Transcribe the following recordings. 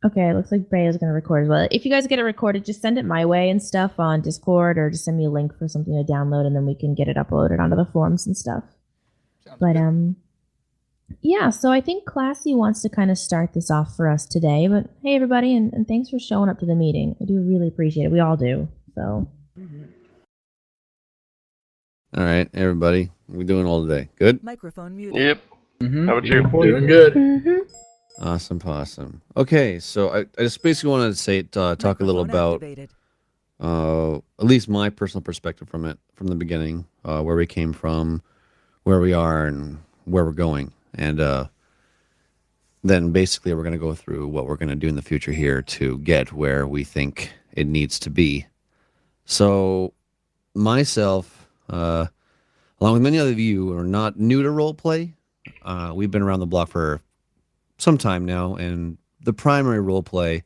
Okay, it looks like Bray is going to record as well. If you guys get it recorded, just send it my way and stuff on Discord, or just send me a link for something to download, and then we can get it uploaded onto the forums and stuff. Sounds But good. yeah. So I think Classy wants to kind of start this off for us today. But hey, everybody, and thanks for showing up to the meeting. I do really appreciate it. We all do. So. All right, everybody. We doing all today. Good? Microphone muted. Yep. Mm-hmm. How about you? Doing good. Mm-hmm. Awesome, possum. Okay, so I just basically wanted to say talk a little Microphone about activated. at least my personal perspective from it from the beginning, where we came from, where we are, and where we're going, and then basically we're going to go through what we're going to do in the future here to get where we think it needs to be. So myself, along with many other of you who are not new to role play, we've been around the block for some time now, and the primary role play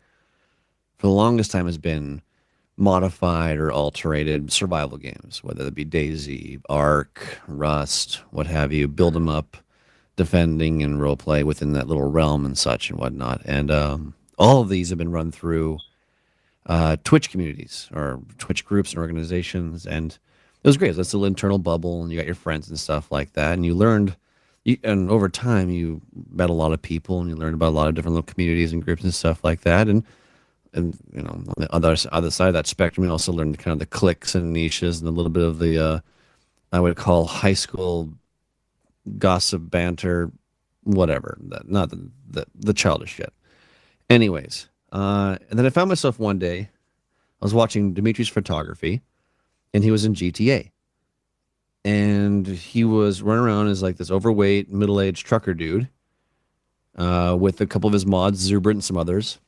for the longest time has been modified or alterated survival games, whether it be Daisy, Ark, Rust, what have you, build them up, defending and role play within that little realm and such and whatnot. And all of these have been run through Twitch communities or Twitch groups and organizations, and it was great. That's a little internal bubble, and you got your friends and stuff like that, and you learned. And over time, you met a lot of people, and you learned about a lot of different little communities and groups and stuff like that. And you know, on the other side of that spectrum, you also learned kind of the cliques and niches and a little bit of the I would call high school gossip banter, whatever. Not the childish shit. Anyways, and then I found myself one day. I was watching Dimitri's photography, and he was in GTA, and he was running around as like this overweight, middle-aged trucker dude, with a couple of his mods, Zubert and some others.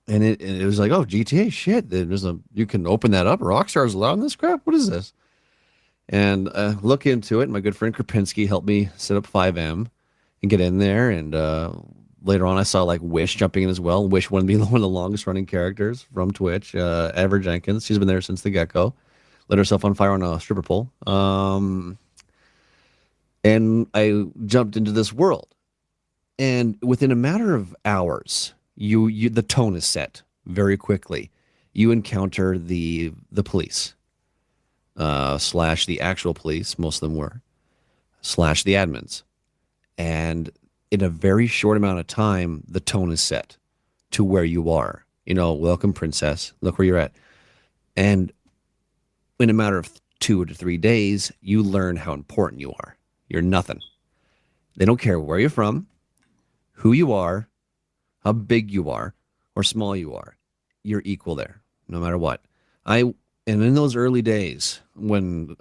And it was like, oh, GTA shit. You can open that up. Rockstar's allowing this crap. What is this? And look into it. My good friend Krapinski helped me set up 5M and get in there. And later on, I saw like Wish jumping in as well. Wish one be one of the longest running characters from Twitch. Ever Jenkins. She's been there since the get-go. Lit herself on fire on a stripper pole. And I jumped into this world. And within a matter of hours, the tone is set very quickly. You encounter the police, slash the actual police, most of them were, slash the admins. And in a very short amount of time, the tone is set to where you are. You know, welcome, princess. Look where you're at. And in a matter of 2 to 3 days, you learn how important you are. You're nothing. They don't care where you're from, who you are, how big you are, or small you are. You're equal there, no matter what. And in those early days, when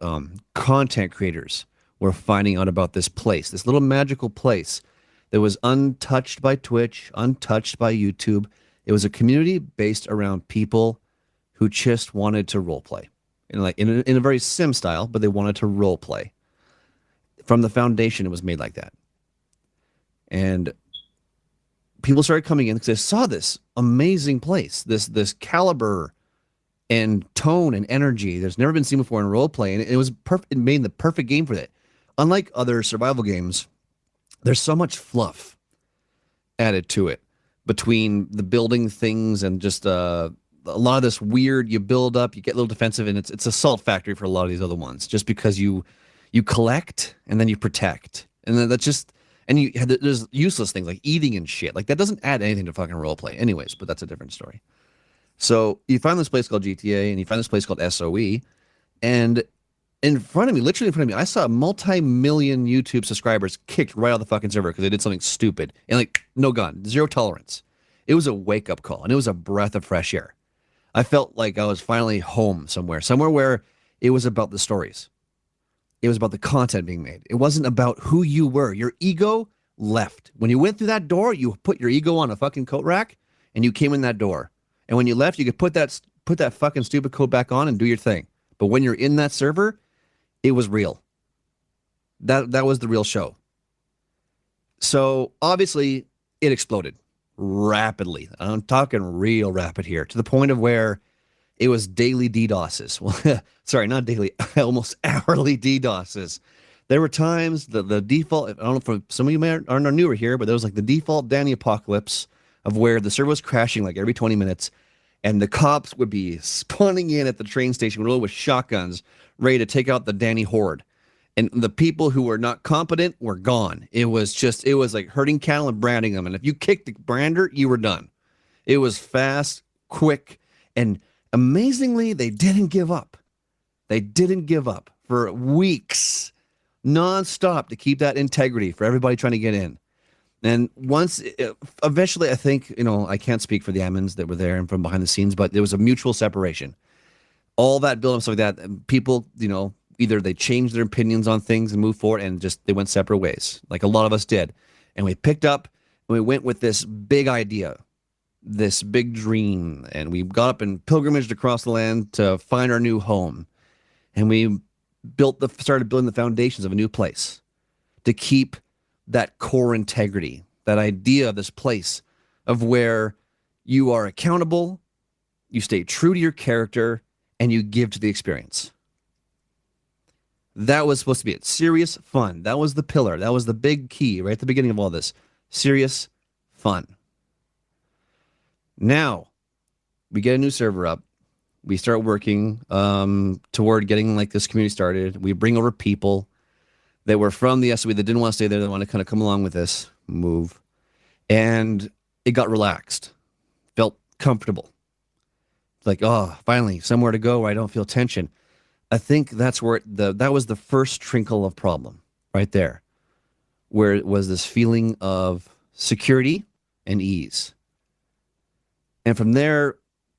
content creators were finding out about this place, this little magical place that was untouched by Twitch, untouched by YouTube, it was a community based around people who just wanted to role play, in a very sim style, but they wanted to role play. From the foundation, it was made like that. And people started coming in because they saw this amazing place, this caliber and tone and energy that's never been seen before in role play, and it was perfect. It made the perfect game for that. Unlike other survival games, there's so much fluff added to it between the building things and just a lot of this weird. You build up, you get a little defensive, and it's a salt factory for a lot of these other ones. Just because you collect and then you protect, and then that's just. And there's useless things like eating and shit. Like that doesn't add anything to fucking role play. Anyways, but that's a different story. So you find this place called GTA and you find this place called SOE. And in front of me, literally in front of me, I saw multi-million YouTube subscribers kicked right out of the fucking server because they did something stupid. And like, no gun, zero tolerance. It was a wake-up call and it was a breath of fresh air. I felt like I was finally home somewhere where it was about the stories. It was about the content being made. It wasn't about who you were. Your ego left. When you went through that door, you put your ego on a fucking coat rack and you came in that door. And when you left, you could put that fucking stupid coat back on and do your thing. But when you're in that server, it was real. That was the real show. So obviously it exploded rapidly. I'm talking real rapid here, to the point of where it was daily DDoSes. Well, sorry, not daily, almost hourly DDoSes. There were times the default, I don't know if some of you are newer here, but there was like the default Danny Apocalypse of where the server was crashing like every 20 minutes, and the cops would be spawning in at the train station with shotguns, ready to take out the Danny horde. And the people who were not competent were gone. It was like herding cattle and branding them. And if you kicked the brander, you were done. It was fast, quick, and amazingly, they didn't give up. They didn't give up for weeks, nonstop, to keep that integrity for everybody trying to get in. And eventually, I think, I can't speak for the admins that were there and from behind the scenes, but there was a mutual separation. All that build-up, stuff like that, people, either they changed their opinions on things and moved forward, and just they went separate ways, like a lot of us did. And we picked up and we went with this big idea, this big dream, and we got up and pilgrimaged across the land to find our new home. And we started building the foundations of a new place to keep that core integrity, that idea of this place of where you are accountable, you stay true to your character, and you give to the experience. That was supposed to be it. Serious fun. That was the pillar. That was the big key right at the beginning of all this. Serious fun. Now, we get a new server up. We start working toward getting this community started. We bring over people that were from the SOE that didn't want to stay there. They want to kind of come along with this move. And it got relaxed. Felt comfortable. Like, oh, finally, somewhere to go where I don't feel tension. I think that's where that was the first trinkle of problem right there, where it was this feeling of security and ease. And from there,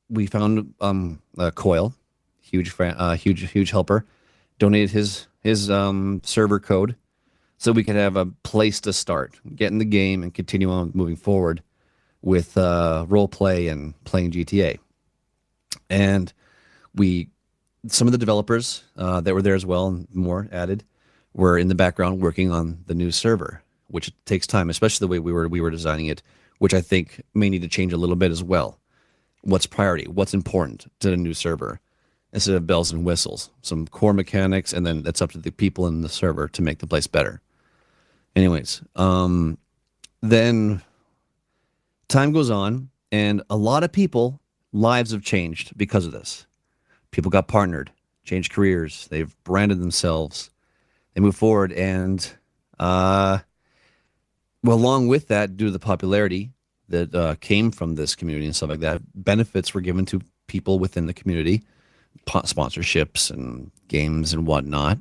we found Coil, huge helper, donated his server code so we could have a place to start, get in the game, and continue on moving forward with role play and playing GTA. And some of the developers that were there as well, and more added, were in the background working on the new server, which takes time, especially the way we were designing it, which I think may need to change a little bit as well. What's priority? What's important to the new server? Instead of bells and whistles, some core mechanics, and then it's up to the people in the server to make the place better. Anyways, then time goes on, and a lot of people, lives have changed because of this. People got partnered, changed careers, they've branded themselves, they move forward, and along with that, due to the popularity that came from this community and stuff like that, benefits were given to people within the community, sponsorships and games and whatnot.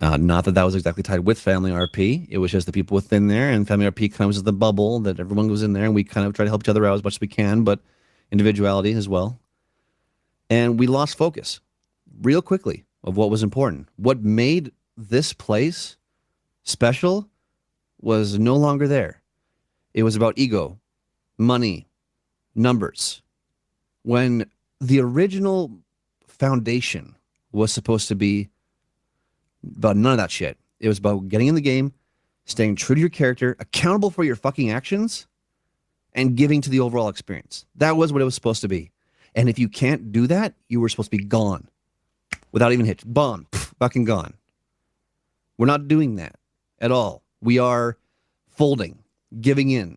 Not that was exactly tied with Family RP. It was just the people within there, and Family RP comes as the bubble that everyone goes in there, and we kind of try to help each other out as much as we can, but individuality as well. And we lost focus real quickly of what was important. What made this place special was no longer there. It was about ego, money, numbers. When the original foundation was supposed to be about none of that shit. It was about getting in the game, staying true to your character, accountable for your fucking actions, and giving to the overall experience. That was what it was supposed to be. And if you can't do that, you were supposed to be gone. Without even hit. Bomb. Fucking gone. We're not doing that at all. We are folding, giving in.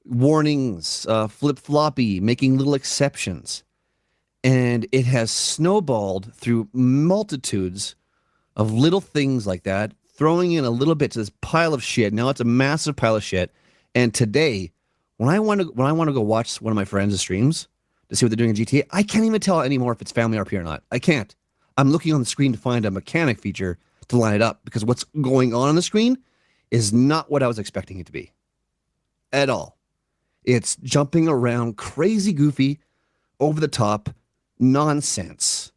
Warnings, flip-floppy, making little exceptions. And it has snowballed through multitudes of little things like that, throwing in a little bit to this pile of shit. Now it's a massive pile of shit. And today, when I want to go watch one of my friends' streams to see what they're doing in GTA, I can't even tell anymore if it's Family RP or not. I can't. I'm looking on the screen to find a mechanic feature to line it up, because what's going on the screen is not what I was expecting it to be at all. It's jumping around, crazy, goofy, over the top nonsense.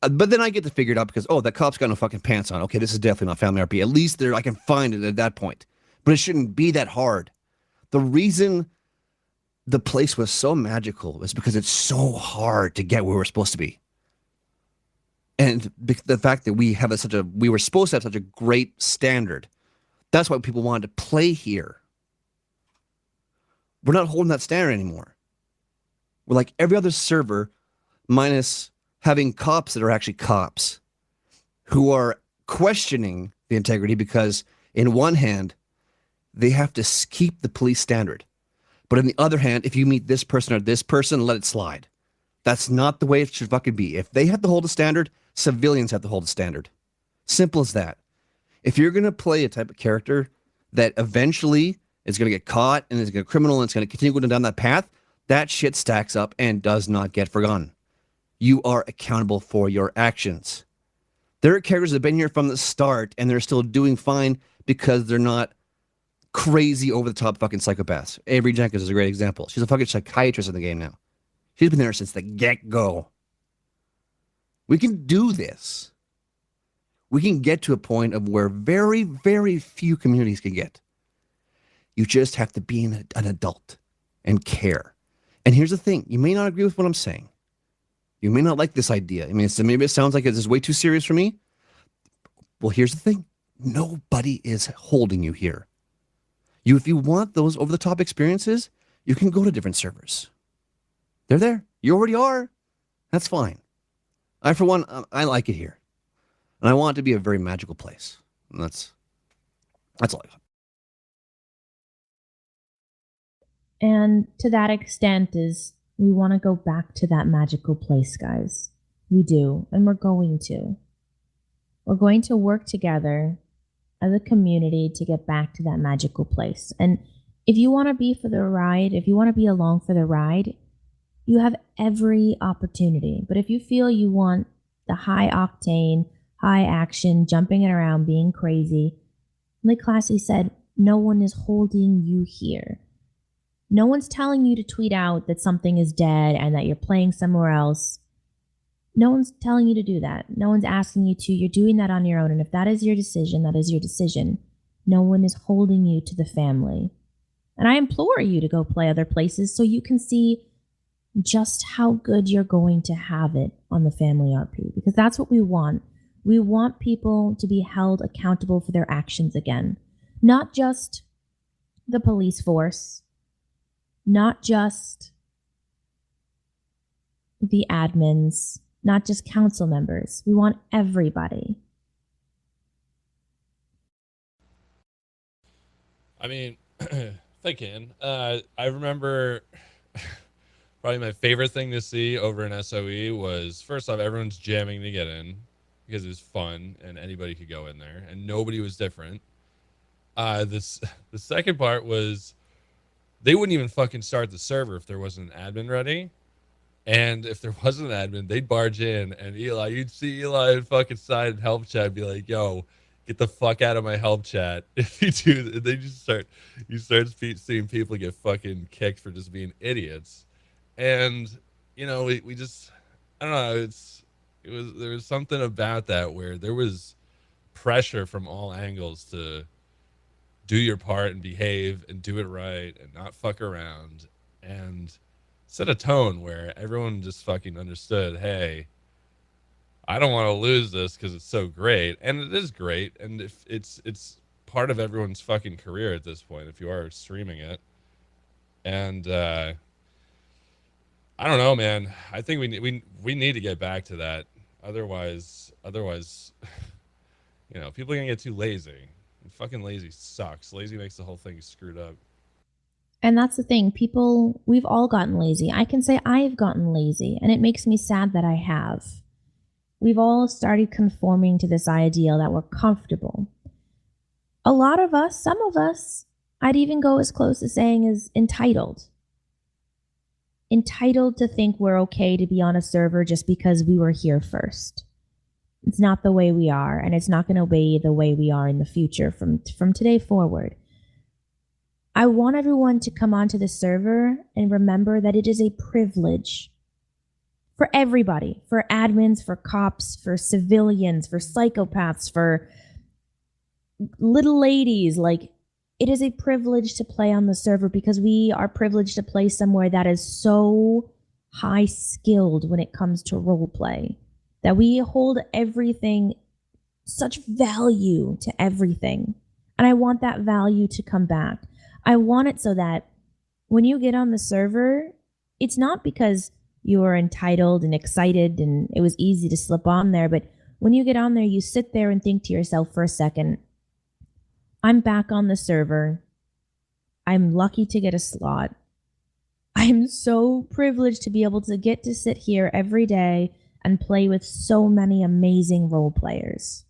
But then I get to figure it out because, that cop's got no fucking pants on. Okay, this is definitely not Family RP. At least there I can find it at that point. But it shouldn't be that hard. The reason the place was so magical is because it's so hard to get where we're supposed to be. And the fact that we were supposed to have such a great standard, that's why people wanted to play here. We're not holding that standard anymore. We're like every other server, minus having cops that are actually cops who are questioning the integrity, because in one hand, They have to keep the police standard. But on the other hand, if you meet this person or this person, let it slide. That's not the way it should fucking be. If they have to hold a standard, civilians have to hold a standard. Simple as that. If you're going to play a type of character that eventually is going to get caught and is going to criminal and it's going to continue going down that path, that shit stacks up and does not get forgotten. You are accountable for your actions. There are characters that have been here from the start and they're still doing fine because they're not crazy over the top fucking psychopaths. Avery Jenkins is a great example. She's a fucking psychiatrist in the game now. She's been there since the get-go. We can do this. We can get to a point of where very, very few communities can get. You just have to be an adult and care. And here's the thing. You may not agree with what I'm saying. You may not like this idea. I mean, maybe it sounds like it's way too serious for me. Well, here's the thing. Nobody is holding you here. If you want those over-the-top experiences, you can go to different servers. They're there. You already are. That's fine. For one, I like it here. And I want it to be a very magical place. And that's all I got. And to that extent is we want to go back to that magical place, guys. We do. And we're going to. We're going to work together as a community to get back to that magical place. And if you want to be for the ride, if you want to be along for the ride, you have every opportunity. But if you feel you want the high octane, high action, jumping it around, being crazy, like Classy said, no one is holding you here. No one's telling you to tweet out that something is dead and that you're playing somewhere else. No one's telling you to do that. No one's asking you to. You're doing that on your own. And if that is your decision, that is your decision. No one is holding you to the family. And I implore you to go play other places so you can see just how good you're going to have it on the family RP. Because that's what we want. We want people to be held accountable for their actions again. Not just the police force. Not just the admins. Not just council members. We want everybody. I mean, thinking, I remember probably my favorite thing to see over in SOE was, first off, everyone's jamming to get in because it was fun and anybody could go in there and nobody was different. The second part was they wouldn't even fucking start the server if there wasn't an admin ready. And if there wasn't an admin, they'd barge in and you'd see Eli in fucking side help chat be like, yo, get the fuck out of my help chat. If you do, they just you start seeing people get fucking kicked for just being idiots. And, we just, I don't know, there was something about that where there was pressure from all angles to do your part and behave and do it right and not fuck around. And set a tone where everyone just fucking understood, hey, I don't want to lose this because it's so great. And it is great. And if it's part of everyone's fucking career at this point, if you are streaming it. And I don't know, man. I think we need to get back to that. Otherwise, people are gonna get too lazy. And fucking lazy sucks. Lazy makes the whole thing screwed up. And that's the thing. We've all gotten lazy. I can say I've gotten lazy, and it makes me sad that I have. We've all started conforming to this ideal that we're comfortable. A lot of us, some of us, I'd even go as close as saying is entitled. Entitled to think we're okay to be on a server just because we were here first. It's not the way we are, and it's not going to be the way we are in the future from today forward. I want everyone to come onto the server and remember that it is a privilege for everybody, for admins, for cops, for civilians, for psychopaths, for little ladies. Like, it is a privilege to play on the server because we are privileged to play somewhere that is so high skilled when it comes to role play, that we hold everything, such value to everything. And I want that value to come back. I want it so that when you get on the server, it's not because you are entitled and excited and it was easy to slip on there, but when you get on there, you sit there and think to yourself for a second, I'm back on the server. I'm lucky to get a slot. I'm so privileged to be able to get to sit here every day and play with so many amazing role players.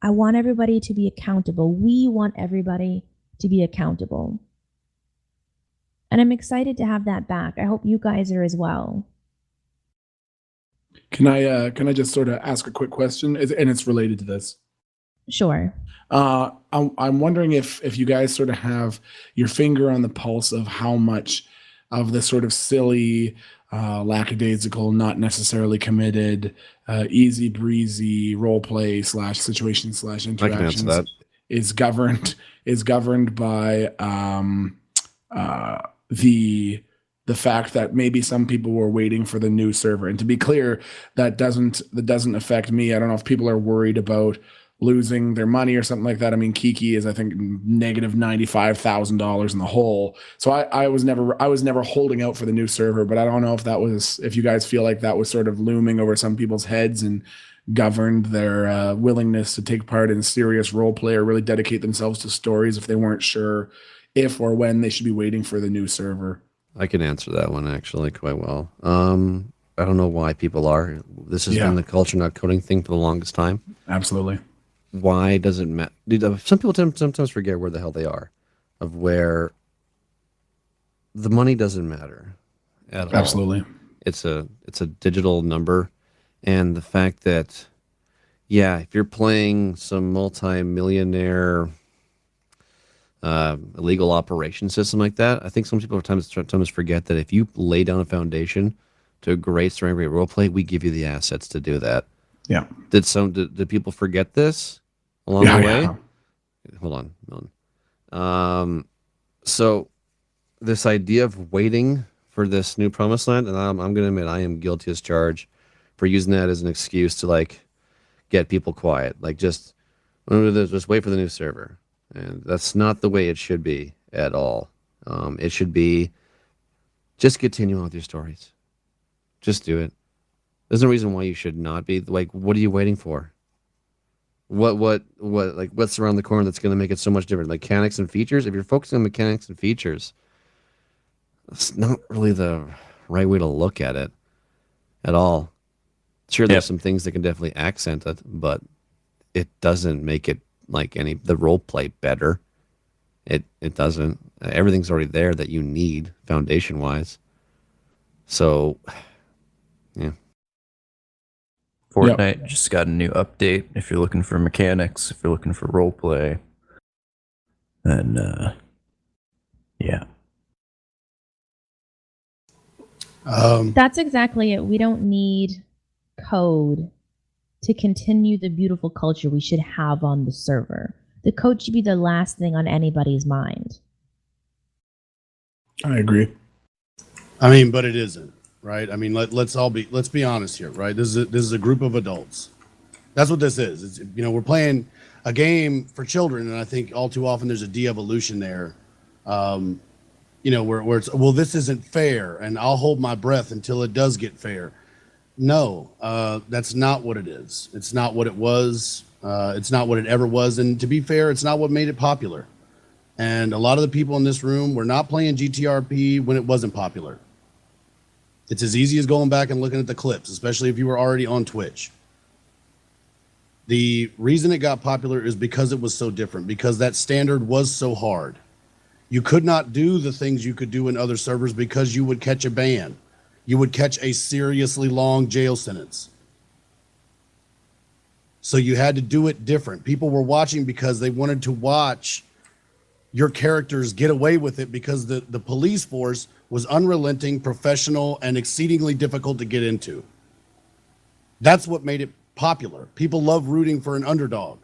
I want everybody to be accountable. We want everybody to be accountable. And I'm excited to have that back. I hope you guys are as well. Can I just sort of ask a quick question? And it's related to this. Sure. I'm wondering if you guys sort of have your finger on the pulse of how much of the sort of silly, lackadaisical, not necessarily committed, easy breezy role play / situation / I can answer interactions that. is governed by the fact that maybe some people were waiting for the new server. And to be clear, that doesn't affect me. I don't know if people are worried about losing their money or something like that. I mean, Kiki is, I think, negative $95,000 in the hole. So I was never holding out for the new server, but I don't know if you guys feel like that was sort of looming over some people's heads and governed their willingness to take part in serious role play or really dedicate themselves to stories if they weren't sure if or when they should be waiting for the new server. I can answer that one actually quite well. I don't know why people are. This has been the culture not coding thing for the longest time. Absolutely. Why does it matter? Some people sometimes forget where the hell they are, of where the money doesn't matter at all. Absolutely. It's a digital number, and the fact that, if you're playing some multi-millionaire illegal operation system like that, I think some people sometimes forget that if you lay down a foundation to a great story, great role play, we give you the assets to do that. Yeah. Did people forget this along the way? Yeah. Hold on, Milton. So this idea of waiting for this new promised land, and I'm going to admit I am guilty as charged for using that as an excuse to get people quiet. Just wait for the new server. And that's not the way it should be at all. It should be just continue on with your stories. Just do it. There's no reason why you should not be. What are you waiting for? What's around the corner that's going to make it so much different? Mechanics and features? If you're focusing on mechanics and features, that's not really the right way to look at it at all. Sure, there's some things that can definitely accent it, but it doesn't make it the role play better. It doesn't. Everything's already there that you need foundation wise. So, yeah. Fortnite just got a new update. If you're looking for mechanics, if you're looking for role play, then That's exactly it. We don't need code to continue the beautiful culture we should have on the server. The code should be the last thing on anybody's mind. I agree. I mean, but it isn't, right? I mean, let's be honest here, right? This is a group of adults. That's what this is. It's, we're playing a game for children, and I think all too often there's a de-evolution there. Where it's, well, this isn't fair, and I'll hold my breath until it does get fair. No, that's not what it is. It's not what it was. It's not what it ever was. And to be fair, it's not what made it popular. And a lot of the people in this room were not playing GTRP when it wasn't popular. It's as easy as going back and looking at the clips, especially if you were already on Twitch. The reason it got popular is because it was so different, because that standard was so hard. You could not do the things you could do in other servers because you would catch a ban. You would catch a seriously long jail sentence. So you had to do it different. People were watching because they wanted to watch your characters get away with it, because the police force was unrelenting, professional, and exceedingly difficult to get into. That's what made it popular. People love rooting for an underdog.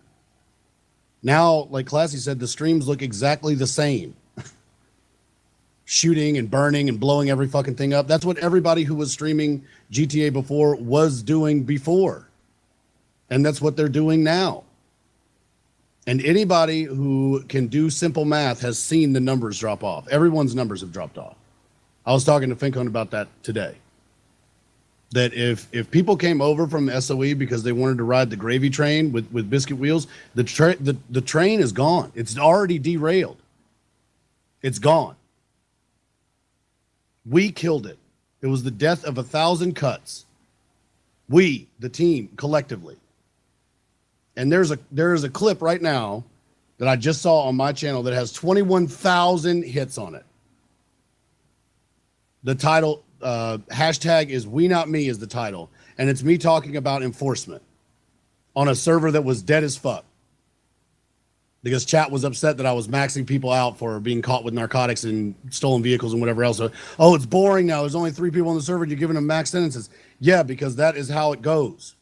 Now, like Classy said, the streams look exactly the same. Shooting and burning and blowing every fucking thing up. That's what everybody who was streaming GTA before was doing before. And that's what they're doing now. And anybody who can do simple math has seen the numbers drop off. Everyone's numbers have dropped off. I was talking to Fincon about that today. that if people came over from SOE because they wanted to ride the gravy train with biscuit wheels, the train is gone. It's already derailed. It's gone. We killed it. It was the death of 1,000 cuts. We, the team, collectively. And there's a clip right now that I just saw on my channel that has 21,000 hits on it. The title, hashtag is We Not Me is the title. And it's me talking about enforcement on a server that was dead as fuck. Because chat was upset that I was maxing people out for being caught with narcotics and stolen vehicles and whatever else. So, oh, it's boring now. There's only 3 people on the server. You're giving them max sentences. Yeah, because that is how it goes.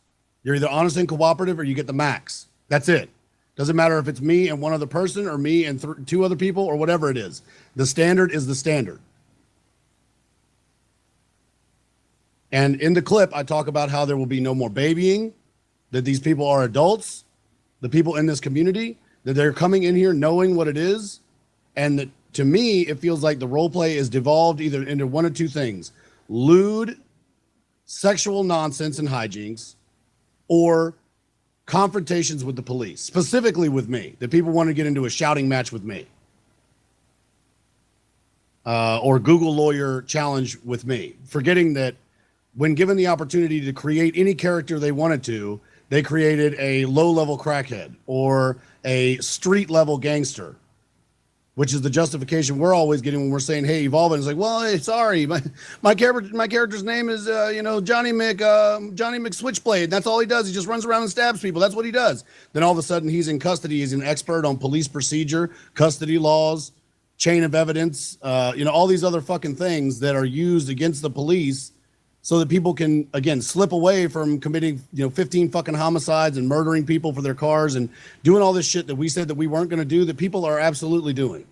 You're either honest and cooperative or you get the max. That's it. Doesn't matter if it's me and one other person or me and 2 other people or whatever it is. The standard is the standard. And in the clip, I talk about how there will be no more babying, that these people are adults, the people in this community, that they're coming in here knowing what it is. And that to me, it feels like the role play is devolved either into one of 2 things: lewd, sexual nonsense and hijinks, or confrontations with the police, specifically with me, that people want to get into a shouting match with me. Or Google lawyer challenge with me, forgetting that when given the opportunity to create any character they wanted to, they created a low-level crackhead or a street-level gangster, which is the justification we're always getting when we're saying, hey, evolve. And it's like, well, hey, sorry, my character's name is, Johnny Mc Switchblade. That's all he does. He just runs around and stabs people. That's what he does. Then all of a sudden he's in custody. He's an expert on police procedure, custody laws, chain of evidence, all these other fucking things that are used against the police so that people can, again, slip away from committing, 15 fucking homicides and murdering people for their cars and doing all this shit that we said that we weren't going to do, that people are absolutely doing.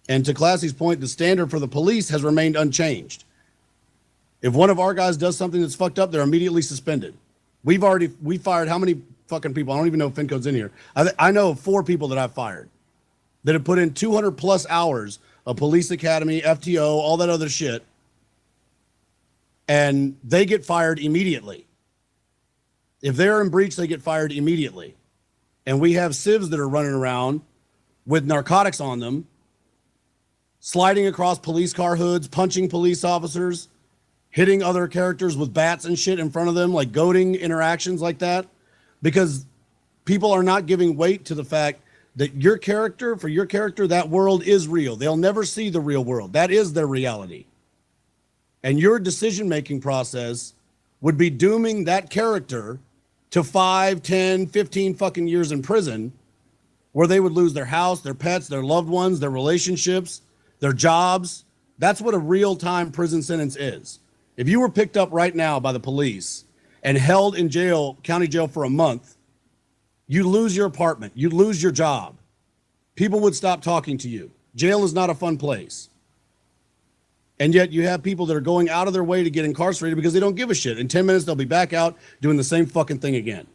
And to Classy's point, the standard for the police has remained unchanged. If one of our guys does something that's fucked up, they're immediately suspended. We fired how many fucking people? I don't even know if FinCode's in here. I know of 4 people that I've fired that have put in 200 plus hours of police academy, FTO, all that other shit. And they get fired immediately. If they're in breach, they get fired immediately. And we have civs that are running around with narcotics on them, sliding across police car hoods, punching police officers, hitting other characters with bats and shit in front of them, like goading interactions like that, because people are not giving weight to the fact that for your character, that world is real. They'll never see the real world. That is their reality. And your decision-making process would be dooming that character to 5, 10, 15 fucking years in prison, where they would lose their house, their pets, their loved ones, their relationships, their jobs. That's what a real-time prison sentence is. If you were picked up right now by the police and held in jail, county jail for a month, you'd lose your apartment. You'd lose your job. People would stop talking to you. Jail is not a fun place. And yet you have people that are going out of their way to get incarcerated because they don't give a shit. In 10 minutes, they'll be back out doing the same fucking thing again.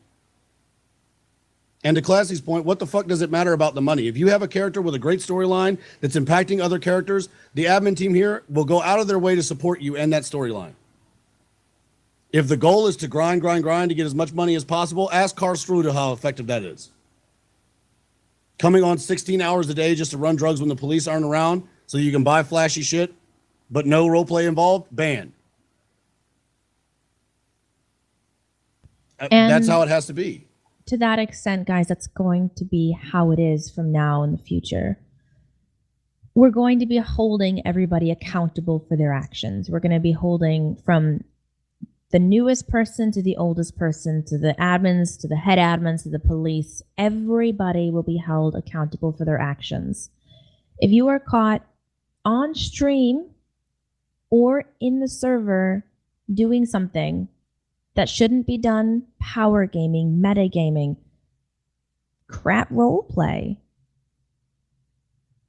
And to Classy's point, what the fuck does it matter about the money? If you have a character with a great storyline that's impacting other characters, the admin team here will go out of their way to support you and that storyline. If the goal is to grind to get as much money as possible, ask Carl Struder how effective that is. Coming on 16 hours a day just to run drugs when the police aren't around so you can buy flashy shit, but no role play involved, banned. That's how it has to be. To that extent, guys, that's going to be how it is from now in the future. We're going to be holding everybody accountable for their actions. We're going to be holding from the newest person to the oldest person, to the admins, to the head admins, to the police. Everybody will be held accountable for their actions. If you are caught on stream or in the server doing something that shouldn't be done, power gaming, metagaming, crap role play,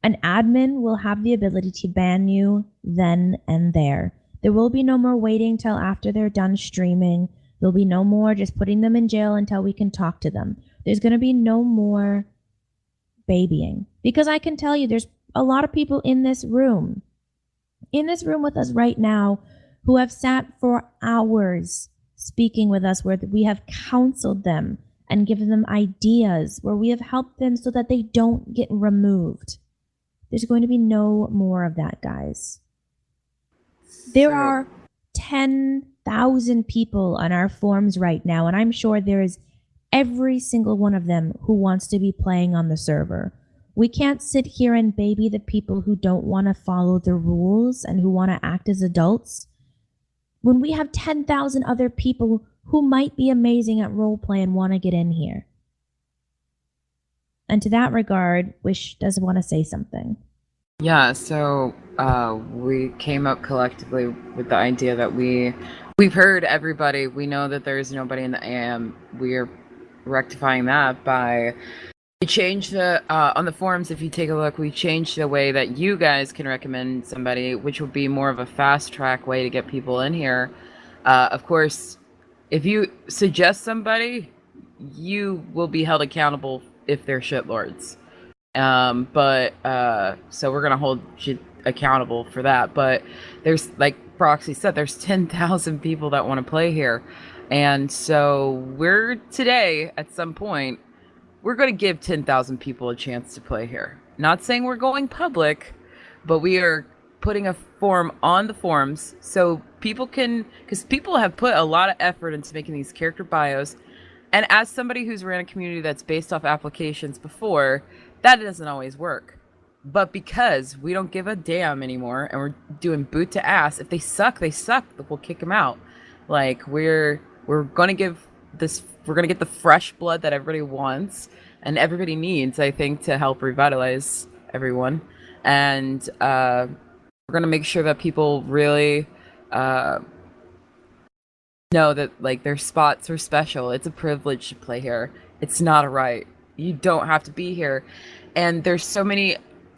an admin will have the ability to ban you then and there. There will be no more waiting till after they're done streaming. There'll be no more just putting them in jail until we can talk to them. There's going to be no more babying. Because I can tell you, there's a lot of people in this room with us right now who have sat for hours speaking with us, where we have counseled them and given them ideas, where we have helped them so that they don't get removed. There's going to be no more of that, guys. There are 10,000 people on our forums right now, and I'm sure there is every single one of them who wants to be playing on the server. We can't sit here and baby the people who don't want to follow the rules and who want to act as adults when we have 10,000 other people who might be amazing at roleplay and want to get in here. And to that regard, Wish does want to say something. Yeah, so we came up collectively with the idea that we've heard everybody. We know that there is nobody in the AM. We are rectifying that by we changed the on the forums. If you take a look, we changed the way that you guys can recommend somebody, which would be more of a fast track way to get people in here. Of course, if you suggest somebody, you will be held accountable if they're shitlords. So we're gonna hold you accountable for that. But there's, like Proxy said, there's 10,000 people that want to play here, and so we're today at some point we're going to give 10,000 people a chance to play here. Not saying we're going public, but we are putting a form on the forums so people can, because people have put a lot of effort into making these character bios, and as somebody who's ran a community that's based off applications before, that doesn't always work. But because we don't give a damn anymore and we're doing boot to ass, if they suck, they suck. We'll kick them out. Like we're gonna give this, we're gonna get the fresh blood that everybody wants and everybody needs, I think, to help revitalize everyone. And we're gonna make sure that people really know that like their spots are special. It's a privilege to play here. It's not a right. You don't have to be here. And there's so many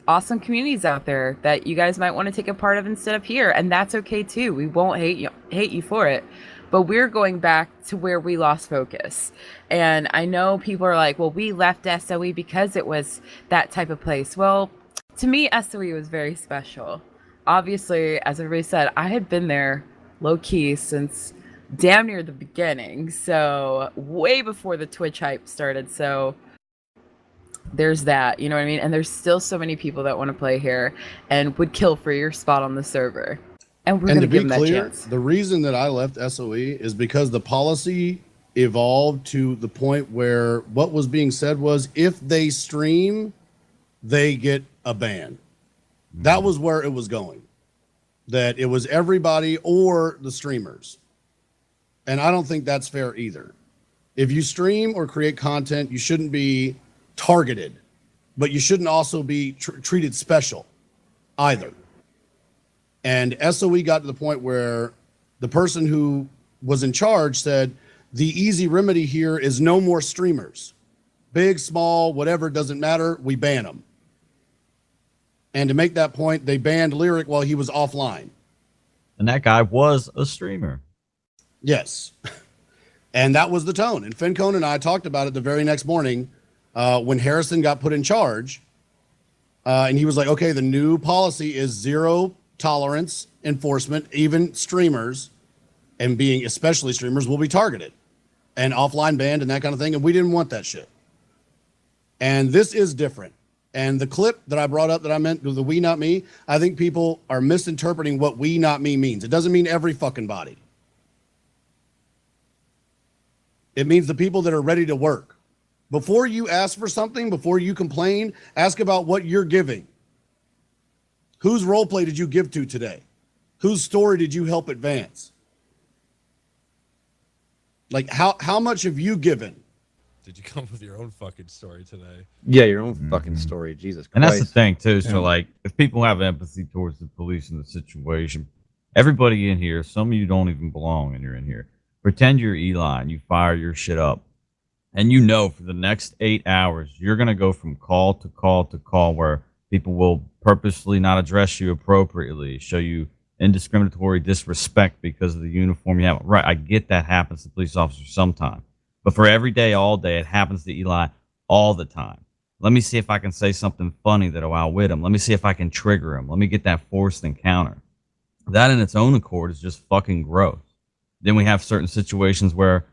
awesome communities out there that you guys might want to take a part of instead of here, and that's okay too. We won't hate you for it, but we're going back to where we lost focus. And I know people are like, well, we left SOE because it was that type of place. Well, to me, SOE was very special. Obviously, as everybody said, I had been there low-key since damn near the beginning, so way before the Twitch hype started. So there's that, you know what I mean? And there's still so many people that want to play here and would kill for your spot on the server. And we're going to give them that chance. The reason that I left SOE is because the policy evolved to the point where what was being said was if they stream, they get a ban. That was where it was going. That it was everybody or the streamers. And I don't think that's fair either. If you stream or create content, you shouldn't be targeted, but you shouldn't also be treated special either. And SOE got to the point where the person who was in charge said, the easy remedy here is no more streamers. Big, small, whatever, doesn't matter. We ban them. And to make that point, they banned Lyric while he was offline. And that guy was a streamer. Yes. And that was the tone. And Fincone and I talked about it the very next morning when Harrison got put in charge. And he was like, okay, the new policy is zero tolerance enforcement. Even streamers, and being especially streamers, will be targeted and offline banned and that kind of thing. And we didn't want that shit. And this is different. And the clip that I brought up that I meant the we not me, I think people are misinterpreting what we not me means. It doesn't mean every fucking body. It means the people that are ready to work. Before you ask for something, before you complain, ask about what you're giving. Whose role play did you give to today? Whose story did you help advance? Like how much have you given? Did you come up with your own fucking story today? Yeah, your own fucking story. Jesus Christ. And that's the thing too. So like, if people have empathy towards the police and the situation, everybody in here, some of you don't even belong and you're in here. Pretend you're Eli and you fire your shit up. And you know for the next 8 hours, you're going to go from call to call to call where people will purposely not address you appropriately, show you indiscriminatory disrespect because of the uniform you have. Right, I get that happens to police officers sometimes. But for every day, all day, it happens to Eli all the time. Let me see if I can say something funny that'll outwit him. Let me see if I can trigger him. Let me get that forced encounter. That in its own accord is just fucking gross. Then we have certain situations where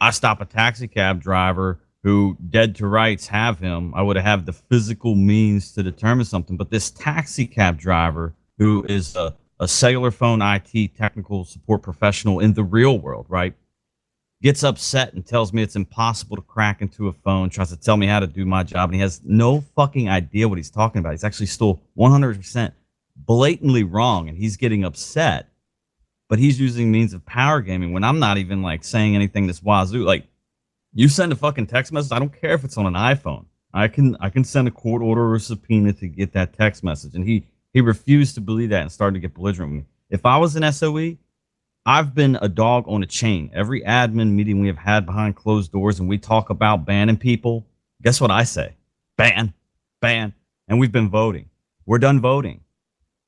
I stop a taxi cab driver who, dead to rights, have him. I would have the physical means to determine something. But this taxi cab driver who is a cellular phone IT technical support professional in the real world, right, gets upset and tells me it's impossible to crack into a phone, tries to tell me how to do my job, and he has no fucking idea what he's talking about. He's actually still 100% blatantly wrong, and he's getting upset. But he's using means of power gaming when I'm not even like saying anything this wazoo. Like, you send a fucking text message, I don't care if it's on an iPhone. I can send a court order or a subpoena to get that text message. And he refused to believe that and started to get belligerent with me. If I was an SOE, I've been a dog on a chain. Every admin meeting we have had behind closed doors and we talk about banning people, guess what I say? Ban, ban. And we've been voting. We're done voting.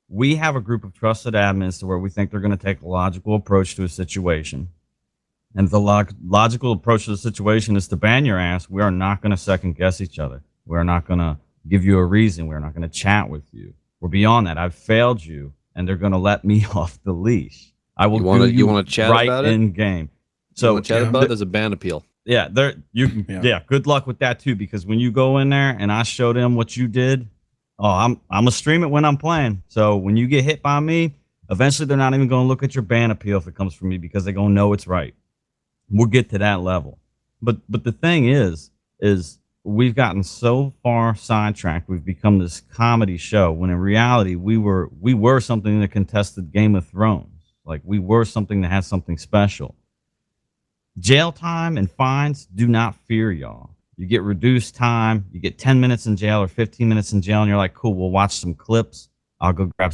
We have a group of trusted admins to where we think they're going to take a logical approach to a situation. And if the logical approach to the situation is to ban your ass, we are not going to second guess each other. We are not going to give you a reason. We're not going to chat with you. We're beyond that. I've failed you, and they're going to let me off the leash. I will you want to chat right about it? in game. So chat about it? There's a ban appeal. Yeah, good luck with that too, because when you go in there and I show them what you did, I'm gonna stream it when I'm playing. So when you get hit by me, eventually they're not even gonna look at your ban appeal if it comes from me, because they're gonna know it's right. We'll get to that level. But the thing is we've gotten so far sidetracked. We've become this comedy show when in reality we were something that contested Game of Thrones. Like, we were something that had something special. Jail time and fines do not fear y'all. You get reduced time. You get 10 minutes in jail or 15 minutes in jail, and you're like, cool, we'll watch some clips. I'll go grab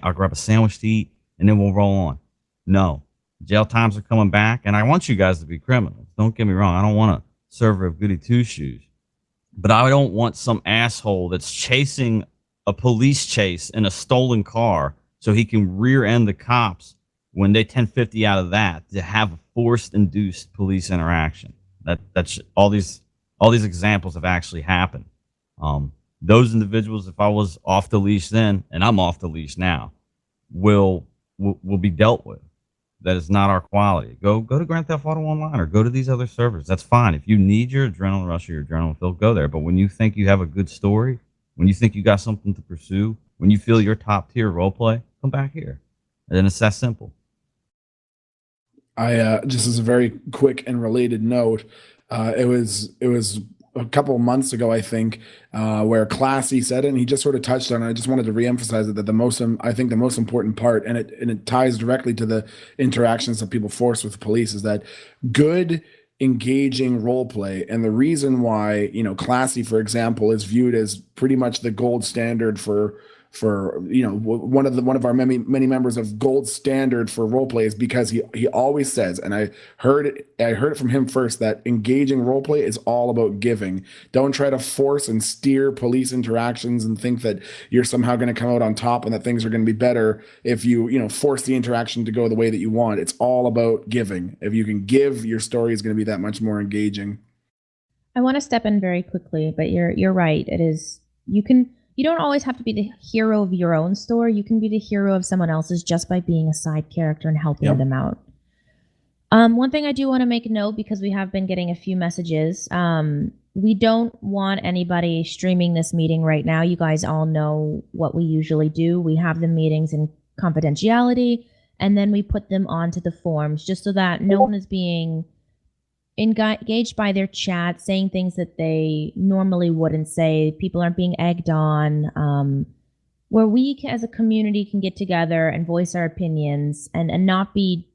I'll grab a sandwich to eat, and then we'll roll on. No. Jail times are coming back, and I want you guys to be criminals. Don't get me wrong. I don't want a server of goody two-shoes. But I don't want some asshole that's chasing a police chase in a stolen car so he can rear-end the cops when they 1050 out of that to have a forced induced police interaction. That's all these examples have actually happened. Those individuals, if I was off the leash then, and I'm off the leash now, will be dealt with. That is not our quality. Go to Grand Theft Auto Online or go to these other servers. That's fine. If you need your adrenaline rush or your adrenaline fill, go there. But when you think you have a good story, when you think you got something to pursue, when you feel your top tier roleplay, come back here. And then it's that simple. I just as a very quick and related note, it was a couple of months ago, I think, where Classy said it, and he just sort of touched on it. I just wanted to reemphasize it, that the most important part, and it ties directly to the interactions that people force with the police, is that good, engaging role play. And the reason why, Classy, for example, is viewed as pretty much the gold standard for one of our many members of gold standard for role play, is because he always says, and I heard it from him first, that engaging role play is all about giving. Don't try to force and steer police interactions and think that you're somehow going to come out on top and that things are going to be better if you force the interaction to go the way that you want. It's all about giving. If you can give, your story is going to be that much more engaging. I want to step in very quickly, but you're right. It is, you don't always have to be the hero of your own story. You can be the hero of someone else's just by being a side character and helping them out. One thing I do want to make a note, because we have been getting a few messages. We don't want anybody streaming this meeting right now. You guys all know what we usually do. We have the meetings in confidentiality, and then we put them onto the forums just so that no one is being engaged by their chat, saying things that they normally wouldn't say. People aren't being egged on, where we as a community can get together and voice our opinions and not be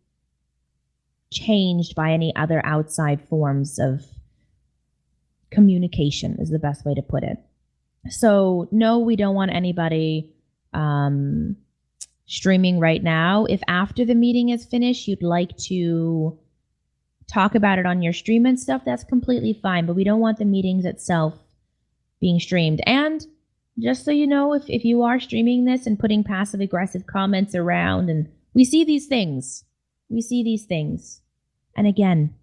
changed by any other outside forms of communication, is the best way to put it. So no, we don't want anybody streaming right now. If after the meeting is finished you'd like to talk about it on your stream and stuff, that's completely fine, but we don't want the meetings itself being streamed. And just so you know, if you are streaming this and putting passive aggressive comments around, and we see these things. And again,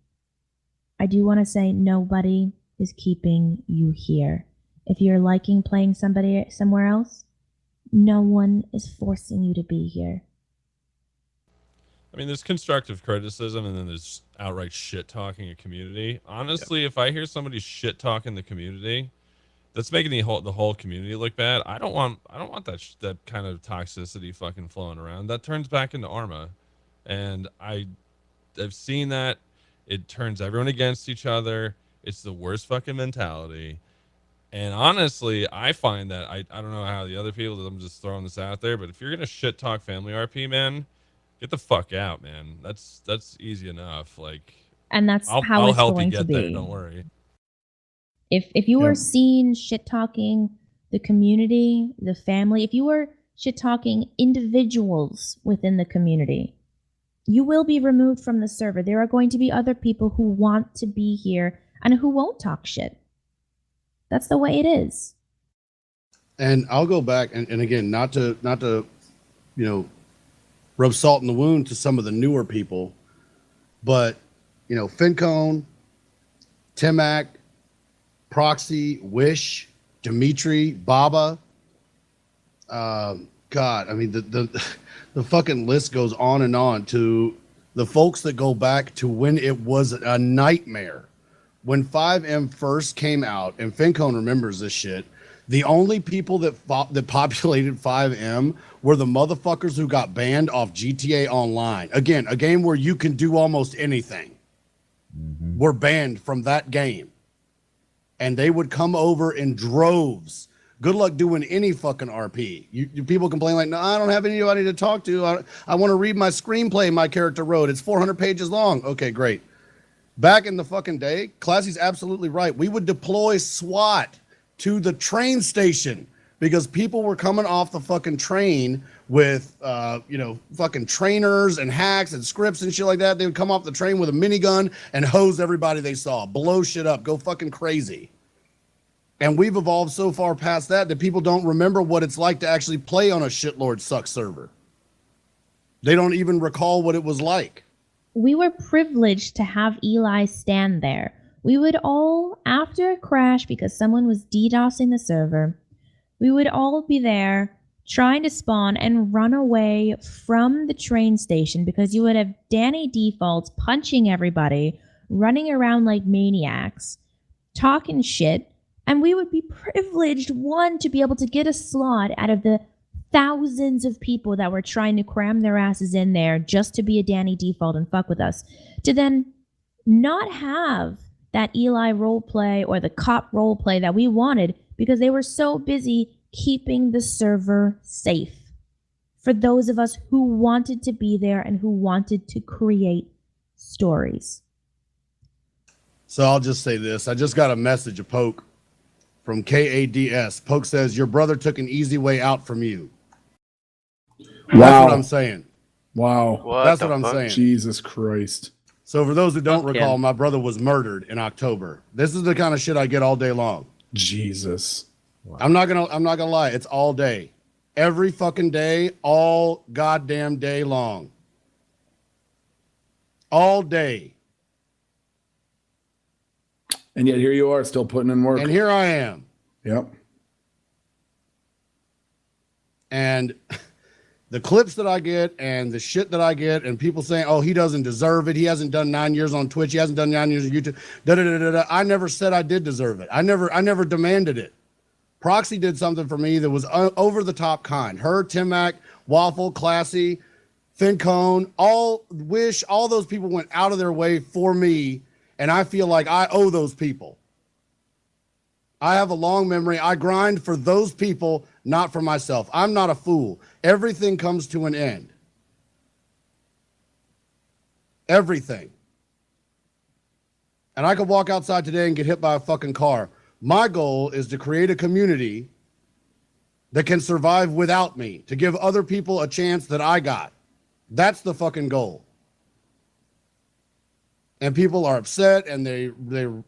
I do want to say nobody is keeping you here. If you're liking playing somebody somewhere else, no one is forcing you to be here. I mean, there's constructive criticism, and then there's outright shit talking a community. Honestly, if I hear somebody shit talking the community, that's making the whole community look bad. I don't want that kind of toxicity fucking flowing around. That turns back into Arma, and I've seen that. It turns everyone against each other. It's the worst fucking mentality. And honestly, I find that I don't know how the other people, I'm just throwing this out there, but if you're gonna shit talk family RP, man, get the fuck out, man. That's easy enough. Like, And that's I'll how it's help you going to get there. be. Don't worry. If you Yeah. are seen shit talking the community, the family, if you are shit talking individuals within the community, you will be removed from the server. There are going to be other people who want to be here and who won't talk shit. That's the way it is. And I'll go back and again, not to rub salt in the wound to some of the newer people, but Fincone, Timac, Proxy, Wish, Dimitri, Baba. God, I mean the fucking list goes on and on to the folks that go back to when it was a nightmare. When 5M first came out, and Fincone remembers this shit, the only people that populated 5M were the motherfuckers who got banned off GTA Online. Again, a game where you can do almost anything. Were banned from that game. And they would come over in droves. Good luck doing any fucking RP. You people complain like, no, I don't have anybody to talk to. I want to read my screenplay my character wrote. It's 400 pages long. Okay, great. Back in the fucking day, Classy's absolutely right. We would deploy SWAT to the train station because people were coming off the fucking train with, fucking trainers and hacks and scripts and shit like that. They would come off the train with a minigun and hose everybody they saw, blow shit up, go fucking crazy. And we've evolved so far past that people don't remember what it's like to actually play on a shitlord suck server. They don't even recall what it was like. We were privileged to have Eli stand there. We would all, after a crash because someone was DDoSing the server, we would all be there trying to spawn and run away from the train station because you would have Danny defaults punching everybody, running around like maniacs, talking shit, and we would be privileged, one, to be able to get a slot out of the thousands of people that were trying to cram their asses in there just to be a Danny default and fuck with us, to then not have that Eli roleplay or the cop roleplay that we wanted because they were so busy keeping the server safe for those of us who wanted to be there and who wanted to create stories. So I'll just say this. I just got a message, a poke from KADS. Poke says, your brother took an easy way out from you. Wow. That's what I'm saying. Wow. That's what I'm saying. Jesus Christ. So for those who don't recall, my brother was murdered in October. This is the kind of shit I get all day long. Jesus. Wow. I'm not gonna lie. It's all day. Every fucking day, all goddamn day long. All day. And yet here you are still putting in work. And here I am. Yep. And the clips that I get and the shit that I get and people saying, oh, he doesn't deserve it. He hasn't done 9 years on Twitch. He hasn't done 9 years on YouTube. I never said I did deserve it. I never demanded it. Proxy did something for me that was over the top kind. Her, Timac, Waffle, Classy, Fincone, Wish, all those people went out of their way for me. And I feel like I owe those people. I have a long memory. I grind for those people, not for myself. I'm not a fool. Everything comes to an end. Everything. And I could walk outside today and get hit by a fucking car. My goal is to create a community that can survive without me, to give other people a chance that I got. That's the fucking goal. And people are upset and they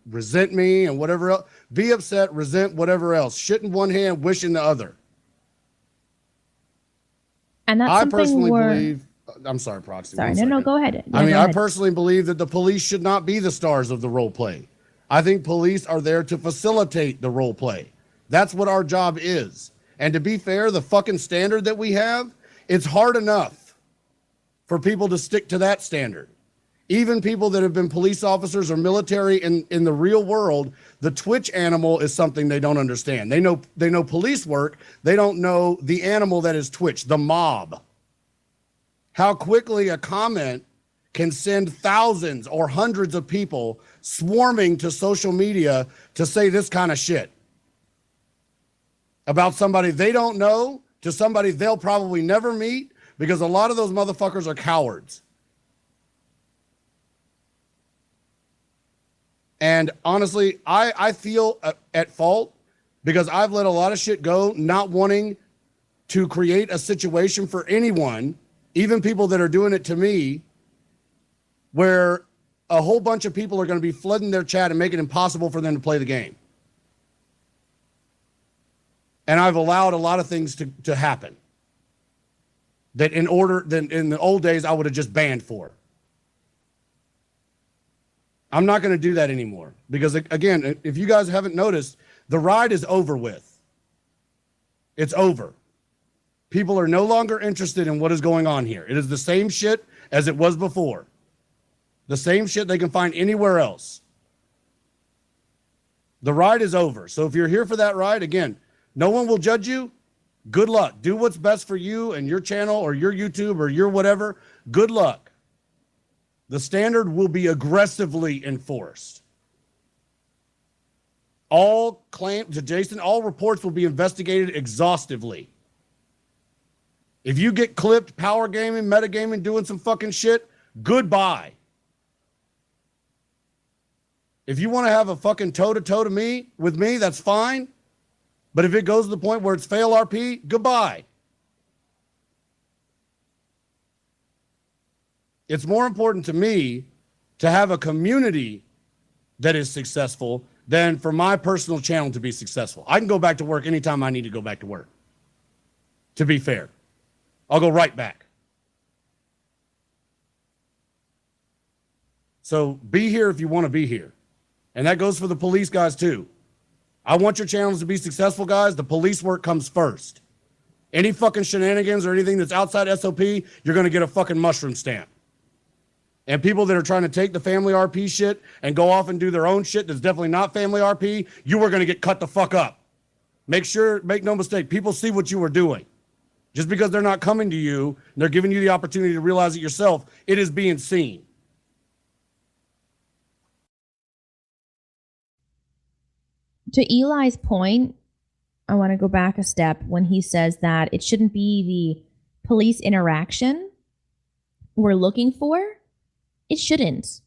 resent me and whatever else. Be upset, resent, whatever else. Shit in one hand, wish in the other. And that's I something personally we're... believe. I'm sorry, Proxy. Sorry, one no, second. go ahead. Yeah, I mean, go I ahead. personally believe that the police should not be the stars of the role play. I think police are there to facilitate the role play. That's what our job is. And to be fair, the fucking standard that we have, it's hard enough for people to stick to that standard. Even people that have been police officers or military in the real world, the Twitch animal is something they don't understand. They know police work. They don't know the animal that is Twitch, the mob. How quickly a comment can send thousands or hundreds of people swarming to social media to say this kind of shit about somebody they don't know, to somebody they'll probably never meet, because a lot of those motherfuckers are cowards. And honestly, I feel at fault because I've let a lot of shit go, not wanting to create a situation for anyone, even people that are doing it to me, where a whole bunch of people are going to be flooding their chat and make it impossible for them to play the game. And I've allowed a lot of things to happen that in the old days I would have just banned for. I'm not going to do that anymore because, again, if you guys haven't noticed, the ride is over with. It's over. People are no longer interested in what is going on here. It is the same shit as it was before. The same shit they can find anywhere else. The ride is over. So if you're here for that ride, again, no one will judge you. Good luck. Do what's best for you and your channel or your YouTube or your whatever. Good luck. The standard will be aggressively enforced. All claims to Jason, all reports will be investigated exhaustively. If you get clipped power gaming, metagaming, doing some fucking shit, goodbye. If you want to have a fucking toe-to-toe with me, that's fine. But if it goes to the point where it's fail RP, goodbye. It's more important to me to have a community that is successful than for my personal channel to be successful. I can go back to work anytime I need to go back to work. To be fair, I'll go right back. So be here if you want to be here. And that goes for the police guys too. I want your channels to be successful, guys. The police work comes first. Any fucking shenanigans or anything that's outside SOP, you're going to get a fucking mushroom stamp. And people that are trying to take the family RP shit and go off and do their own shit that's definitely not family RP, you are going to get cut the fuck up. Make no mistake, people see what you are doing. Just because they're not coming to you, and they're giving you the opportunity to realize it yourself, it is being seen. To Eli's point, I want to go back a step when he says that it shouldn't be the police interaction we're looking for. It shouldn't.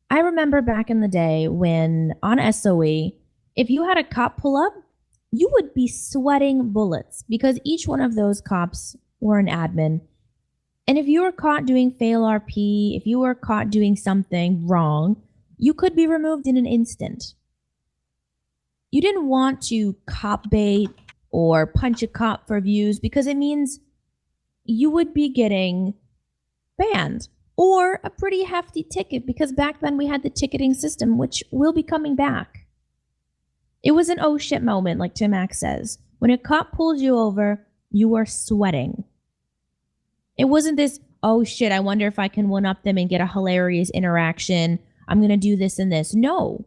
I remember back in the day when on SOE, if you had a cop pull up, you would be sweating bullets because each one of those cops were an admin. And if you were caught doing fail RP, if you were caught doing something wrong, you could be removed in an instant. You didn't want to cop bait or punch a cop for views because it means you would be getting banned or a pretty hefty ticket, because back then we had the ticketing system, which will be coming back. It was an oh shit moment, like Tim Mack says. When a cop pulled you over, you were sweating. It wasn't this, oh shit, I wonder if I can one-up them and get a hilarious interaction. I'm going to do this and this. No.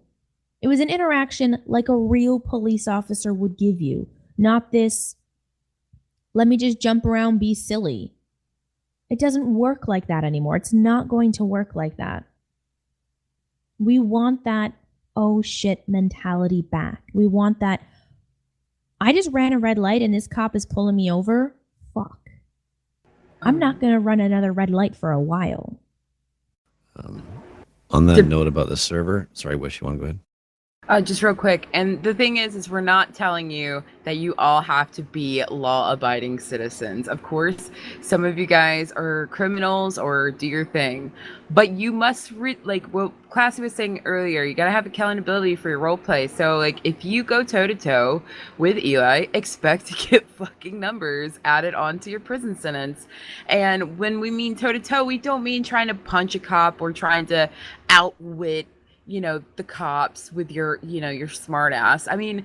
It was an interaction like a real police officer would give you, not this, let me just jump around, be silly. It doesn't work like that anymore. It's not going to work like that. We want that, oh shit mentality back. We want that, I just ran a red light and this cop is pulling me over. Fuck. I'm not going to run another red light for a while. On that note about the server, sorry, Wish, you want to go ahead? Just real quick, and the thing is we're not telling you that you all have to be law-abiding citizens. Of course, some of you guys are criminals or do your thing, but you must like what Classy was saying earlier. You gotta have accountability for your role play. So, like, if you go toe-to-toe with Eli, expect to get fucking numbers added onto your prison sentence. And when we mean toe-to-toe, we don't mean trying to punch a cop or trying to outwit, you know, the cops with your, you know, your smart ass. I mean,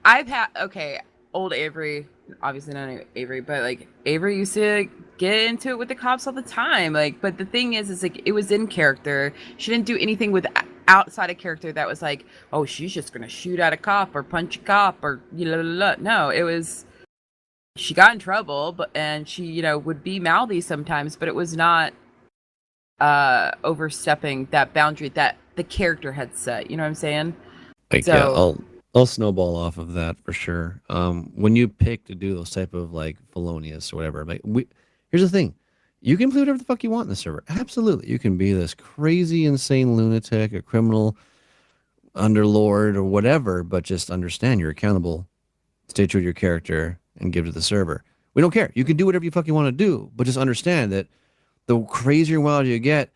I've had, okay, old Avery, obviously not Avery, but like Avery used to get into it with the cops all the time. Like, but the thing is like it was in character. She didn't do anything with outside of character that was like, oh, she's just gonna shoot at a cop or punch a cop or no, it was she got in trouble, and she would be mouthy sometimes, but it was not overstepping that boundary that the character had set. You know what I'm saying? Like, So- yeah, I'll snowball off of that for sure. When you pick to do those type of like felonious or whatever, like here's the thing. You can play whatever the fuck you want in the server. Absolutely. You can be this crazy, insane lunatic, a criminal underlord or whatever, but just understand you're accountable. Stay true to your character and give to the server. We don't care. You can do whatever you fucking want to do, but just understand that the crazier and wilder you get,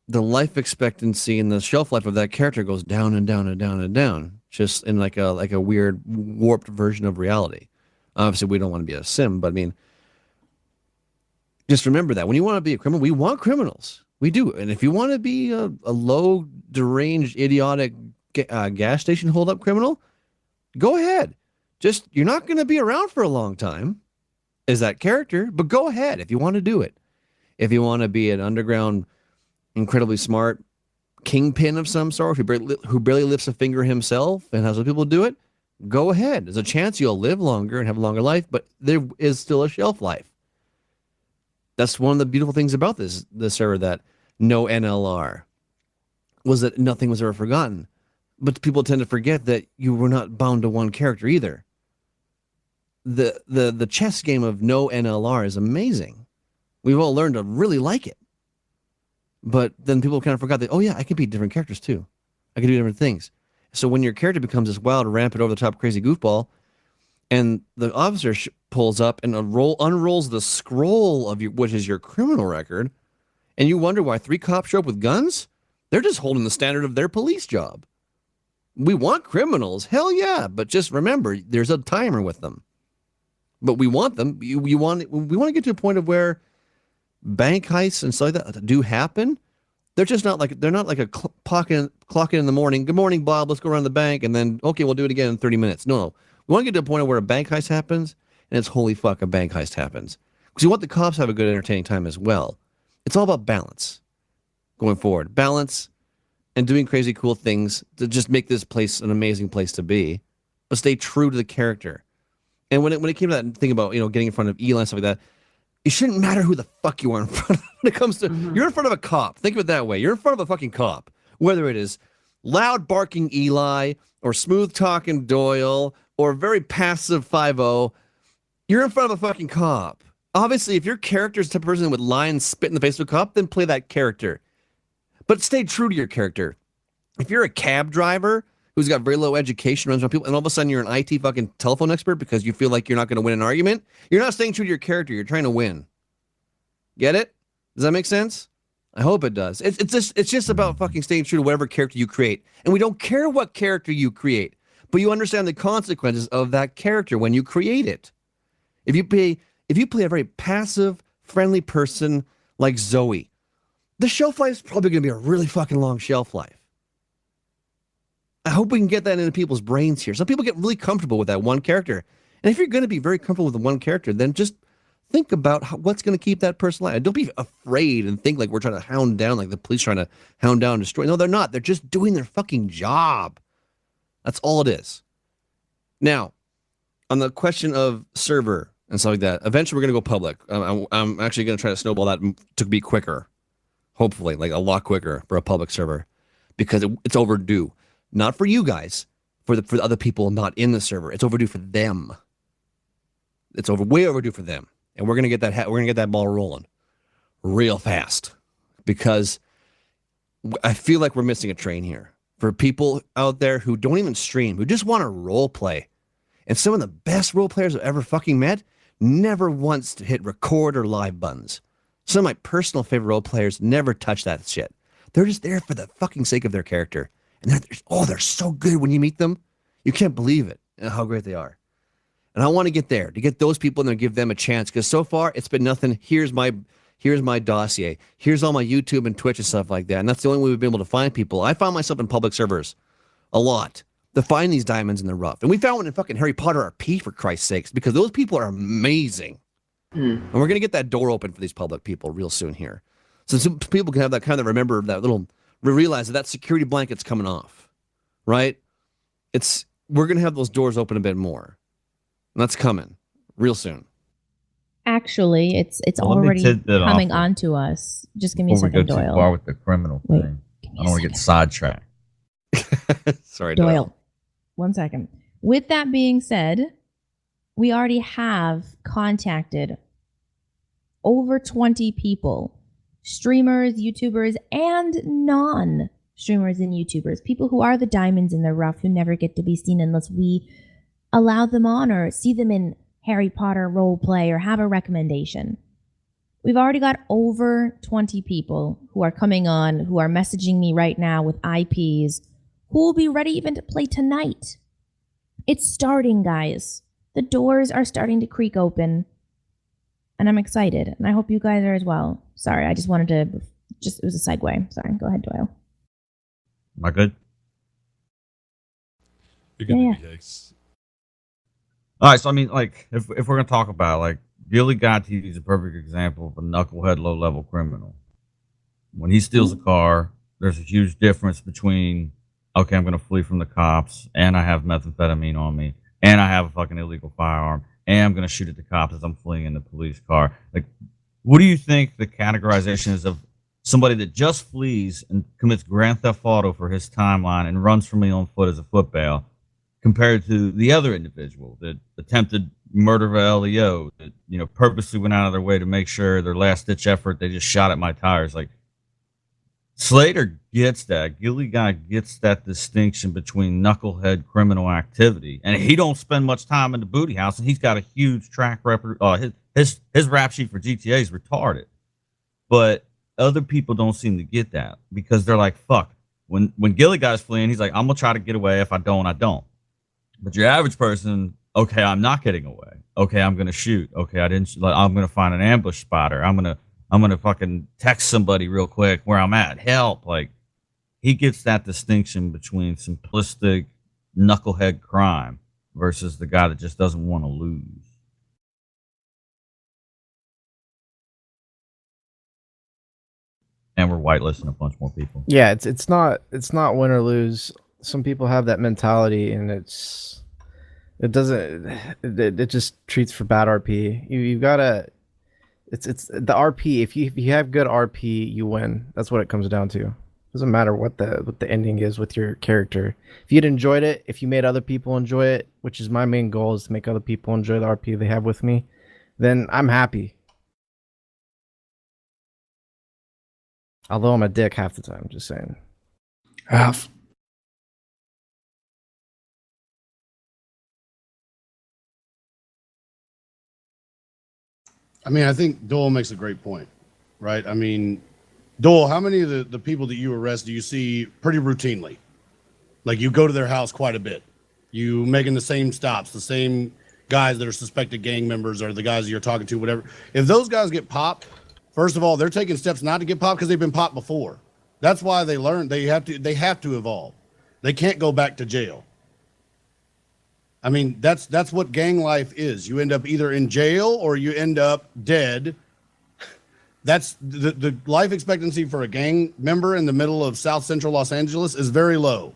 the life expectancy and the shelf life of that character goes down and down and down and down, just in like a weird warped version of reality. Obviously, we don't want to be a sim, but I mean, just remember that when you want to be a criminal, we want criminals. We do. And if you want to be a low, deranged, idiotic gas station holdup criminal, go ahead. Just, you're not going to be around for a long time as that character, but go ahead if you want to do it. If you want to be an underground, incredibly smart kingpin of some sort who barely lifts a finger himself and has other people do it, go ahead. There's a chance you'll live longer and have a longer life, but there is still a shelf life. That's one of the beautiful things about this server, that no NLR, was that nothing was ever forgotten. But people tend to forget that you were not bound to one character either. The chess game of no NLR is amazing. We've all learned to really like it. But then people kind of forgot that, oh yeah, I can be different characters too. I can do different things. So when your character becomes this wild, rampant, over-the-top, crazy goofball, and the officer pulls up and unrolls the scroll of which is your criminal record, and you wonder why 3 cops show up with guns? They're just holding the standard of their police job. We want criminals, hell yeah, but just remember, there's a timer with them. But we want them. We want to get to a point of where bank heists and stuff like that do happen. They're not like a clock in in the morning. Good morning, Bob. Let's go around the bank, and then okay, we'll do it again in 30 minutes. No. We want to get to a point where a bank heist happens, and it's holy fuck, a bank heist happens. Because you want the cops to have a good, entertaining time as well. It's all about balance going forward. Balance and doing crazy, cool things to just make this place an amazing place to be, but stay true to the character. And when it came to that thing about getting in front of Eli and stuff like that, it shouldn't matter who the fuck you are in front of when it comes to you're in front of a cop. Think of it that way. You're in front of a fucking cop, whether it is loud barking Eli or smooth talking Doyle or very passive 5-0, you're in front of a fucking cop. Obviously, if your character is the type of person that would lie and spit in the face of a cop, then play that character. But stay true to your character. If you're a cab driver who's got very low education, runs around people, and all of a sudden you're an IT fucking telephone expert because you feel like you're not going to win an argument, you're not staying true to your character. You're trying to win. Get it? Does that make sense? I hope it does. It's just about fucking staying true to whatever character you create. And we don't care what character you create, but you understand the consequences of that character when you create it. If you play a very passive, friendly person like Zoe, the shelf life is probably going to be a really fucking long shelf life. I hope we can get that into people's brains here. Some people get really comfortable with that one character. And if you're going to be very comfortable with the one character, then just think about what's going to keep that person alive. Don't be afraid and think like we're trying to hound down, like the police trying to hound down and destroy. No, they're not. They're just doing their fucking job. That's all it is. Now, on the question of server and stuff like that, eventually we're going to go public. I'm actually going to try to snowball that to be quicker. Hopefully, like a lot quicker for a public server, because it's overdue. Not for you guys, for the other people not in the server. It's overdue for them. It's way overdue for them, and we're gonna get that ball rolling real fast, because I feel like we're missing a train here for people out there who don't even stream, who just want to role play. And some of the best role players I've ever fucking met never once hit record or live buttons. Some of my personal favorite role players never touch that shit. They're just there for the fucking sake of their character. And they're so good when you meet them. You can't believe it, how great they are. And I want to get there, to get those people and then give them a chance. Because so far, it's been nothing. Here's my dossier. Here's all my YouTube and Twitch and stuff like that. And that's the only way we've been able to find people. I found myself in public servers a lot to find these diamonds in the rough. And we found one in fucking Harry Potter RP, for Christ's sakes, because those people are amazing. And we're going to get that door open for these public people real soon here. So some people can have that kind of remember that little, realize that security blanket's coming off, right? We're going to have those doors open a bit more. And that's coming real soon. Actually, it's Well, let me already take that off coming of- onto us. Just give me a Before we go second, too Doyle. far with the criminal Wait, thing, give me I a don't want to get second. sidetracked. Sorry, Doyle. 1 second. With that being said, we already have contacted over 20 people, streamers, YouTubers, and non-streamers and YouTubers, people who are the diamonds in the rough who never get to be seen unless we allow them on or see them in Harry Potter role play or have a recommendation. We've already got over 20 people who are coming on, who are messaging me right now with IPs, who will be ready even to play tonight. It's starting, guys. The doors are starting to creak open, and I'm excited, and I hope you guys are as well. Sorry, I just wanted to, it was a segue. Sorry, go ahead, Doyle. Am I good? You're good, Yeah, Yikes. All right, so I mean, like, if we're gonna talk about like Gilly God TV is a perfect example of a knucklehead, low-level criminal. When he steals a car, there's a huge difference between, okay, I'm gonna flee from the cops, and I have methamphetamine on me, and I have a fucking illegal firearm, and I'm gonna shoot at the cops as I'm fleeing in the police car. Like, what do you think the categorization is of somebody that just flees and commits Grand Theft Auto for his timeline and runs from me on foot as a foot bail, compared to the other individual that attempted murder of LEO, that, you know, purposely went out of their way to make sure their last ditch effort, they just shot at my tires? Like, Slater gets that. Gilly Guy gets that distinction between knucklehead criminal activity, and he don't spend much time in the booty house, and he's got a huge track record. His rap sheet for GTA is retarded, but other people don't seem to get that because they're like, fuck. When Gilly Guy's fleeing, he's like, I'm gonna try to get away. If I don't, I don't. But your average person, okay, I'm not getting away. Okay, I'm gonna shoot. Okay, I'm gonna find an ambush spotter. I'm gonna fucking text somebody real quick where I'm at. Help! Like, he gets that distinction between simplistic knucklehead crime versus the guy that just doesn't want to lose. And we're whitelisting a bunch more people. Yeah, it's not win or lose. Some people have that mentality, and it just treats for bad RP. You've gotta. It's the RP. If you have good RP, you win. That's what it comes down to. Doesn't matter what the ending is with your character. If you'd enjoyed it, if you made other people enjoy it, which is my main goal, is to make other people enjoy the RP they have with me, then I'm happy. Although I'm a dick half the time, just saying. Half. I mean, I think Dole makes a great point, right? I mean, Dole, how many of the people that you arrest do you see pretty routinely? Like, you go to their house quite a bit. You making the same stops, the same guys that are suspected gang members or the guys that you're talking to, whatever. If those guys get popped, first of all, they're taking steps not to get popped because they've been popped before. That's why they learn. They have to evolve. They can't go back to jail. I mean, that's what gang life is. You end up either in jail or you end up dead. That's the life expectancy for a gang member in the middle of South Central Los Angeles is very low.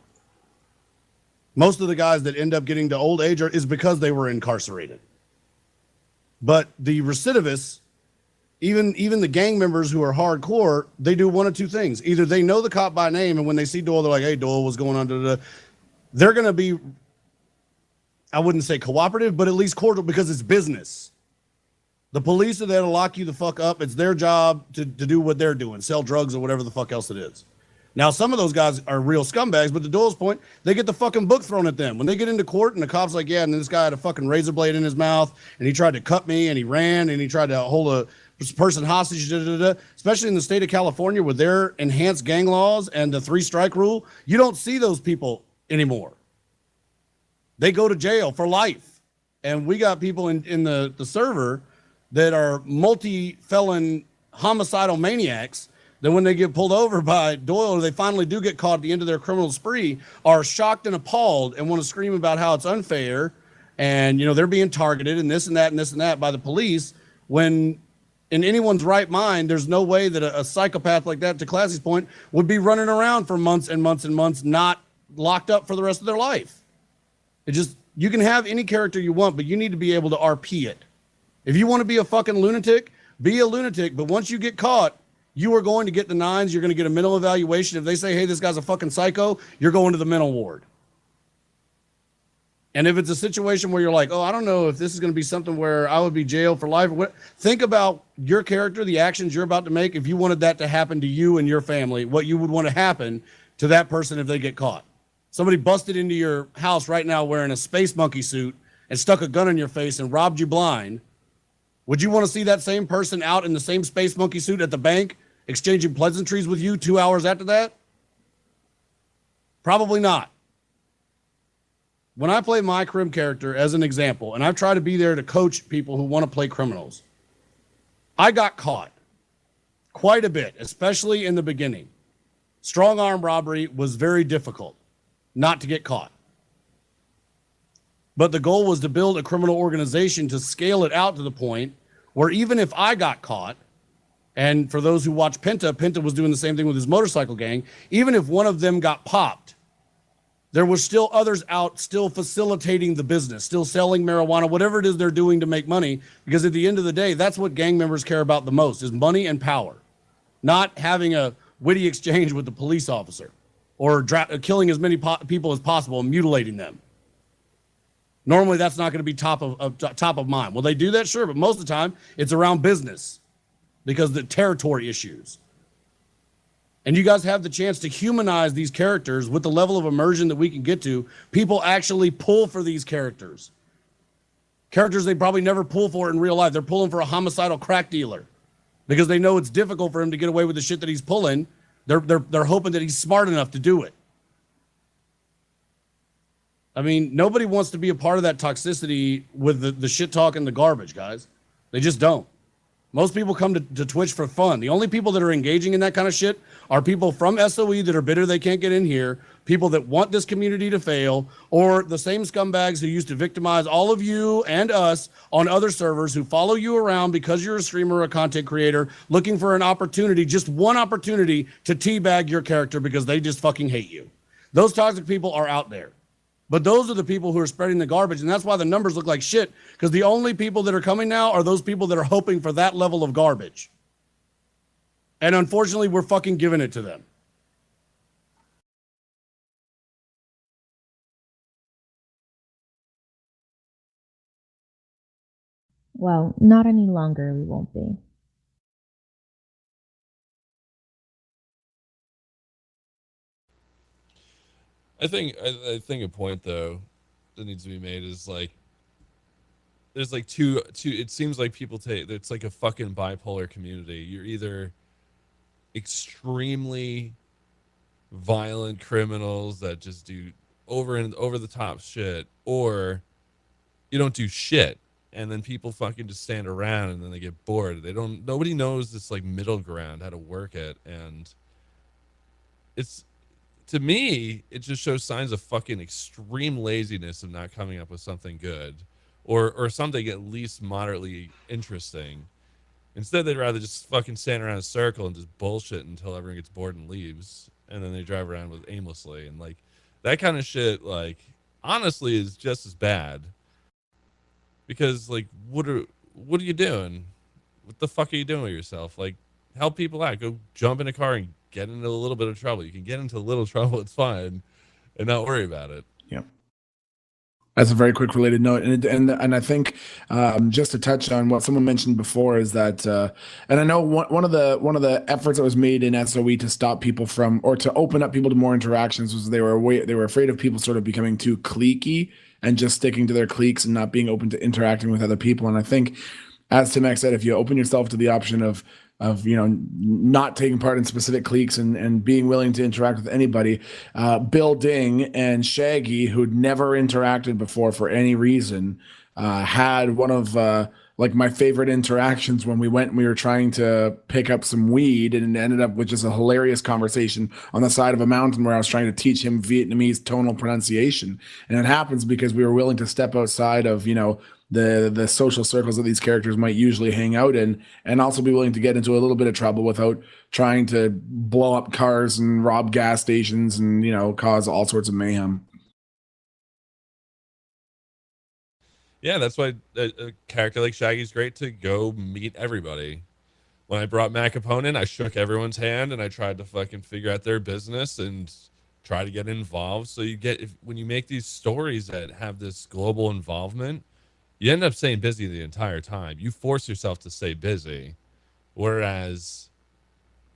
Most of the guys that end up getting to old age is because they were incarcerated. But the recidivists, even the gang members who are hardcore, they do one of two things. Either they know the cop by name, and when they see Doyle, they're like, hey, Doyle, what's going on? They're going to be, I wouldn't say cooperative, but at least cordial because it's business. The police are there to lock you the fuck up. It's their job to do what they're doing, sell drugs or whatever the fuck else it is. Now, some of those guys are real scumbags, but to Doyle's point, they get the fucking book thrown at them. When they get into court and the cop's like, yeah, and this guy had a fucking razor blade in his mouth, and he tried to cut me, and he ran, and he tried to hold a person hostage, especially in the state of California with their enhanced gang laws and the 3-strike rule, you don't see those people anymore. They go to jail for life. And we got people in the server that are multi-felon homicidal maniacs that when they get pulled over by Doyle, or they finally do get caught at the end of their criminal spree, are shocked and appalled and want to scream about how it's unfair and, you know, they're being targeted and this and that and this and that by the police, when in anyone's right mind, there's no way that a psychopath like that, to Classy's point, would be running around for months and months and months, not locked up for the rest of their life. You can have any character you want, but you need to be able to RP it. If you want to be a fucking lunatic, be a lunatic. But once you get caught, you are going to get the 9s. You're going to get a mental evaluation. If they say, hey, this guy's a fucking psycho, you're going to the mental ward. And if it's a situation where you're like, oh, I don't know if this is going to be something where I would be jailed for life. Think about your character, the actions you're about to make. If you wanted that to happen to you and your family, what you would want to happen to that person if they get caught. Somebody busted into your house right now wearing a space monkey suit and stuck a gun in your face and robbed you blind. Would you want to see that same person out in the same space monkey suit at the bank exchanging pleasantries with you 2 hours after that? Probably not. When I play my crim character as an example, and I've tried to be there to coach people who want to play criminals, I got caught quite a bit, especially in the beginning. Strong arm robbery was very difficult not to get caught. But the goal was to build a criminal organization to scale it out to the point where even if I got caught, and for those who watch Penta was doing the same thing with his motorcycle gang, even if one of them got popped, there was still others out still facilitating the business, still selling marijuana, whatever it is they're doing to make money. Because at the end of the day, that's what gang members care about the most, is money and power. Not having a witty exchange with the police officer or killing as many people as possible and mutilating them. Normally, that's not going to be top of mind. Will they do that? Sure, but most of the time, it's around business because of the territory issues. And you guys have the chance to humanize these characters with the level of immersion that we can get to. People actually pull for these characters. Characters they probably never pull for in real life. They're pulling for a homicidal crack dealer because they know it's difficult for him to get away with the shit that he's pulling. They're hoping that he's smart enough to do it. I mean, nobody wants to be a part of that toxicity with the shit talk and the garbage, guys. They just don't. Most people come to Twitch for fun. The only people that are engaging in that kind of shit are people from SOE that are bitter they can't get in here, people that want this community to fail, or the same scumbags who used to victimize all of you and us on other servers who follow you around because you're a streamer or a content creator looking for an opportunity, just one opportunity to teabag your character because they just fucking hate you. Those toxic people are out there. But those are the people who are spreading the garbage, and that's why the numbers look like shit, because the only people that are coming now are those people that are hoping for that level of garbage. And unfortunately, we're fucking giving it to them. Well, not any longer, we won't be. I think a point though that needs to be made is like there's like two it seems like people take it's like a fucking bipolar community. You're either extremely violent criminals that just do over the top shit, or you don't do shit and then people fucking just stand around and then they get bored. Nobody knows this like middle ground, how to work it, and it's, to me, it just shows signs of fucking extreme laziness of not coming up with something good or something at least moderately interesting. Instead, they'd rather just fucking stand around in a circle and just bullshit until everyone gets bored and leaves. And then they drive around with aimlessly. And like that kind of shit, like, honestly, is just as bad. Because like, what are you doing? What the fuck are you doing with yourself? Like, help people out. Go jump in a car and get into a little bit of trouble. You can get into a little trouble, it's fine, and not worry about it. Yeah. That's a very quick related note, and I think just to touch on what someone mentioned before is that, and I know one of the efforts that was made in SOE to stop people from, or to open up people to more interactions, was they were afraid of people sort of becoming too cliquey and just sticking to their cliques and not being open to interacting with other people. And I think, as Tim X said, if you open yourself to the option of not taking part in specific cliques and being willing to interact with anybody. Bill Ding and Shaggy, who'd never interacted before for any reason, had one of like my favorite interactions when we were trying to pick up some weed, and ended up with just a hilarious conversation on the side of a mountain where I was trying to teach him Vietnamese tonal pronunciation. And it happens because we were willing to step outside of, the social circles that these characters might usually hang out in, and also be willing to get into a little bit of trouble without trying to blow up cars and rob gas stations and, you know, cause all sorts of mayhem. Yeah, that's why a character like Shaggy's great to go meet everybody. When I brought Mac Opponent, I shook everyone's hand and I tried to fucking figure out their business and try to get involved. So you get, when you make these stories that have this global involvement, you end up staying busy the entire time. You force yourself to stay busy. Whereas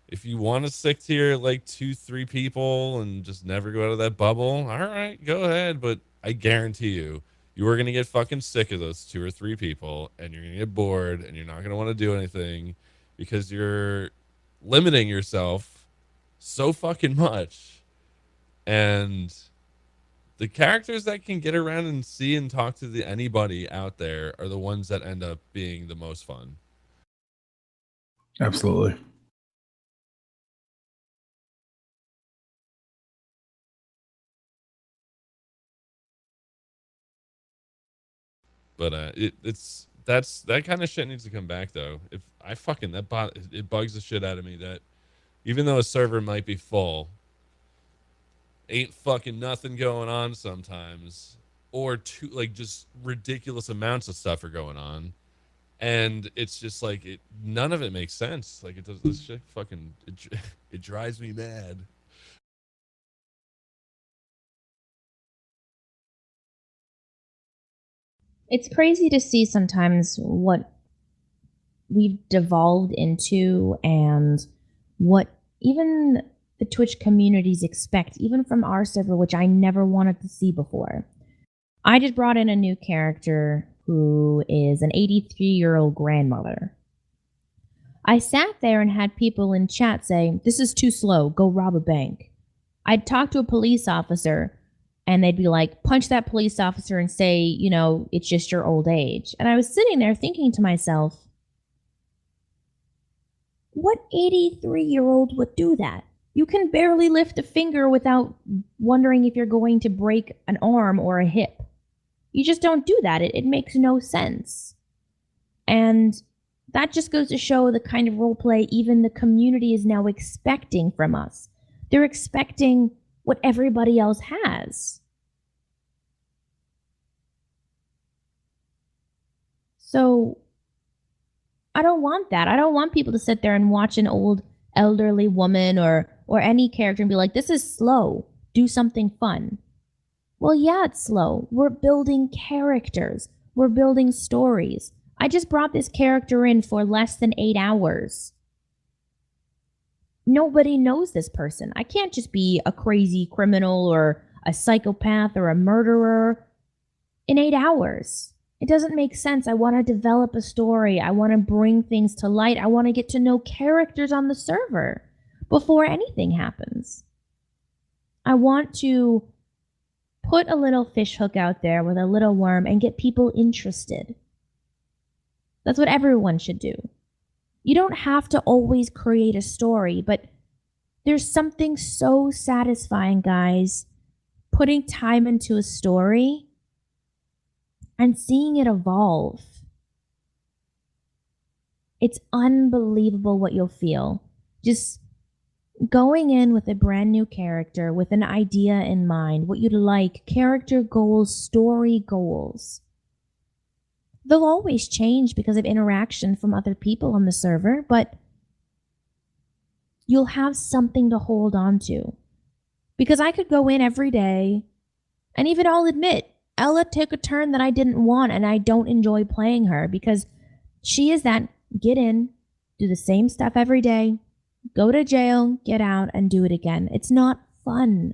if you want to stick to your like 2-3 people and just never go out of that bubble, all right, go ahead. But I guarantee you, you are going to get fucking sick of those 2 or 3 people, and you're going to get bored, and you're not going to want to do anything because you're limiting yourself so fucking much. And the characters that can get around and see and talk to anybody out there are the ones that end up being the most fun. Absolutely. But that kind of shit needs to come back though. If I fucking it bugs the shit out of me that even though a server might be full, ain't fucking nothing going on sometimes, or just ridiculous amounts of stuff are going on, and it's just like none of it makes sense. Like, it does this shit fucking it drives me mad. It's crazy to see sometimes what we've devolved into and what even the Twitch communities expect, even from our server, which I never wanted to see before. I just brought in a new character who is an 83-year-old grandmother. I sat there and had people in chat say, "This is too slow, go rob a bank." I'd talk to a police officer and they'd be like, "Punch that police officer and say, you know, it's just your old age." And I was sitting there thinking to myself, what 83-year-old would do that? You can barely lift a finger without wondering if you're going to break an arm or a hip. You just don't do that. It makes no sense. And that just goes to show the kind of roleplay even the community is now expecting from us. They're expecting what everybody else has. So I don't want that. I don't want people to sit there and watch an old elderly woman or any character and be like, "This is slow. Do something fun." Well, yeah, it's slow. We're building characters. We're building stories. I just brought this character in for less than 8 hours. Nobody knows this person. I can't just be a crazy criminal or a psychopath or a murderer in 8 hours. It doesn't make sense. I want to develop a story. I want to bring things to light. I want to get to know characters on the server before anything happens. I want to put a little fish hook out there with a little worm and get people interested. That's what everyone should do. You don't have to always create a story, but there's something so satisfying, guys, putting time into a story and seeing it evolve. It's unbelievable what you'll feel. Just going in with a brand new character, with an idea in mind, what you'd like, character goals, story goals. They'll always change because of interaction from other people on the server, but you'll have something to hold on to. Because I could go in every day, and even I'll admit, Ella took a turn that I didn't want, and I don't enjoy playing her because she is that get in, do the same stuff every day, go to jail, get out, and do it again. It's not fun.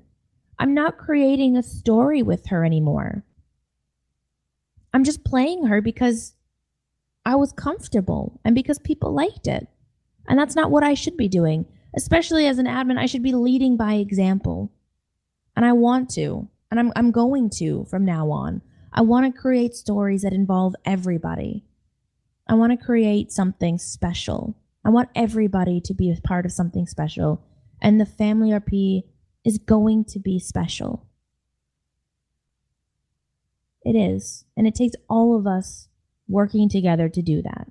I'm not creating a story with her anymore. I'm just playing her because I was comfortable and because people liked it. And that's not what I should be doing. Especially as an admin, I should be leading by example. And I want to. And I'm going to from now on. I want to create stories that involve everybody. I want to create something special. I want everybody to be a part of something special. And the Family RP is going to be special. It is. And it takes all of us working together to do that.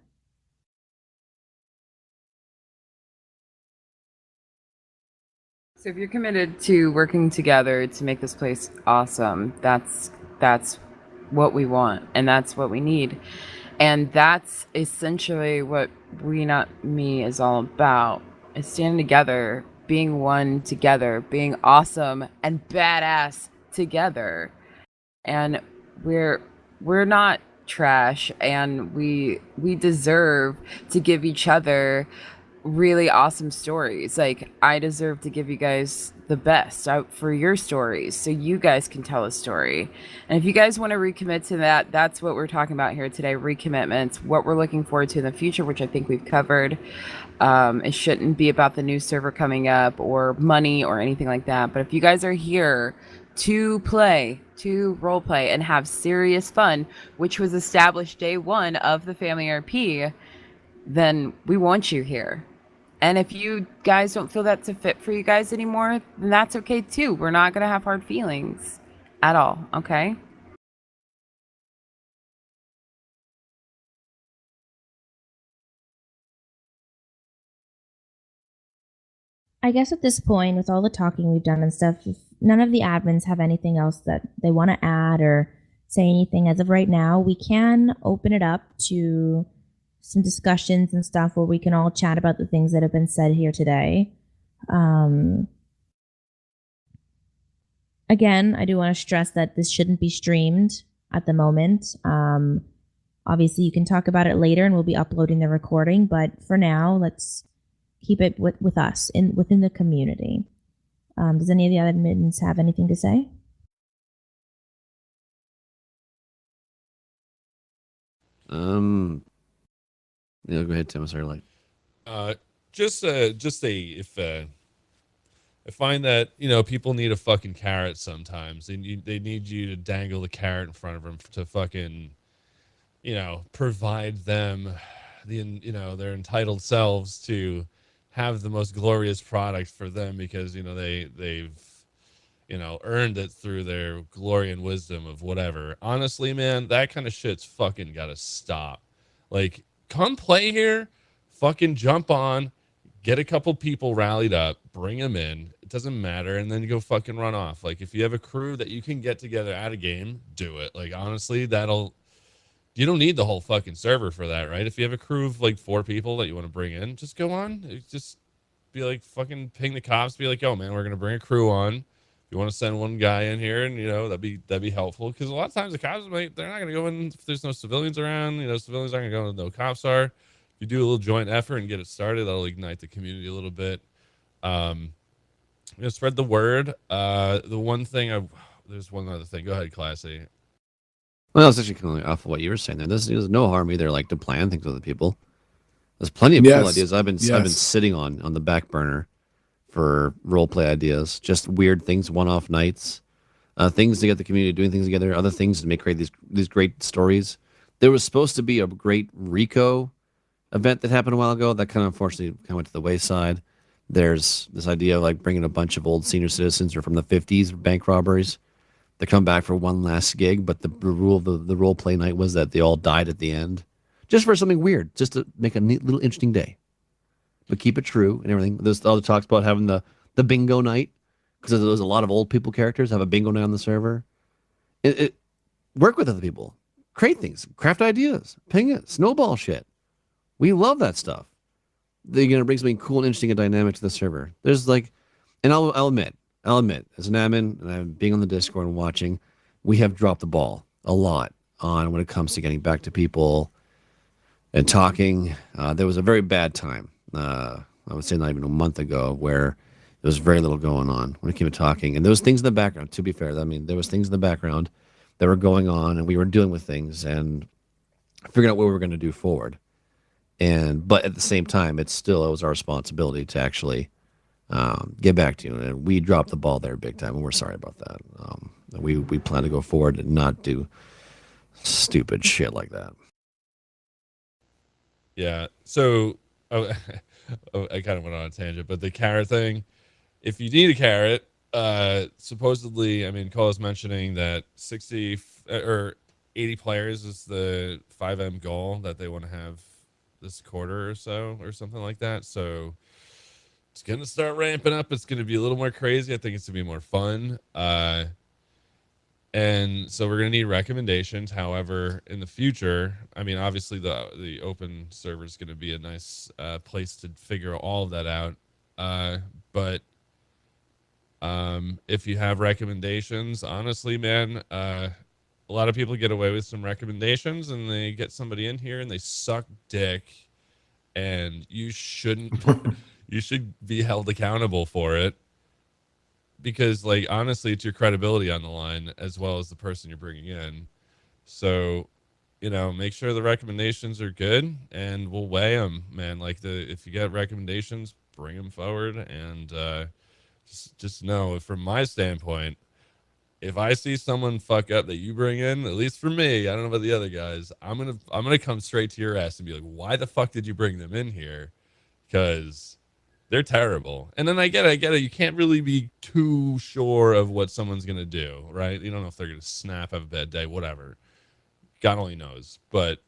So if you're committed to working together to make this place awesome, that's what we want and that's what we need. And that's essentially what We Not Me is all about. Is standing together, being one together, being awesome and badass together. And we're not trash, and we deserve to give each other really awesome stories. Like, I deserve to give you guys the best out for your stories so you guys can tell a story. And if you guys want to recommit to that, that's what we're talking about here today. Recommitments, what we're looking forward to in the future, which I think we've covered. It shouldn't be about the new server coming up or money or anything like that. But if you guys are here to play, to role play and have serious fun, which was established day one of the Family RP, then we want you here. And if you guys don't feel that's a fit for you guys anymore, then that's okay too. We're not going to have hard feelings at all, okay? I guess at this point, with all the talking we've done and stuff, if none of the admins have anything else that they want to add or say anything as of right now, we can open it up to some discussions and stuff where we can all chat about the things that have been said here today. Again, I do want to stress that this shouldn't be streamed at the moment. Obviously, you can talk about it later, and we'll be uploading the recording. But for now, let's keep it with us within the community. Does any of the other admins have anything to say? Yeah, go ahead, Tim. I'm sorry, I find that, you know, people need a fucking carrot sometimes. They need you to dangle the carrot in front of them to fucking, you know, provide them their entitled selves to have the most glorious product for them, because, you know, they've earned it through their glory and wisdom of whatever. Honestly, man, that kind of shit's fucking gotta stop. Like, come play here, fucking jump on, get a couple people rallied up, bring them in. It doesn't matter, and then you go fucking run off. Like, if you have a crew that you can get together at a game, do it. Like, honestly, you don't need the whole fucking server for that, right? If you have a crew of like 4 people that you want to bring in, just go on. Just be like, fucking ping the cops, be like, yo, man, we're gonna bring a crew on. If you want to send one guy in here, and, you know, that'd be helpful, because a lot of times the cops they're not gonna go in if there's no civilians around. You know, civilians aren't gonna go in, no cops are. If you do a little joint effort and get it started, that'll ignite the community a little bit. Spread the word. There's one other thing. Go ahead, Classy. Well, it's actually kind of off of what you were saying there. There's no harm either, like, to plan things with other people. There's plenty of cool ideas I've been sitting on the back burner for role play ideas. Just weird things, one-off nights, things to get the community doing things together, other things to create these great stories. There was supposed to be a great Rico event that happened a while ago that kind of unfortunately kind of went to the wayside. There's this idea of like bringing a bunch of old senior citizens or from the 50s bank robberies to come back for one last gig, but the rule of the role play night was that they all died at the end, just for something weird, just to make a neat little interesting day, but keep it true and everything. There's other talks about having the bingo night, because there's a lot of old people characters, have a bingo night on the server. Work with other people, create things, craft ideas, ping it, snowball shit. We love that stuff. They're gonna bring something cool and interesting and dynamic to the server. There's like, and I'll admit, as an admin, and I'm being on the Discord and watching, we have dropped the ball a lot on when it comes to getting back to people and talking. There was a very bad time, I would say not even a month ago, where there was very little going on when it came to talking. And there was things in the background, to be fair. I mean, there was things in the background that were going on, and we were dealing with things and figuring out what we were going to do forward. But at the same time, it was our responsibility to actually get back to you. And we dropped the ball there big time, and we're sorry about that. We plan to go forward and not do stupid shit like that. Yeah. So I kind of went on a tangent, but the carrot thing, if you need a carrot, supposedly, I mean, Cole is mentioning that 60 or 80 players is the 5M goal that they want to have this quarter or so, or something like that. So it's going to start ramping up. It's going to be a little more crazy. I think it's going to be more fun. And so we're going to need recommendations. However, in the future, I mean, obviously the open server is going to be a nice place to figure all of that out. But if you have recommendations, honestly, man, a lot of people get away with some recommendations and they get somebody in here and they suck dick, and you shouldn't. You should be held accountable for it, because, like, honestly, it's your credibility on the line as well as the person you're bringing in. So, you know, make sure the recommendations are good, and we'll weigh them, man. Like, if you get recommendations, bring them forward, and just know, from my standpoint, if I see someone fuck up that you bring in, at least for me, I don't know about the other guys, I'm gonna come straight to your ass and be like, why the fuck did you bring them in here? Because they're terrible. And then I get it. You can't really be too sure of what someone's gonna do, right? You don't know if they're gonna snap, have a bad day, whatever. God only knows. But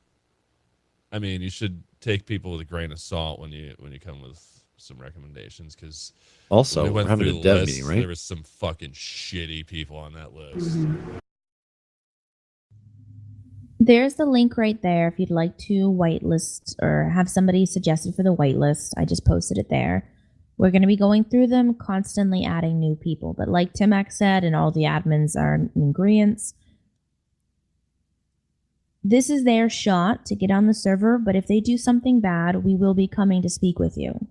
I mean, you should take people with a grain of salt when you come with some recommendations, because Also, we're having a dev meeting, right? There was some fucking shitty people on that list. There's the link right there if you'd like to whitelist or have somebody suggested for the whitelist. I just posted it there. We're going to be going through them, constantly adding new people. But like Timac said, and all the admins are ingredients, this is their shot to get on the server, but if they do something bad, we will be coming to speak with you.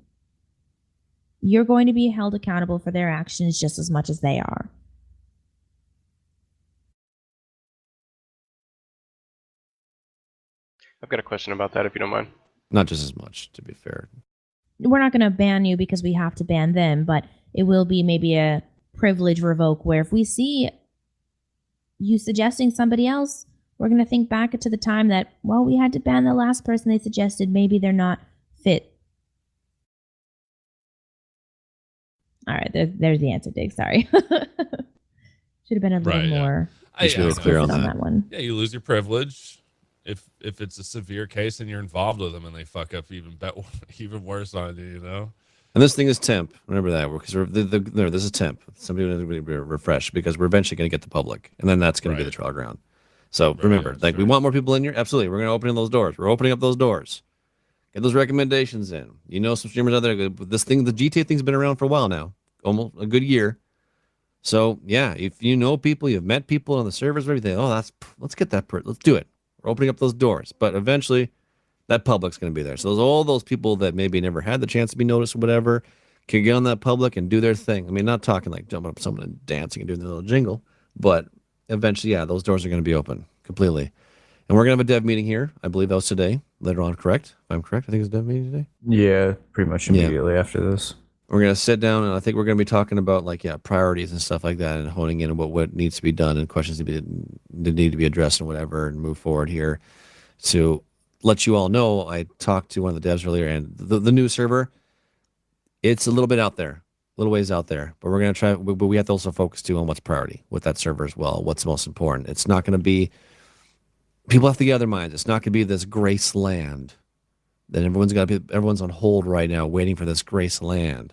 You're going to be held accountable for their actions just as much as they are. I've got a question about that, if you don't mind. Not just as much, to be fair. We're not going to ban you because we have to ban them, but it will be maybe a privilege revoke where if we see you suggesting somebody else, we're going to think back to the time that, well, we had to ban the last person they suggested. Maybe they're not fit. All right, there's the answer, Dig. Sorry. Should have been a little more clear on that one. Yeah, you lose your privilege if it's a severe case and you're involved with them and they fuck up even worse on you, you know. And this thing is temp. Remember that, because this is temp. Somebody will be refreshed, because we're eventually going to get the public, and then that's going to be the trial ground. So remember, we want more people in here. Absolutely, we're going to open those doors. We're opening up those doors. Get those recommendations in. You know, some streamers out there. This thing, the GTA thing's been around for a while now, almost a good year. So yeah, if you know people, you've met people on the servers, everything. Oh, let's get that. Let's do it. We're opening up those doors. But eventually, that public's going to be there. So all those people that maybe never had the chance to be noticed or whatever can get on that public and do their thing. I mean, not talking like jumping up someone and dancing and doing the little jingle, but eventually, yeah, those doors are going to be open completely. And we're going to have a dev meeting here. I believe that was today, later on, correct? If I'm correct, I think it's a dev meeting today. Yeah, pretty much immediately after this. We're going to sit down, and I think we're going to be talking about, like, priorities and stuff like that, and honing in on what needs to be done and questions that need to be addressed and whatever, and move forward here. To let you all know, I talked to one of the devs earlier, and the new server, it's a little bit out there, a little ways out there, but we're going to try, but we have to also focus too on what's priority with that server as well, what's most important. It's not going to be, people have to get out of their minds. It's not going to be this grace land that everyone's on hold right now waiting for this grace land.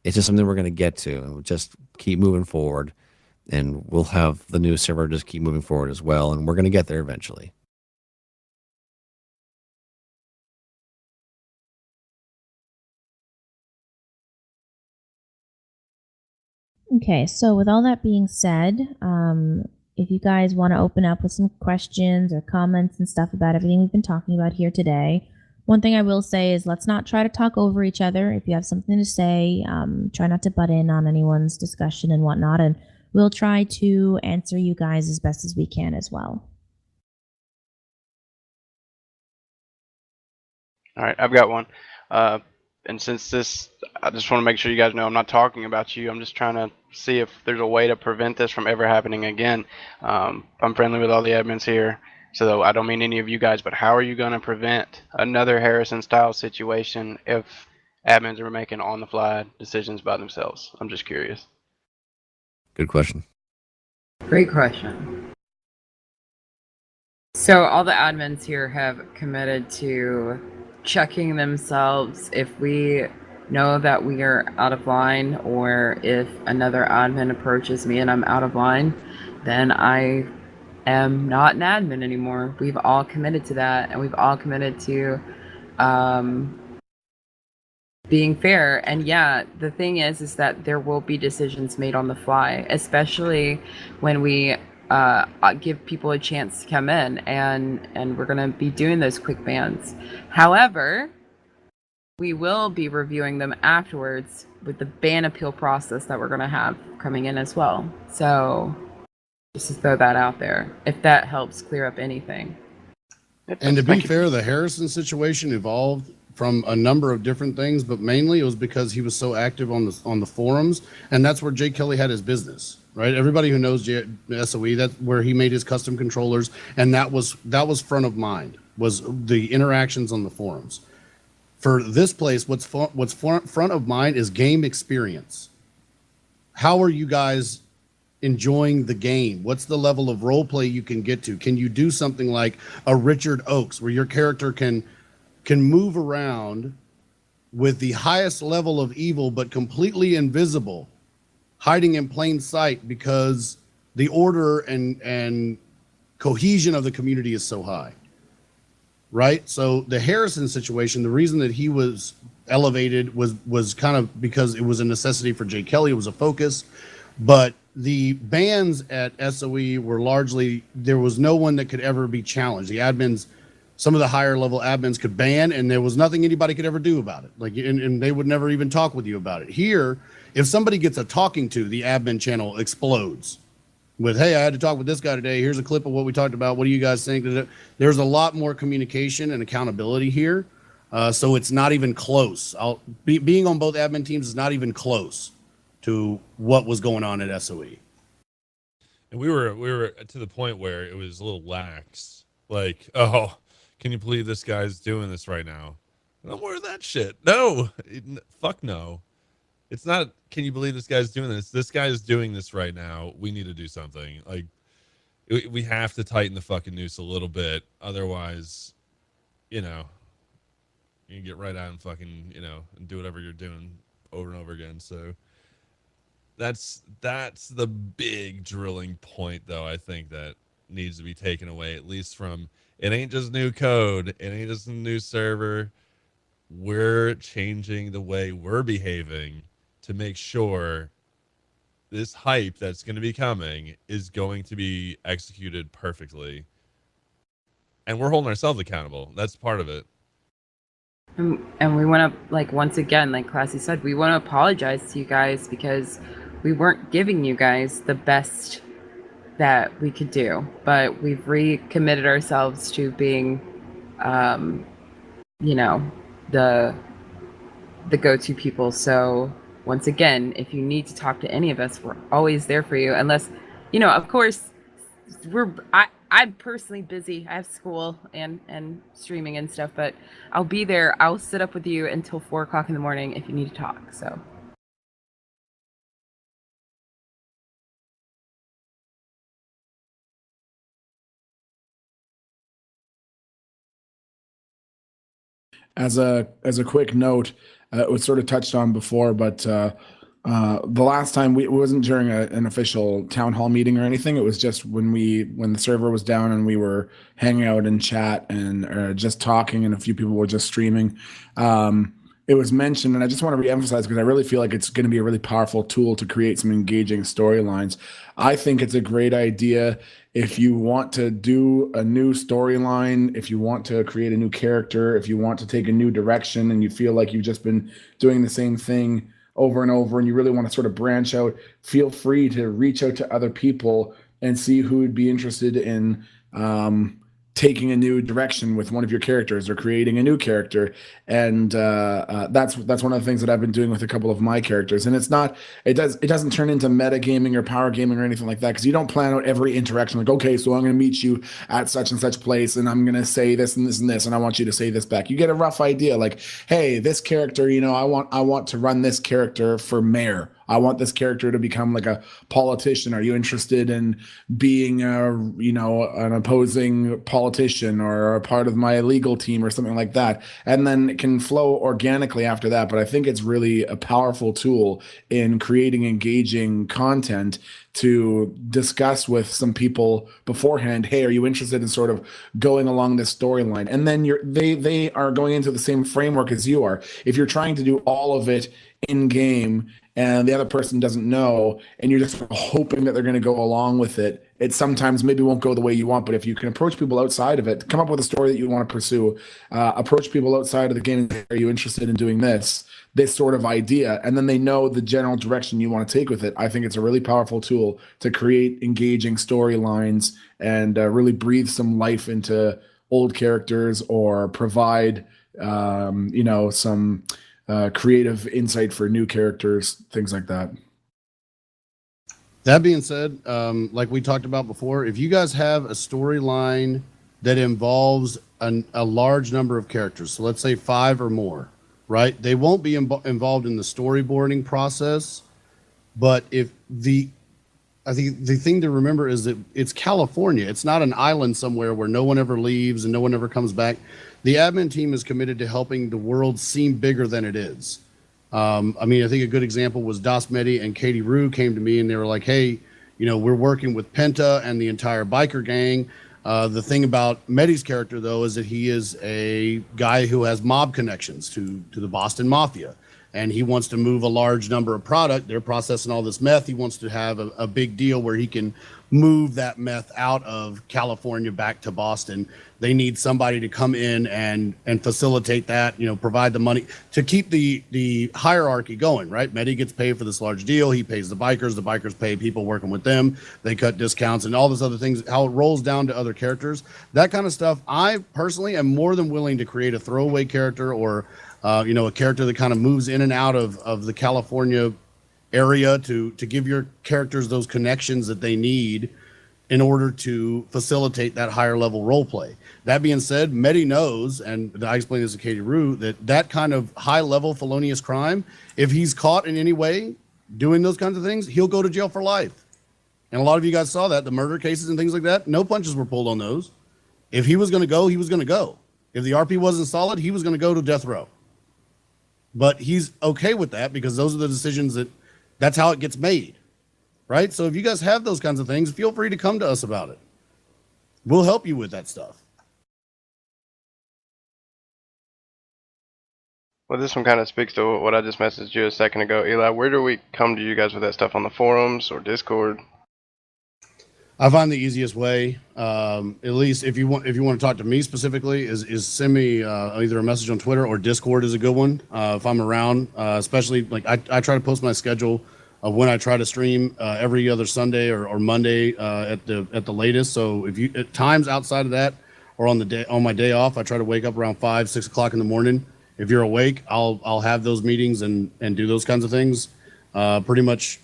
It's just something we're going to get to, and we'll just keep moving forward, and we'll have the new server just keep moving forward as well, and we're going to get there eventually. Okay, so with all that being said, if you guys want to open up with some questions or comments and stuff about everything we've been talking about here today, one thing I will say is let's not try to talk over each other. If you have something to say, try not to butt in on anyone's discussion and whatnot, and we'll try to answer you guys as best as we can as well. All right, I've got one. And since this, I just want to make sure you guys know I'm not talking about you. I'm just trying to see if there's a way to prevent this from ever happening again. I'm friendly with all the admins here, so I don't mean any of you guys, but how are you going to prevent another Harrison-style situation if admins are making on-the-fly decisions by themselves? I'm just curious. Good question. Great question. So all the admins here have committed to checking themselves if we know that we are out of line, or if another admin approaches me and I'm out of line, then I am not an admin anymore. We've all committed to that, and we've all committed to being fair. And yeah, the thing is that there will be decisions made on the fly, especially when we give people a chance to come in, and we're going to be doing those quick bans. However, we will be reviewing them afterwards with the ban appeal process that we're going to have coming in as well. So just to throw that out there, if that helps clear up anything. And to be fair, the Harrison situation evolved from a number of different things, but mainly it was because he was so active on the forums, and that's where Jay Kelly had his business, right? Everybody who knows SOE, that's where he made his custom controllers, and that was front of mind, was the interactions on the forums. For this place, what's front of mind is game experience. How are you guys enjoying the game? What's the level of role play you can get to? Can you do something like a Richard Oakes, where your character can move around with the highest level of evil, but completely invisible, hiding in plain sight because the order and cohesion of the community is so high, right? So the Harrison situation, the reason that he was elevated was kind of because it was a necessity for Jay Kelly. It was a focus, but the bans at SOE were largely, there was no one that could ever be challenged. The admins, some of the higher level admins could ban, and there was nothing anybody could ever do about it. Like, and they would never even talk with you about it. Here, if somebody gets a talking to, the admin channel explodes with, hey, I had to talk with this guy today. Here's a clip of what we talked about. What do you guys think? There's a lot more communication and accountability here. So it's not even close. Being on both admin teams is not even close to what was going on at SOE. And we were to the point where it was a little lax. Like, oh, can you believe this guy's doing this right now? No more of that shit. No, fuck no. It's not, can you believe this guy's doing this? This guy is doing this right now. We need to do something. Like, we have to tighten the fucking noose a little bit. Otherwise, you know, you can get right out and fucking, you know, and do whatever you're doing over and over again. So that's the big drilling point, though, I think, that needs to be taken away, at least from, it ain't just new code, it ain't just a new server. We're changing the way we're behaving to make sure this hype that's going to be coming is going to be executed perfectly. And we're holding ourselves accountable. That's part of it. And we want to, like, once again, like Classy said, we want to apologize to you guys because we weren't giving you guys the best that we could do, but we've recommitted ourselves to being, you know, the go-to people. So once again, if you need to talk to any of us, we're always there for you. Unless, you know, of course, I'm personally busy. I have school and streaming and stuff, but I'll be there. I'll sit up with you until 4 o'clock in the morning if you need to talk. So. As a quick note, it was sort of touched on before, but the last time it wasn't during an official town hall meeting or anything. It was just when the server was down and we were hanging out in chat and just talking, and a few people were just streaming. It was mentioned, and I just want to reemphasize because I really feel like it's going to be a really powerful tool to create some engaging storylines. I think it's a great idea if you want to do a new storyline, if you want to create a new character, if you want to take a new direction and you feel like you've just been doing the same thing over and over and you really want to sort of branch out, feel free to reach out to other people and see who would be interested in taking a new direction with one of your characters or creating a new character. And that's one of the things that I've been doing with a couple of my characters. And it doesn't turn into metagaming or power gaming or anything like that, because you don't plan out every interaction like, okay, so I'm going to meet you at such and such place and I'm going to say this and this and this and I want you to say this back. You get a rough idea like, hey, this character, you know, I want to run this character for mayor I want this character to become like a politician. Are you interested in being an opposing politician or a part of my legal team or something like that? And then it can flow organically after that. But I think it's really a powerful tool in creating engaging content to discuss with some people beforehand. Hey, are you interested in sort of going along this storyline? And then they are going into the same framework as you are. If you're trying to do all of it in game and the other person doesn't know, and you're just hoping that they're going to go along with it, it sometimes maybe won't go the way you want. But if you can approach people outside of it, come up with a story that you want to pursue, approach people outside of the game, are you interested in doing this sort of idea, and then they know the general direction you want to take with it. I think it's a really powerful tool to create engaging storylines and really breathe some life into old characters, or provide some creative insight for new characters, things like that. That being said, like we talked about before, if you guys have a storyline that involves a large number of characters, so let's say 5 or more, right? They won't be involved in the storyboarding process, but I think the thing to remember is that it's California. It's not an island somewhere where no one ever leaves and no one ever comes back. The admin team is committed to helping the world seem bigger than it is. I think a good example was Das Medi and Katie Rue came to me and they were like, hey, we're working with Penta and the entire biker gang. The thing about Medi's character, though, is that he is a guy who has mob connections to the Boston Mafia. And he wants to move a large number of product. They're processing all this meth. He wants to have a big deal where he can move that meth out of California back to Boston. They need somebody to come in and facilitate that, provide the money to keep the hierarchy going, right? Medi gets paid for this large deal. He pays the bikers pay people working with them. They cut discounts and all those other things, how it rolls down to other characters. That kind of stuff, I personally am more than willing to create a throwaway character or a character that kind of moves in and out of the California area to give your characters those connections that they need in order to facilitate that higher level role play. That being said, Medi knows, and I explained this to Katie Rue, that kind of high level felonious crime, if he's caught in any way doing those kinds of things, he'll go to jail for life. And a lot of you guys saw that, the murder cases and things like that, no punches were pulled on those. If he was going to go, he was going to go. If the RP wasn't solid, he was going to go to death row. But he's okay with that because those are the decisions that's how it gets made, right? So if you guys have those kinds of things, feel free to come to us about it. We'll help you with that stuff. Well, this one kind of speaks to what I just messaged you a second ago, Eli. Where do we come to you guys with that stuff, on the forums or Discord? I find the easiest way, at least if you want to talk to me specifically, is send me either a message on Twitter or Discord is a good one. If I'm around, especially like I try to post my schedule of when I try to stream every other Sunday or Monday at the latest. So if you at times outside of that or on my day off, I try to wake up around 5-6 o'clock in the morning. If you're awake, I'll have those meetings and do those kinds of things. Pretty much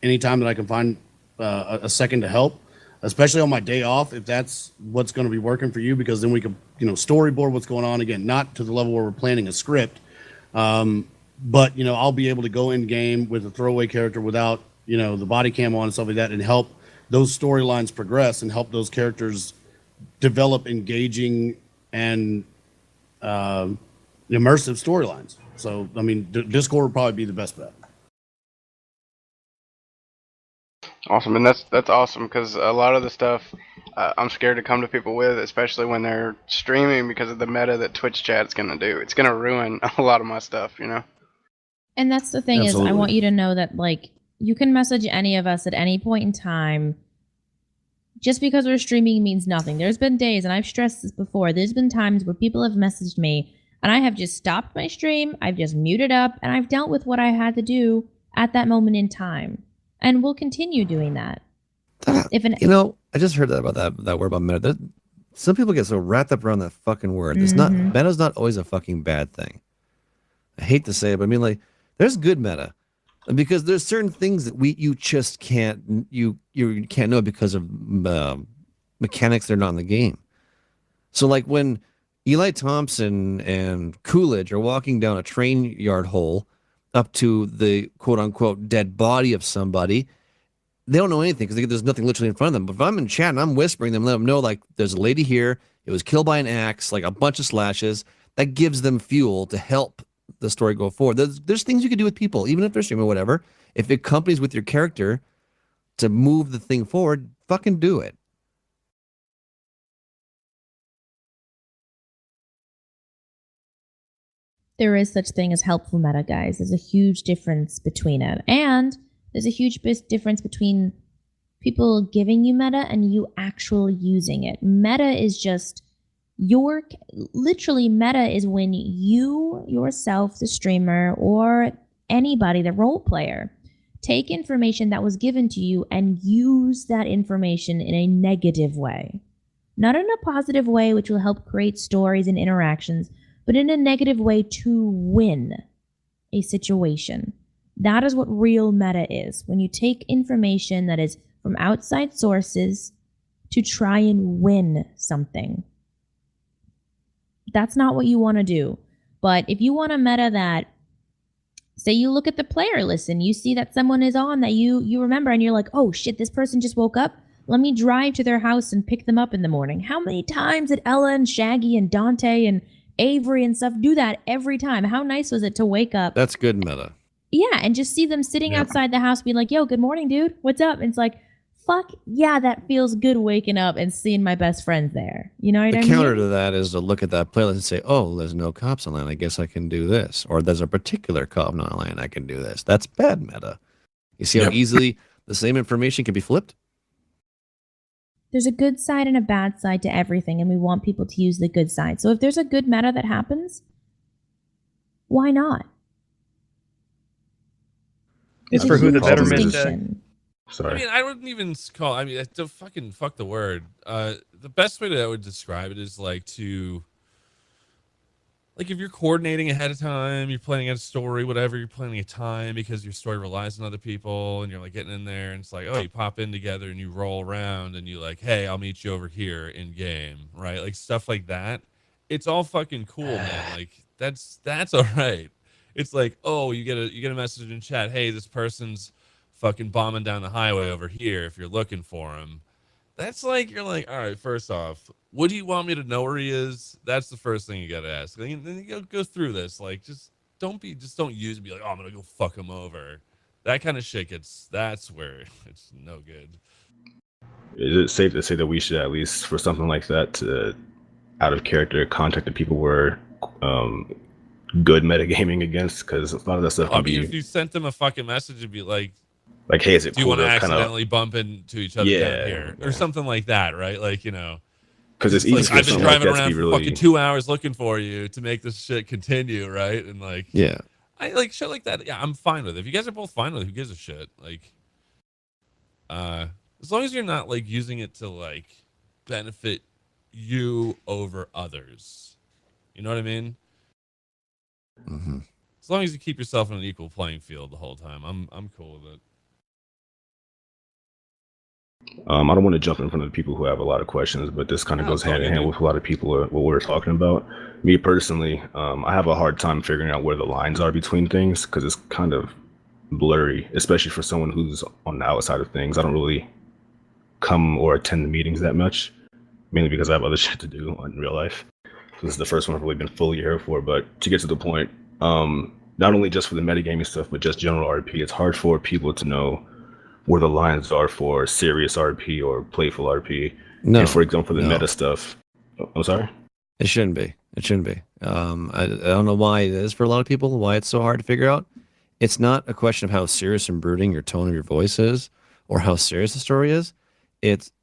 anytime that I can find a second to help. Especially on my day off, if that's what's going to be working for you, because then we can, storyboard what's going on. Again, not to the level where we're planning a script, but I'll be able to go in game with a throwaway character without, the body cam on and stuff like that, and help those storylines progress and help those characters develop engaging and immersive storylines. So, Discord would probably be the best bet. Awesome, and that's awesome, because a lot of the stuff I'm scared to come to people with, especially when they're streaming, because of the meta that Twitch chat's going to do. It's going to ruin a lot of my stuff, And that's the thing Absolutely. is, I want you to know that, you can message any of us at any point in time. Just because we're streaming means nothing. There's been days, and I've stressed this before, there's been times where people have messaged me, and I have just stopped my stream, I've just muted up, and I've dealt with what I had to do at that moment in time. And we'll continue doing that. I just heard that about that word about meta. Some people get so wrapped up around that fucking word. It's not meta's not always a fucking bad thing. I hate to say it, but there's good meta, because there's certain things that you just can't you can't know because of mechanics that are not in the game. So like when Eli Thompson and Coolidge are walking down a train yard hole, up to the quote unquote dead body of somebody, they don't know anything because there's nothing literally in front of them. But if I'm in chat and I'm whispering them, let them know like there's a lady here. It was killed by an axe, like a bunch of slashes. That gives them fuel to help the story go forward. There's things you can do with people, even if they're streaming or whatever. If it accompanies with your character to move the thing forward, fucking do it. There is such thing as helpful meta, guys. There's a huge difference between it. And there's a huge difference between people giving you meta and you actually using it. Meta is just literally meta is when you yourself, the streamer, or anybody, the role player, take information that was given to you and use that information in a negative way. Not in a positive way, which will help create stories and interactions, but in a negative way to win a situation. That is what real meta is. When you take information that is from outside sources to try and win something. That's not what you want to do. But if you want a meta that, say you look at the player list and you see that someone is on that you remember and you're like, oh shit, this person just woke up. Let me drive to their house and pick them up in the morning. How many times did Ella and Shaggy and Dante and Avery and stuff do that every time? How nice was it to wake up? That's good meta. Yeah, and just see them sitting outside the house being like, yo, good morning, dude. What's up? And it's like, fuck yeah, that feels good waking up and seeing my best friends there. You know what I The mean? counter to that is to look at that playlist and say, oh, there's no cops online. I guess I can do this. Or there's a particular cop not online. I can do this. That's bad meta. You see how easily the same information can be flipped? There's a good side and a bad side to everything, and we want people to use the good side. So if there's a good meta that happens, why not? It's There's for a who the huge betterment. distinction. I mean, I wouldn't even call. I mean, to fuck the word. The best way that I would describe it is like if you're coordinating ahead of time, you're planning a story, whatever, you're planning a time because your story relies on other people, and you're like getting in there, and it's like, oh, you pop in together and you roll around, and you like, hey, I'll meet you over here in game, right? Like stuff like that. It's all fucking cool, man. Like that's all right. It's like, oh, you get a message in chat, hey, this person's fucking bombing down the highway over here if you're looking for him. That's like, you're like, all right, first off, what do you want me to know where he is? That's the first thing you gotta ask. Then you go through this. Like, just don't use it, be like, oh, I'm gonna go fuck him over. That kind of shit that's where it's no good. Is it safe to say that we should, at least for something like that, out of character, contact the people we're good metagaming against? Because a lot of that stuff can be. If you sent them a fucking message and be like, hey, is it do you cool want to to accidentally bump into each other down here or something like that, right? Like, you know, because it's easy. I've been driving around for fucking 2 hours looking for you to make this shit continue, right? And like, I like shit like that. Yeah, I'm fine with it. If you guys are both fine with it, who gives a shit? Like, as long as you're not like using it to like benefit you over others, you know what I mean? Mm-hmm. As long as you keep yourself on an equal playing field the whole time, I'm cool with it. I don't want to jump in front of the people who have a lot of questions, but this kind of goes hand in hand with a lot of people what we're talking about. Me personally, I have a hard time figuring out where the lines are between things because it's kind of blurry, especially for someone who's on the outside of things. I don't really come or attend the meetings that much, mainly because I have other shit to do in real life. So this is the first one I've really been fully here for. But to get to the point, not only just for the metagaming stuff, but just general RP, it's hard for people to know where the lines are for serious RP or playful RP. No. And for example, for the meta stuff. I'm sorry? It shouldn't be. It shouldn't be. I don't know why it is for a lot of people, why it's so hard to figure out. It's not a question of how serious and brooding your tone of your voice is or how serious the story is. It's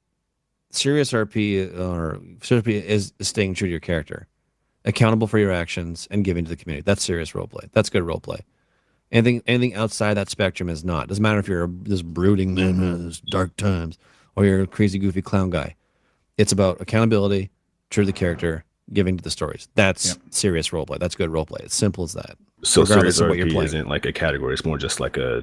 serious RP or serious RP is staying true to your character, accountable for your actions and giving to the community. That's serious roleplay. That's good roleplay. Anything outside that spectrum is not. Doesn't matter if you're this brooding man, this dark times, or you're a crazy goofy clown guy. It's about accountability, true to the character, giving to the stories. That's serious roleplay. That's good roleplay. It's simple as that. So regardless serious of what you're RP playing. isn't like a category. It's more just like a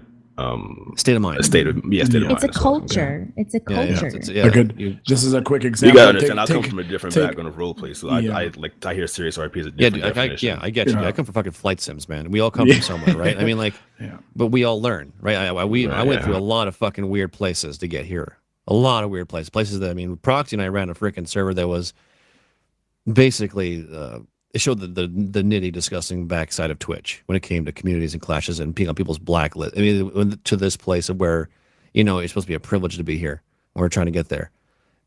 State of mind. State of mind. It's a that's what I'm- culture. It's a Yeah, yeah, culture. yeah. I could, You- just as a quick You example. gotta understand. I come take- from a different take- background of roleplay, so Yeah. I hear serious RP as a Yeah, different dude, I definition. get you. Yeah. I come from fucking flight sims, man. We all come Yeah. from somewhere, right? I mean, like, Yeah. but we all learn, right? I went Right, through yeah. a lot of fucking weird places to get here. A lot of weird places that, I mean, Proxy and I ran a freaking server that was basically it showed the nitty disgusting backside of Twitch when it came to communities and clashes and being on people's blacklist. I mean, to this place of where, you know, it's supposed to be a privilege to be here. We're trying to get there,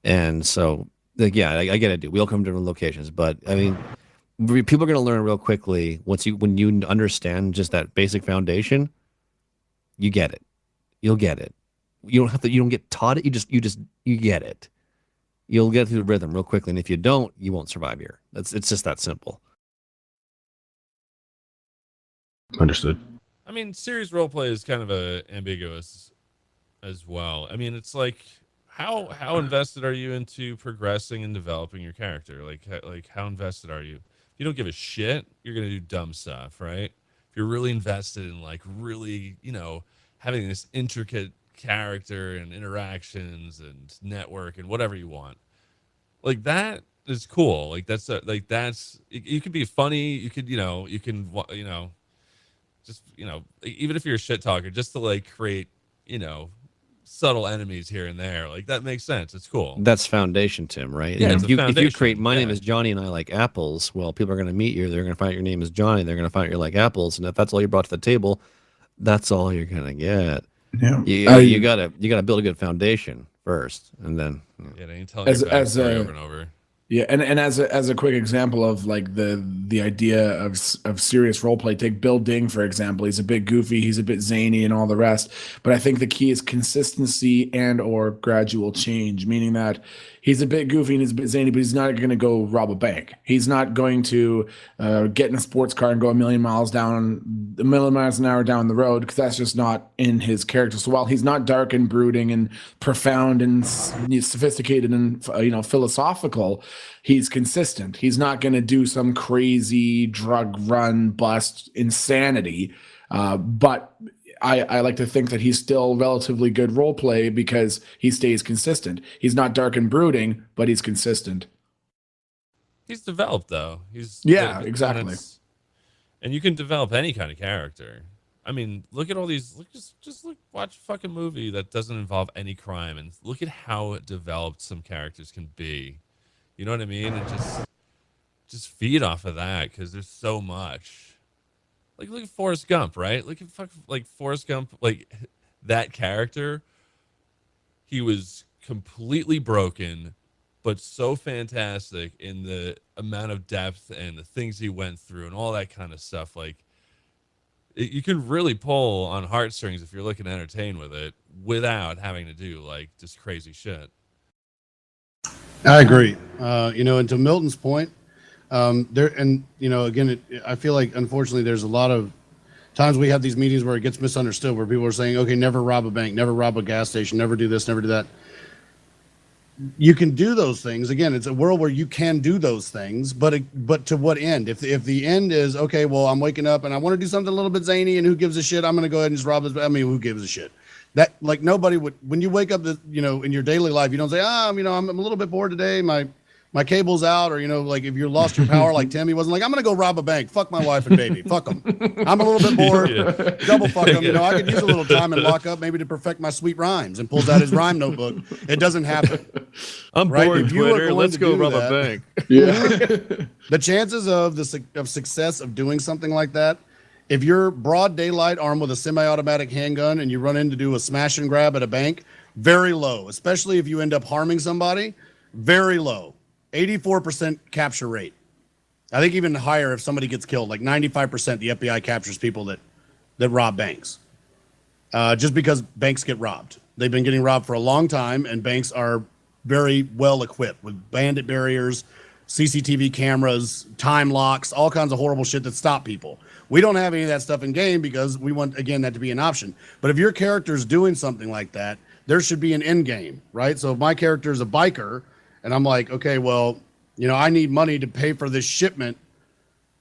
and so like, yeah, I get it, dude. We all come from different locations, but I mean, people are going to learn real quickly when you understand just that basic foundation. You get it. You'll get it. You don't get taught it. You get it. You'll get through the rhythm real quickly, and if you don't, you won't survive here. It's just that simple. Understood. I mean, serious roleplay is kind of ambiguous as well. I mean, it's like how invested are you into progressing and developing your character? Like how invested are you? If you don't give a shit, you're gonna do dumb stuff, right? If you're really invested in like really, you know, having this intricate character and interactions and network and whatever you want, like that is cool. Like you could be funny. You could, just, even if you're a shit talker, just to like create, subtle enemies here and there, like that makes sense. It's cool. That's foundation, Tim, right? Yeah, And it's a if you foundation, create, my name yeah. is Johnny and I like apples, well, people are going to meet you. They're going to find out your name is Johnny. They're going to find out you like apples. And if that's all you brought to the table, that's all you're going to get. Yeah. You gotta build a good foundation first, and then Yeah, they ain't telling your backstory over and over. Yeah, and as a quick example of like the idea of serious role play, take Bill Ding for example. He's a bit goofy, he's a bit zany, and all the rest. But I think the key is consistency and or gradual change, meaning that he's a bit goofy and he's a bit zany, but he's not going to go rob a bank. He's not going to get in a sports car and go a million miles an hour down the road, because that's just not in his character. So while he's not dark and brooding and profound and sophisticated and philosophical, he's consistent. He's not going to do some crazy drug run bust insanity, but I like to think that he's still relatively good role play because he stays consistent. He's not dark and brooding, but he's consistent. He's developed though. Exactly. And you can develop any kind of character. I mean, look at all these. Watch a fucking movie that doesn't involve any crime, and look at how developed some characters can be. You know what I mean? And just feed off of that, because there's so much. Like, look at Forrest Gump, right? Look at Forrest Gump, like that character. He was completely broken, but so fantastic in the amount of depth and the things he went through and all that kind of stuff. Like, you can really pull on heartstrings if you're looking to entertain with it without having to do like just crazy shit. I agree. And to Milton's point, I feel like unfortunately there's a lot of times we have these meetings where it gets misunderstood, where people are saying, okay, never rob a bank, never rob a gas station, never do this, never do that. You can do those things. Again, it's a world where you can do those things, but to what end? If the end is, okay, well, I'm waking up and I want to do something a little bit zany, and who gives a shit? I'm going to go ahead and just rob this. I mean, who gives a shit? That, like, nobody would, when you wake up, in your daily life, you don't say, I'm a little bit bored today. My cable's out, or, like if you lost your power, like Tim, he wasn't like, I'm going to go rob a bank. Fuck my wife and baby. Fuck them. I'm a little bit bored. Yeah. Double fuck them. I could use a little time and lock up maybe to perfect my sweet rhymes, and pulls out his rhyme notebook. It doesn't happen. I'm Right? bored. If you are Twitter. going Let's to go do rob that- a bank. Yeah. The chances of success of doing something like that, if you're broad daylight armed with a semi-automatic handgun and you run in to do a smash and grab at a bank, very low. Especially if you end up harming somebody, very low. 84% capture rate. I think even higher if somebody gets killed. Like 95% the FBI captures people that rob banks. Just because banks get robbed. They've been getting robbed for a long time, and banks are very well equipped with bandit barriers, CCTV cameras, time locks, all kinds of horrible shit that stop people. We don't have any of that stuff in game because we want, again, that to be an option. But if your character's doing something like that, there should be an end game, right? So if my character is a biker and I'm like, okay, well, I need money to pay for this shipment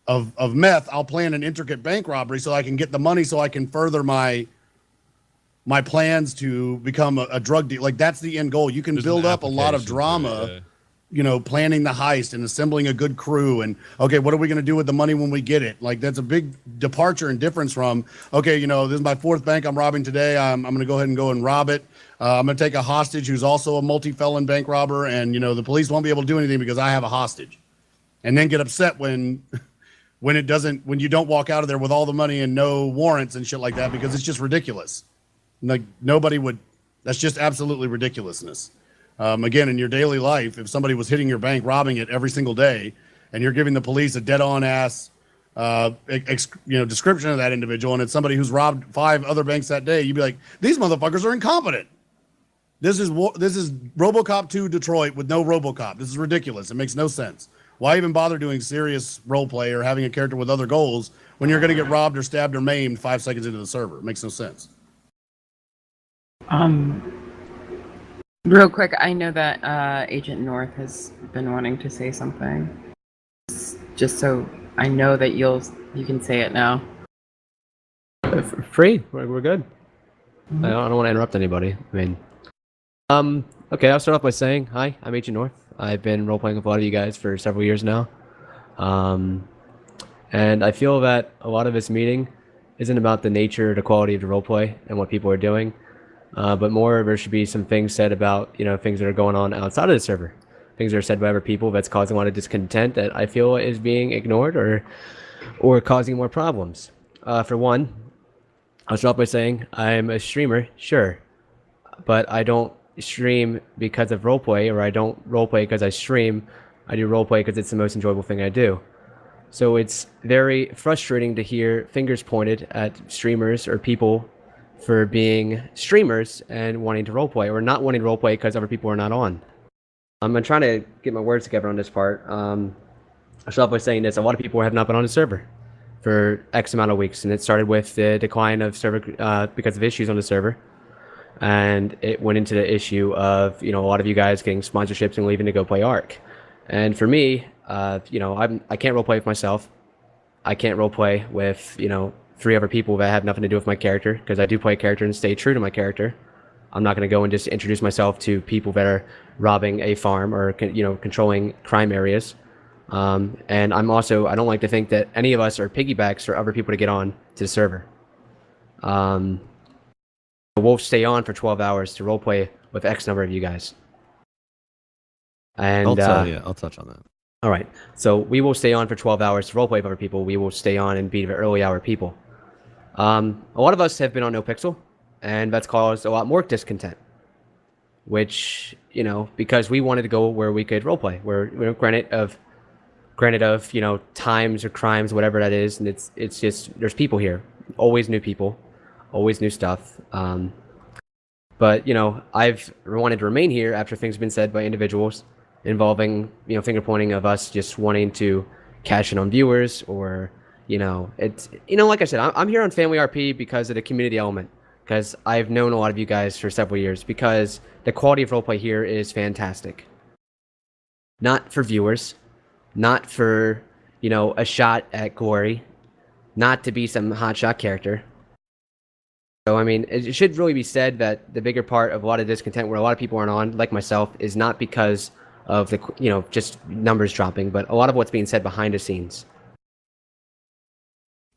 of meth, I'll plan an intricate bank robbery so I can get the money so I can further my my plans to become a drug dealer. Like that's the end goal. You can There's an build up a lot of application to drama, it, yeah. you know, planning the heist and assembling a good crew. And okay, what are we going to do with the money when we get it? Like that's a big departure and difference from, okay, you know, this is my fourth bank I'm robbing today. I'm going to go ahead and go and rob it. I'm going to take a hostage who's also a multi-felon bank robber. And, you know, the police won't be able to do anything because I have a hostage. And then get upset when it doesn't, when you don't walk out of there with all the money and no warrants and shit like that, because it's just ridiculous. Like nobody would, that's just absolutely ridiculousness. Again, in your daily life, if somebody was hitting your bank, robbing it every single day, and you're giving the police a dead-on ass, description of that individual, and it's somebody who's robbed 5 other banks that day, you'd be like, these motherfuckers are incompetent. This is RoboCop 2 Detroit with no RoboCop. This is ridiculous. It makes no sense. Why even bother doing serious role play or having a character with other goals when you're going to get robbed or stabbed or maimed 5 seconds into the server? It makes no sense. Real quick, I know that Agent North has been wanting to say something. Just so I know that you can say it now. Free. We're good. I don't want to interrupt anybody. I mean, okay, I'll start off by saying, hi, I'm Agent North. I've been role-playing with a lot of you guys for several years now. And I feel that a lot of this meeting isn't about the nature or the quality of the roleplay and what people are doing. But more, there should be some things said about, you know, things that are going on outside of the server. Things that are said by other people that's causing a lot of discontent that I feel is being ignored or causing more problems. For one, I'll start off by saying I'm a streamer, sure, but I don't stream because of roleplay, or I don't roleplay because I stream. I do roleplay because it's the most enjoyable thing I do. So it's very frustrating to hear fingers pointed at streamers or people for being streamers and wanting to roleplay, or not wanting to roleplay because other people are not on. I'm trying to get my words together on this part. I'll start off by saying this. A lot of people have not been on the server for X amount of weeks, and it started with the decline of server because of issues on the server. And it went into the issue of, you know, a lot of you guys getting sponsorships and leaving to go play ARK. And for me, you know, I can't roleplay with myself. I can't roleplay with, you know, 3 other people that have nothing to do with my character, because I do play a character and stay true to my character. I'm not going to go and just introduce myself to people that are robbing a farm or, you know, controlling crime areas. And I don't like to think that any of us are piggybacks for other people to get on to the server. We'll stay on for 12 hours to roleplay with X number of you guys. And I'll touch on that. All right. So we will stay on for 12 hours to roleplay with other people. We will stay on and be the early hour people. A lot of us have been on NoPixel, and that's caused a lot more discontent. Which, you know, because we wanted to go where we could roleplay, where, you know, granted of, you know, times or crimes, whatever that is, and it's just, there's people here, always new people, always new stuff. But, you know, I've wanted to remain here after things have been said by individuals involving, you know, finger pointing of us just wanting to cash in on viewers, or, you know, it's, you know, like I said, I'm here on Family RP because of the community element, because I've known a lot of you guys for several years, because the quality of roleplay here is fantastic. Not for viewers, not for, you know, a shot at glory, not to be some hotshot character. So, I mean, it should really be said that the bigger part of a lot of discontent where a lot of people aren't on, like myself, is not because of the, you know, just numbers dropping, but a lot of what's being said behind the scenes.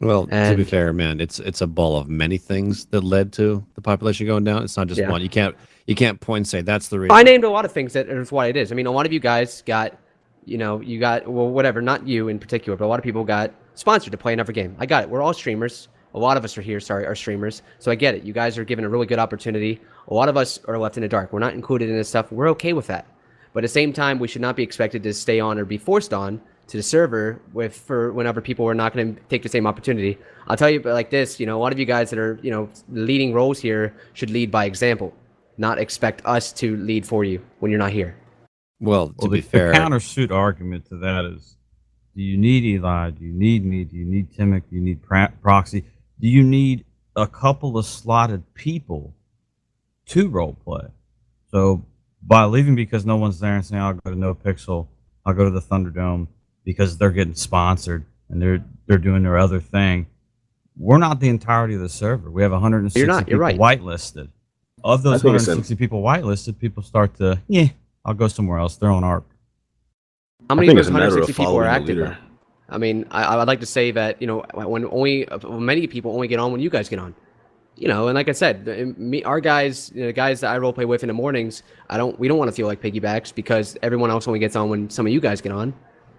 Well, to be fair, man, it's a ball of many things that led to the population going down. It's not just one. You can't point and say that's the reason. I named a lot of things that is why it is. I mean, a lot of you guys got, you know, well, whatever, not you in particular, but a lot of people got sponsored to play another game. I got it. We're all streamers. A lot of us are streamers. So I get it. You guys are given a really good opportunity. A lot of us are left in the dark. We're not included in this stuff. We're okay with that. But at the same time, we should not be expected to stay on or be forced on to the server for whenever people are not going to take the same opportunity. I'll tell you like this, you know, a lot of you guys that are, you know, leading roles here should lead by example, not expect us to lead for you when you're not here. Well, to be fair, the countersuit argument to that is, do you need Eli? Do you need me? Do you need Timic? Do you need Proxy? Do you need a couple of slotted people to roleplay? So by leaving because no one's there and saying, I'll go to NoPixel, I'll go to the Thunderdome because they're getting sponsored and they're doing their other thing, we're not the entirety of the server. We have 160 You're people right. whitelisted. Of those I think it's 160 people whitelisted, people start to, I'll go somewhere else. They're on ARP. How I many think of it's those a matter of 160 people are following the active? leader. Though? I mean, I would like to say that, you know, many people only get on when you guys get on. You know, and like I said, our guys, the guys that I role play with in the mornings, we don't want to feel like piggybacks because everyone else only gets on when some of you guys get on.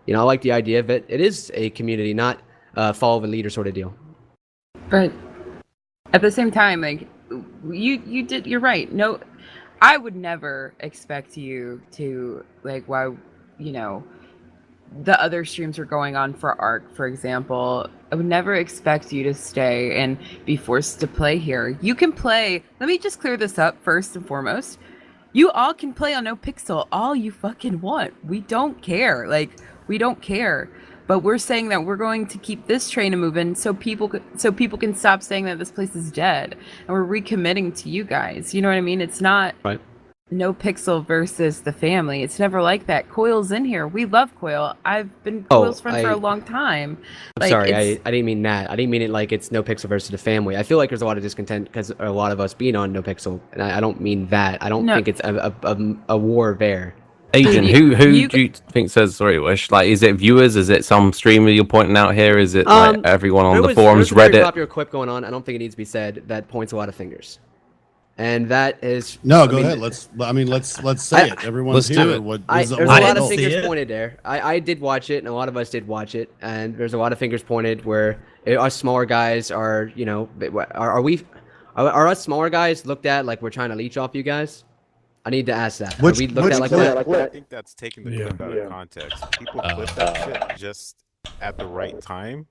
You know, I like the idea of it. It is a community, not follow the leader sort of deal. But at the same time, like you're right. No, I would never expect you to like while the other streams are going on for ARC, for example. I would never expect you to stay and be forced to play here. You can play. Let me just clear this up first and foremost. You all can play on NoPixel all you fucking want. We don't care. Like, we don't care. But we're saying that we're going to keep this train moving so people can stop saying that this place is dead. And we're recommitting to you guys. You know what I mean? It's not right. NoPixel versus the family. It's never like that. Coil's in here. We love Coil. I've been Coil's friend for a long time. I'm sorry, I didn't mean that. I didn't mean it like it's NoPixel versus the family. I feel like there's a lot of discontent because a lot of us being on NoPixel, and I don't mean that. I don't think it's a war there. Agent, who do you think says sorry, Wish? Like, is it viewers? Is it some streamer you're pointing out here? Is it like everyone on the forums, there's a very Reddit? popular clip going on. I don't think it needs to be said. That points a lot of fingers, and that is no. Go ahead. Let's say it. Everyone's here. There's a lot of fingers pointed there. I did watch it, and a lot of us did watch it, and there's a lot of fingers pointed where us smaller guys are. You know, are us smaller guys looked at like we're trying to leech off you guys? I need to ask that. Which we looked at like clip? that? I think that's taking the clip out of context. People clip that shit just at the right time,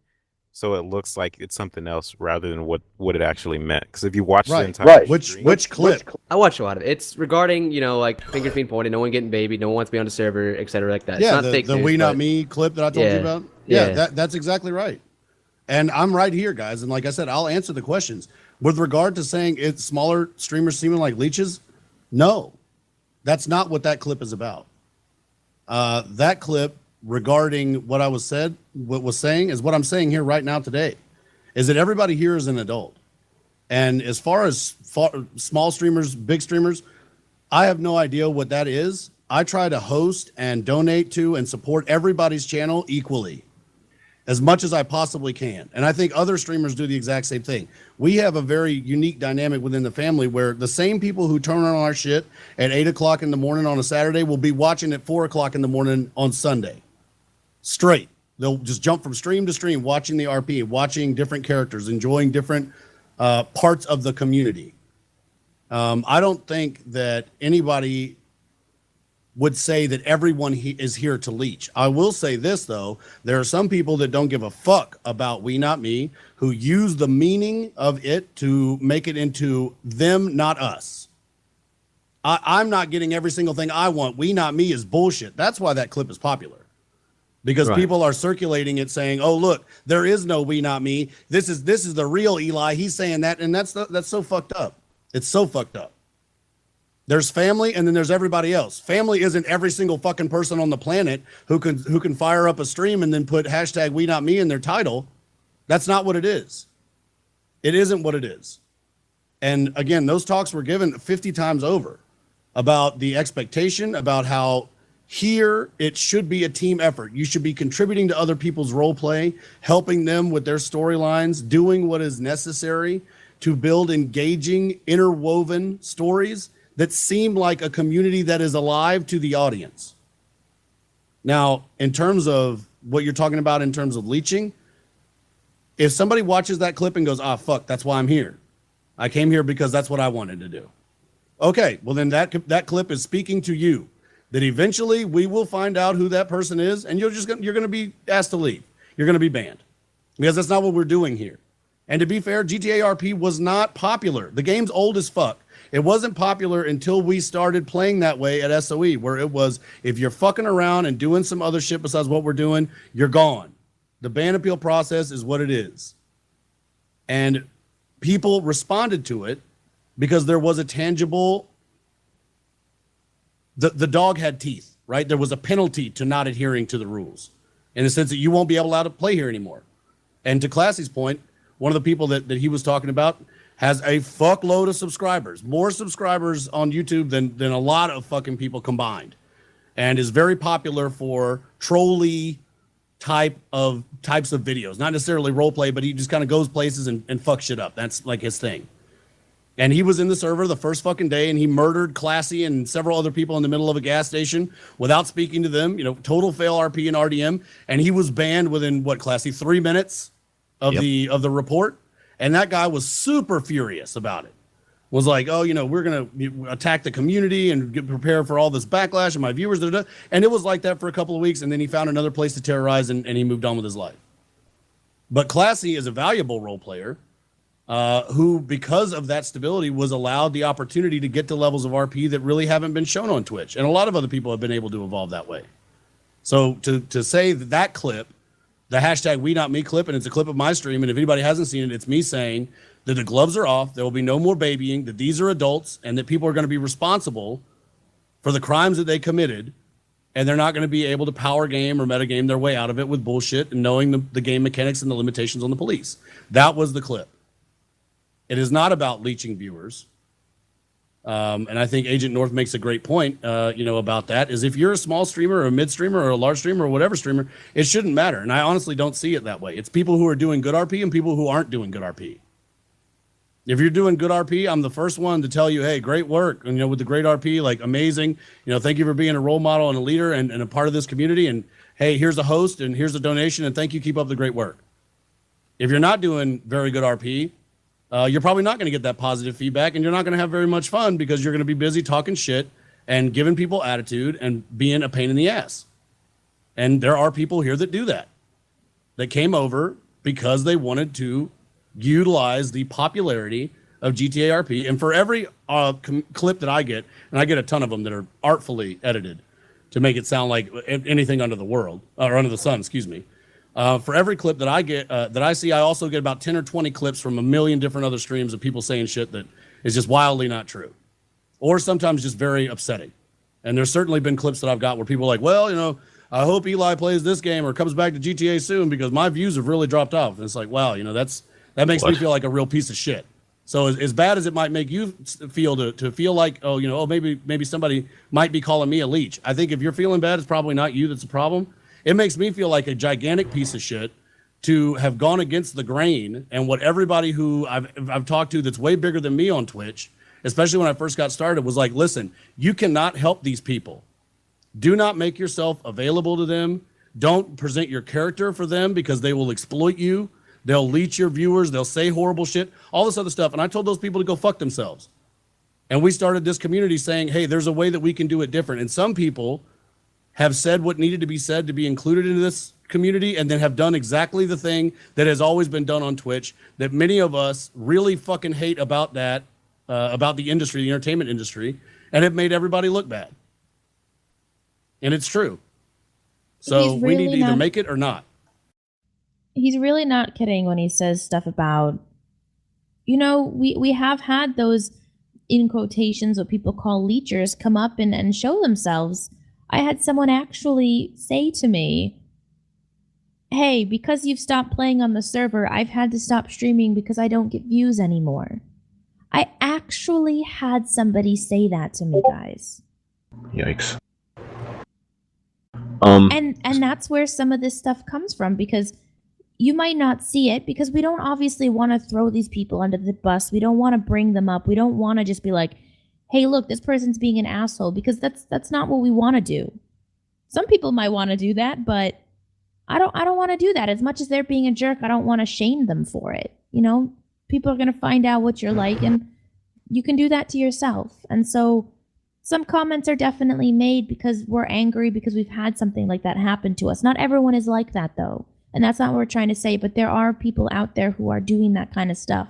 so it looks like it's something else rather than what it actually meant. Because if you watch the entire stream, which clip? I watch a lot of it. It's regarding like fingers being pointed, no one getting babied, no one wants to be on the server, etc. like that. Yeah, it's not fake the news, We Not but- Me clip that I told you about. Yeah, that's exactly right. And I'm right here, guys. And like I said, I'll answer the questions with regard to saying it's smaller streamers seeming like leeches. No. That's not what that clip is about. That clip regarding what was saying is what I'm saying here right now today, is that everybody here is an adult. And as far as small streamers, big streamers, I have no idea what that is. I try to host and donate to and support everybody's channel equally, as much as I possibly can. And I think other streamers do the exact same thing. We have a very unique dynamic within the family where the same people who turn on our shit at 8 o'clock in the morning on a Saturday will be watching at 4 o'clock in the morning on Sunday. Straight. They'll just jump from stream to stream, watching the RP, watching different characters, enjoying different parts of the community. I don't think that anybody would say that everyone is here to leech. I will say this, though. There are some people that don't give a fuck about We Not Me, who use the meaning of it to make it into them, not us. I'm not getting every single thing I want. We Not Me is bullshit. That's why that clip is popular. Because people are circulating it saying, oh, look, there is no We Not Me. This is the real Eli. He's saying that, and that's so fucked up. It's so fucked up. There's family, and then there's everybody else. Family isn't every single fucking person on the planet who can fire up a stream and then put hashtag We Not Me in their title. That's not what it is. It isn't what it is. And again, those talks were given 50 times over about the expectation, about how here it should be a team effort. You should be contributing to other people's role play, helping them with their storylines, doing what is necessary to build engaging, interwoven stories that seem like a community that is alive to the audience. Now, in terms of what you're talking about in terms of leeching, if somebody watches that clip and goes, fuck, that's why I'm here. I came here because that's what I wanted to do. Okay, well then that clip is speaking to you, that eventually we will find out who that person is, and you're going to be asked to leave. You're going to be banned because that's not what we're doing here. And to be fair, GTA RP was not popular. The game's old as fuck. It wasn't popular until we started playing that way at SOE, where it was, if you're fucking around and doing some other shit besides what we're doing, you're gone. The ban appeal process is what it is. And people responded to it because there was a tangible, the dog had teeth, right? There was a penalty to not adhering to the rules in the sense that you won't be allowed to play here anymore. And to Classy's point, one of the people that he was talking about, has a fuckload of subscribers, more subscribers on YouTube than a lot of fucking people combined, and is very popular for trolly types of videos, not necessarily role play, but he just kind of goes places and fucks shit up. That's like his thing. And he was in the server the first fucking day, and he murdered Classy and several other people in the middle of a gas station without speaking to them. Total fail RP and RDM, and he was banned within Classy, 3 minutes of the report. And that guy was super furious about it. Was like, oh, we're going to attack the community and get prepared for all this backlash and my viewers. And it was like that for a couple of weeks. And then he found another place to terrorize and he moved on with his life. But Classy is a valuable role player who, because of that stability, was allowed the opportunity to get to levels of RP that really haven't been shown on Twitch. And a lot of other people have been able to evolve that way. So to say that clip, the hashtag We Not Me clip, and it's a clip of my stream, and if anybody hasn't seen it, it's me saying that the gloves are off, there will be no more babying, that these are adults, and that people are going to be responsible for the crimes that they committed, and they're not going to be able to power game or metagame their way out of it with bullshit and knowing the game mechanics and the limitations on the police. That was the clip. It is not about leeching viewers. And I think Agent North makes a great point, about that, is if you're a small streamer or a mid streamer or a large streamer or whatever streamer, it shouldn't matter. And I honestly don't see it that way. It's people who are doing good RP and people who aren't doing good RP. If you're doing good RP, I'm the first one to tell you, hey, great work. And, with the great RP, like amazing, thank you for being a role model and a leader and a part of this community. And hey, here's a host and here's a donation and thank you. Keep up the great work. If you're not doing very good RP, you're probably not going to get that positive feedback, and you're not going to have very much fun because you're going to be busy talking shit and giving people attitude and being a pain in the ass. And there are people here that do that came over because they wanted to utilize the popularity of GTA RP. And for every clip that I get, and I get a ton of them that are artfully edited to make it sound like anything under the world, or under the sun, excuse me. For every clip that I get, that I see, I also get about 10 or 20 clips from a million different other streams of people saying shit that is just wildly not true, or sometimes just very upsetting. And there's certainly been clips that I've got where people are like, well, I hope Eli plays this game or comes back to GTA soon because my views have really dropped off. And it's like, wow, that makes me feel like a real piece of shit. So as bad as it might make you feel to feel like, maybe somebody might be calling me a leech. I think if you're feeling bad, it's probably not you that's the problem. It makes me feel like a gigantic piece of shit to have gone against the grain and what everybody who I've talked to that's way bigger than me on Twitch, especially when I first got started, was like, listen, you cannot help these people. Do not make yourself available to them. Don't present your character for them because they will exploit you. They'll leech your viewers. They'll say horrible shit, all this other stuff. And I told those people to go fuck themselves. And we started this community saying, hey, there's a way that we can do it different. And some people have said what needed to be said to be included into this community and then have done exactly the thing that has always been done on Twitch that many of us really fucking hate about that, about the industry, the entertainment industry, and it made everybody look bad. And it's true. So we need to either make it or not. He's really not kidding when he says stuff about, we have had those, in quotations, what people call leechers come up and show themselves. I had someone actually say to me, hey, because you've stopped playing on the server, I've had to stop streaming because I don't get views anymore. I actually had somebody say that to me, guys. Yikes. And that's where some of this stuff comes from, because you might not see it because we don't obviously want to throw these people under the bus. We don't want to bring them up. We don't want to just be like, hey, look, this person's being an asshole, because that's not what we want to do. Some people might want to do that, but I don't want to do that. As much as they're being a jerk, I don't want to shame them for it. People are going to find out what you're like, and you can do that to yourself. And so some comments are definitely made because we're angry because we've had something like that happen to us. Not everyone is like that, though. And that's not what we're trying to say, but there are people out there who are doing that kind of stuff.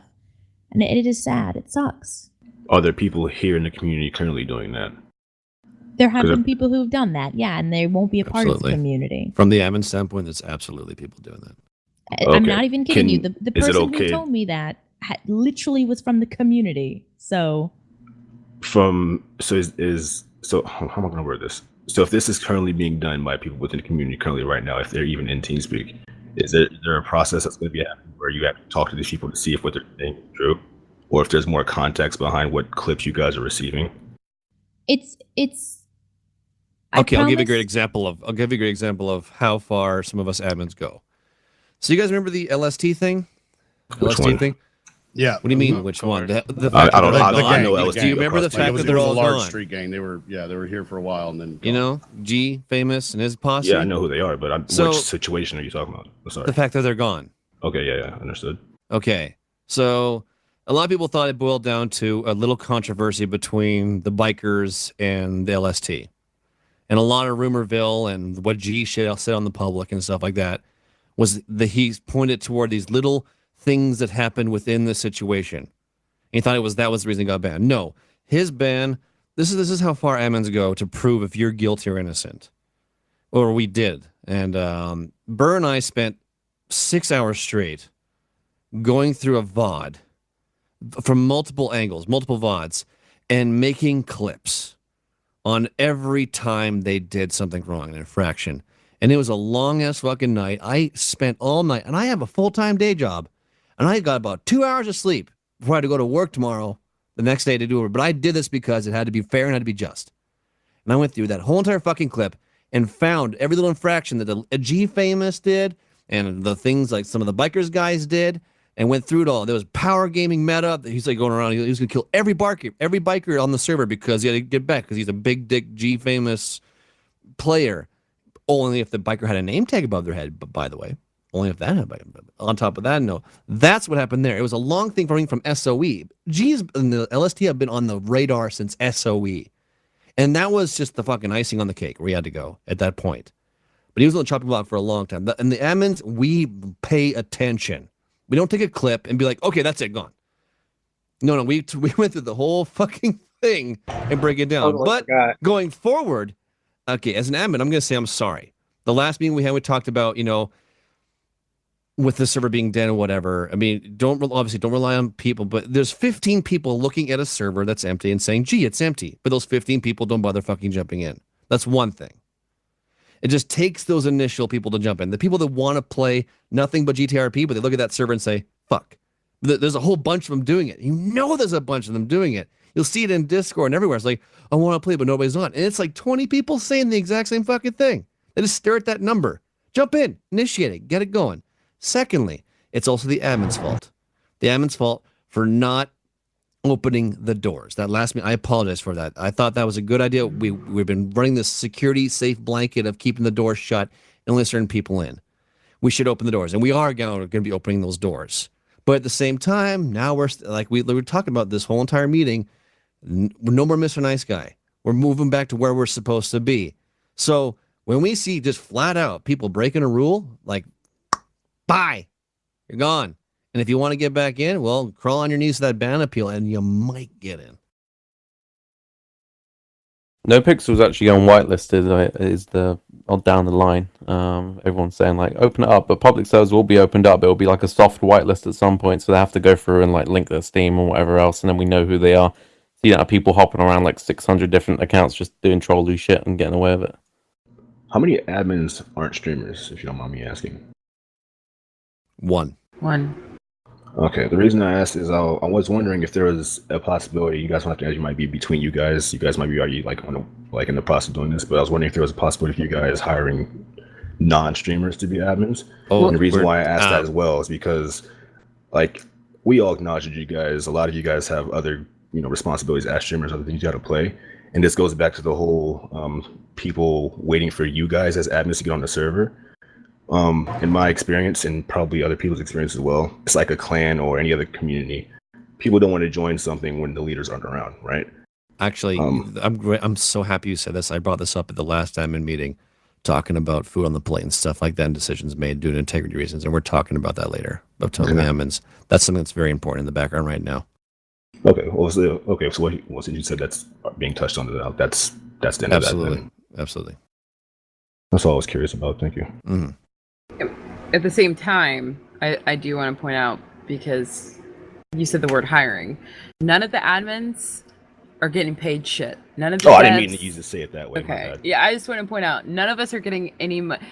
And it is sad. It sucks. Are there people here in the community currently doing that? There have been people who've done that, yeah, and they won't be a part of the community. From the admin standpoint, there's absolutely people doing that. I'm not even kidding you. The person who told me that literally was from the community. So how am I going to word this? So if this is currently being done by people within the community currently right now, if they're even in TeamSpeak, Is there a process that's going to be happening where you have to talk to these people to see if what they're saying is true, or if there's more context behind what clips you guys are receiving? It's Okay, I'll give you a great example of how far some of us admins go. So you guys remember the LST thing? Which one? thing? Yeah. What do you mean? Which one? The I fact that don't they're know. gone. I know LST. Do you remember the fact that they're all a large gone? street gang. They were here for a while and then You know, G Famous and his posse. Yeah, I know who they are, but So- which situation are you talking about? Sorry. The fact that they're gone. Okay, yeah, understood. Okay, so a lot of people thought it boiled down to a little controversy between the bikers and the LST, and a lot of rumorville and what G said on the public and stuff like that was that he pointed toward these little things that happened within the situation. He thought that was the reason he got banned. No, his ban. This is how far admins go to prove if you're guilty or innocent, or we did. And Burr and I spent 6 hours straight going through a VOD from multiple angles, multiple VODs, and making clips on every time they did something wrong, an infraction. And it was a long ass fucking night. I spent all night, and I have a full-time day job, and I got about 2 hours of sleep before I had to go to work tomorrow, the next day to do it. But I did this because it had to be fair and had to be just. And I went through that whole entire fucking clip and found every little infraction that the G Famous did and the things like some of the bikers guys did, and went through it all. There was power gaming meta. He's like going around. He was going to kill every biker on the server because he had to get back because he's a big dick G Famous player. Only if the biker had a name tag above their head, but by the way. Only if that happened. On top of that, no. That's what happened there. It was a long thing from SOE. G's and the LST have been on the radar since SOE. And that was just the fucking icing on the cake where he had to go at that point. But he was going to chop people out for a long time. And the admins, we pay attention. We don't take a clip and be like, okay, that's it, gone. No, we went through the whole fucking thing and break it down. But going forward, okay, as an admin, I'm going to say I'm sorry. The last meeting we had, we talked about, with the server being dead or whatever. I mean, don't rely on people, but there's 15 people looking at a server that's empty and saying, gee, it's empty. But those 15 people don't bother fucking jumping in. That's one thing. It just takes those initial people to jump in. The people that want to play nothing but GTRP, but they look at that server and say, fuck. There's a whole bunch of them doing it. There's a bunch of them doing it. You'll see it in Discord and everywhere. It's like, I want to play, but nobody's on. And it's like 20 people saying the exact same fucking thing. They just stare at that number. Jump in, initiate it, get it going. Secondly, it's also the admin's fault. The admin's fault for not opening the doors. That last meeting, I apologize for that. I thought that was a good idea. We've been running this security safe blanket of keeping the doors shut and only certain people in. We should open the doors, and we are going to be opening those doors. But at the same time, now we're like we were talking about this whole entire meeting. No more Mr. Nice Guy. We're moving back to where we're supposed to be. So when we see just flat out people breaking a rule, like, bye, you're gone. And if you want to get back in, well, crawl on your knees to that ban appeal and you might get in. No Pixels actually on whitelisted is down the line. Everyone's saying like open it up, but public servers will be opened up. It will be like a soft whitelist at some point, so they have to go through and like link their Steam or whatever else, and then we know who they are. So you don't have people hopping around like 600 different accounts just doing trolly shit and getting away with it. How many admins aren't streamers, if you don't mind me asking? One. Okay, the reason I asked is I was wondering if there was a possibility, you guys don't have to, as you might be between you guys might be already like in the process of doing this, but I was wondering if there was a possibility for you guys hiring non-streamers to be admins. And the reason why I asked that as well is because like we all acknowledge that you guys, a lot of you guys have other responsibilities as streamers, other things you got to play, and this goes back to the whole people waiting for you guys as admins to get on the server. In my experience, and probably other people's experience as well, it's like a clan or any other community. People don't want to join something when the leaders aren't around, right? Actually, I'm so happy you said this. I brought this up at the last admin meeting, talking about food on the plate and stuff like that, and decisions made due to integrity reasons, and we're talking about that later. About telling the admins, that's something that's very important in the background right now. Okay. So since you said that's being touched on, that's the end of that. Absolutely. That's all I was curious about. Thank you. Mm-hmm. At the same time, I do want to point out, because you said the word hiring, none of the admins are getting paid shit. None of the I didn't mean to say it that way. Okay. Yeah, I just want to point out, none of us are getting any money.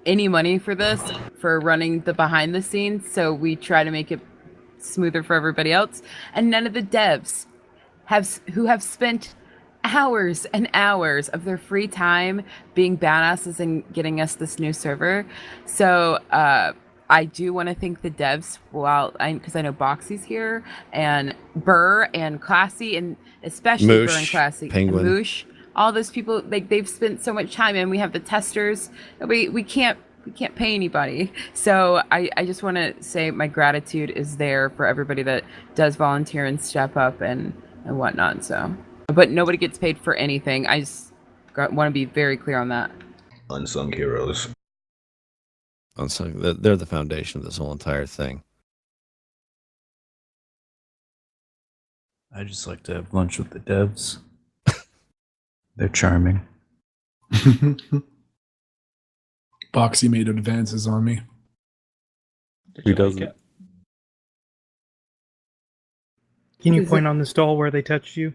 any money for this, for running the behind the scenes, so we try to make it smoother for everybody else. And none of the devs who have spent hours and hours of their free time being badasses and getting us this new server. So I do want to thank the devs, because I know Boxy's here, and Burr and Classy, and especially Moosh, Burr and Classy, Penguin. and Moosh. All those people, like, they've spent so much time, and we have the testers. We can't pay anybody. So I just want to say my gratitude is there for everybody that does volunteer and step up and whatnot. So, but nobody gets paid for anything. I just want to be very clear on that. Unsung heroes. They're the foundation of this whole entire thing. I just like to have lunch with the devs. They're charming. Boxy made advances on me. Who doesn't? Can you point on this doll where they touched you?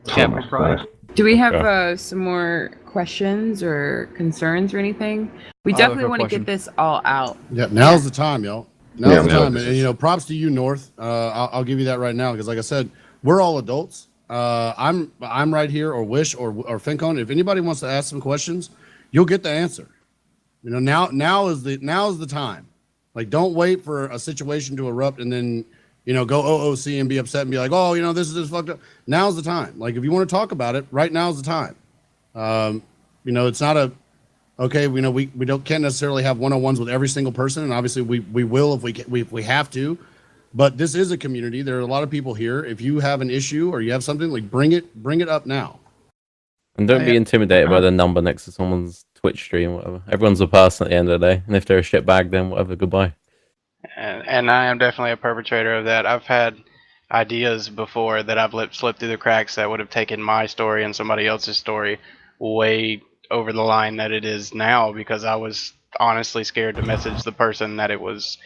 Camera pride. Do we have some more questions or concerns or anything? We definitely want to get this all out. Yeah, now's the time, y'all. Now's Yeah, the man. time. And, you know, props to you, North. I'll give you that right now because, like I said, we're all adults. I'm right here, or Wish, or Fincon. If anybody wants to ask some questions, you'll get the answer. You know, now is the time. Like, don't wait for a situation to erupt and then, you know, go OOC and be upset and be like, oh, you know, this is just fucked up. Now's the time. Like, if you want to talk about it, right now's the time. You know, it's not okay. You know, we can't necessarily have one-on-ones with every single person, and obviously we will if we have to. But this is a community. There are a lot of people here. If you have an issue or you have something, like, bring it up now. And don't be intimidated by the number next to someone's Twitch stream, whatever. Everyone's a person at the end of the day, and if they're a shitbag, then whatever. Goodbye. And I am definitely a perpetrator of that. I've had ideas before that I've slipped through the cracks that would have taken my story and somebody else's story way over the line that it is now, because I was honestly scared to message the person that it was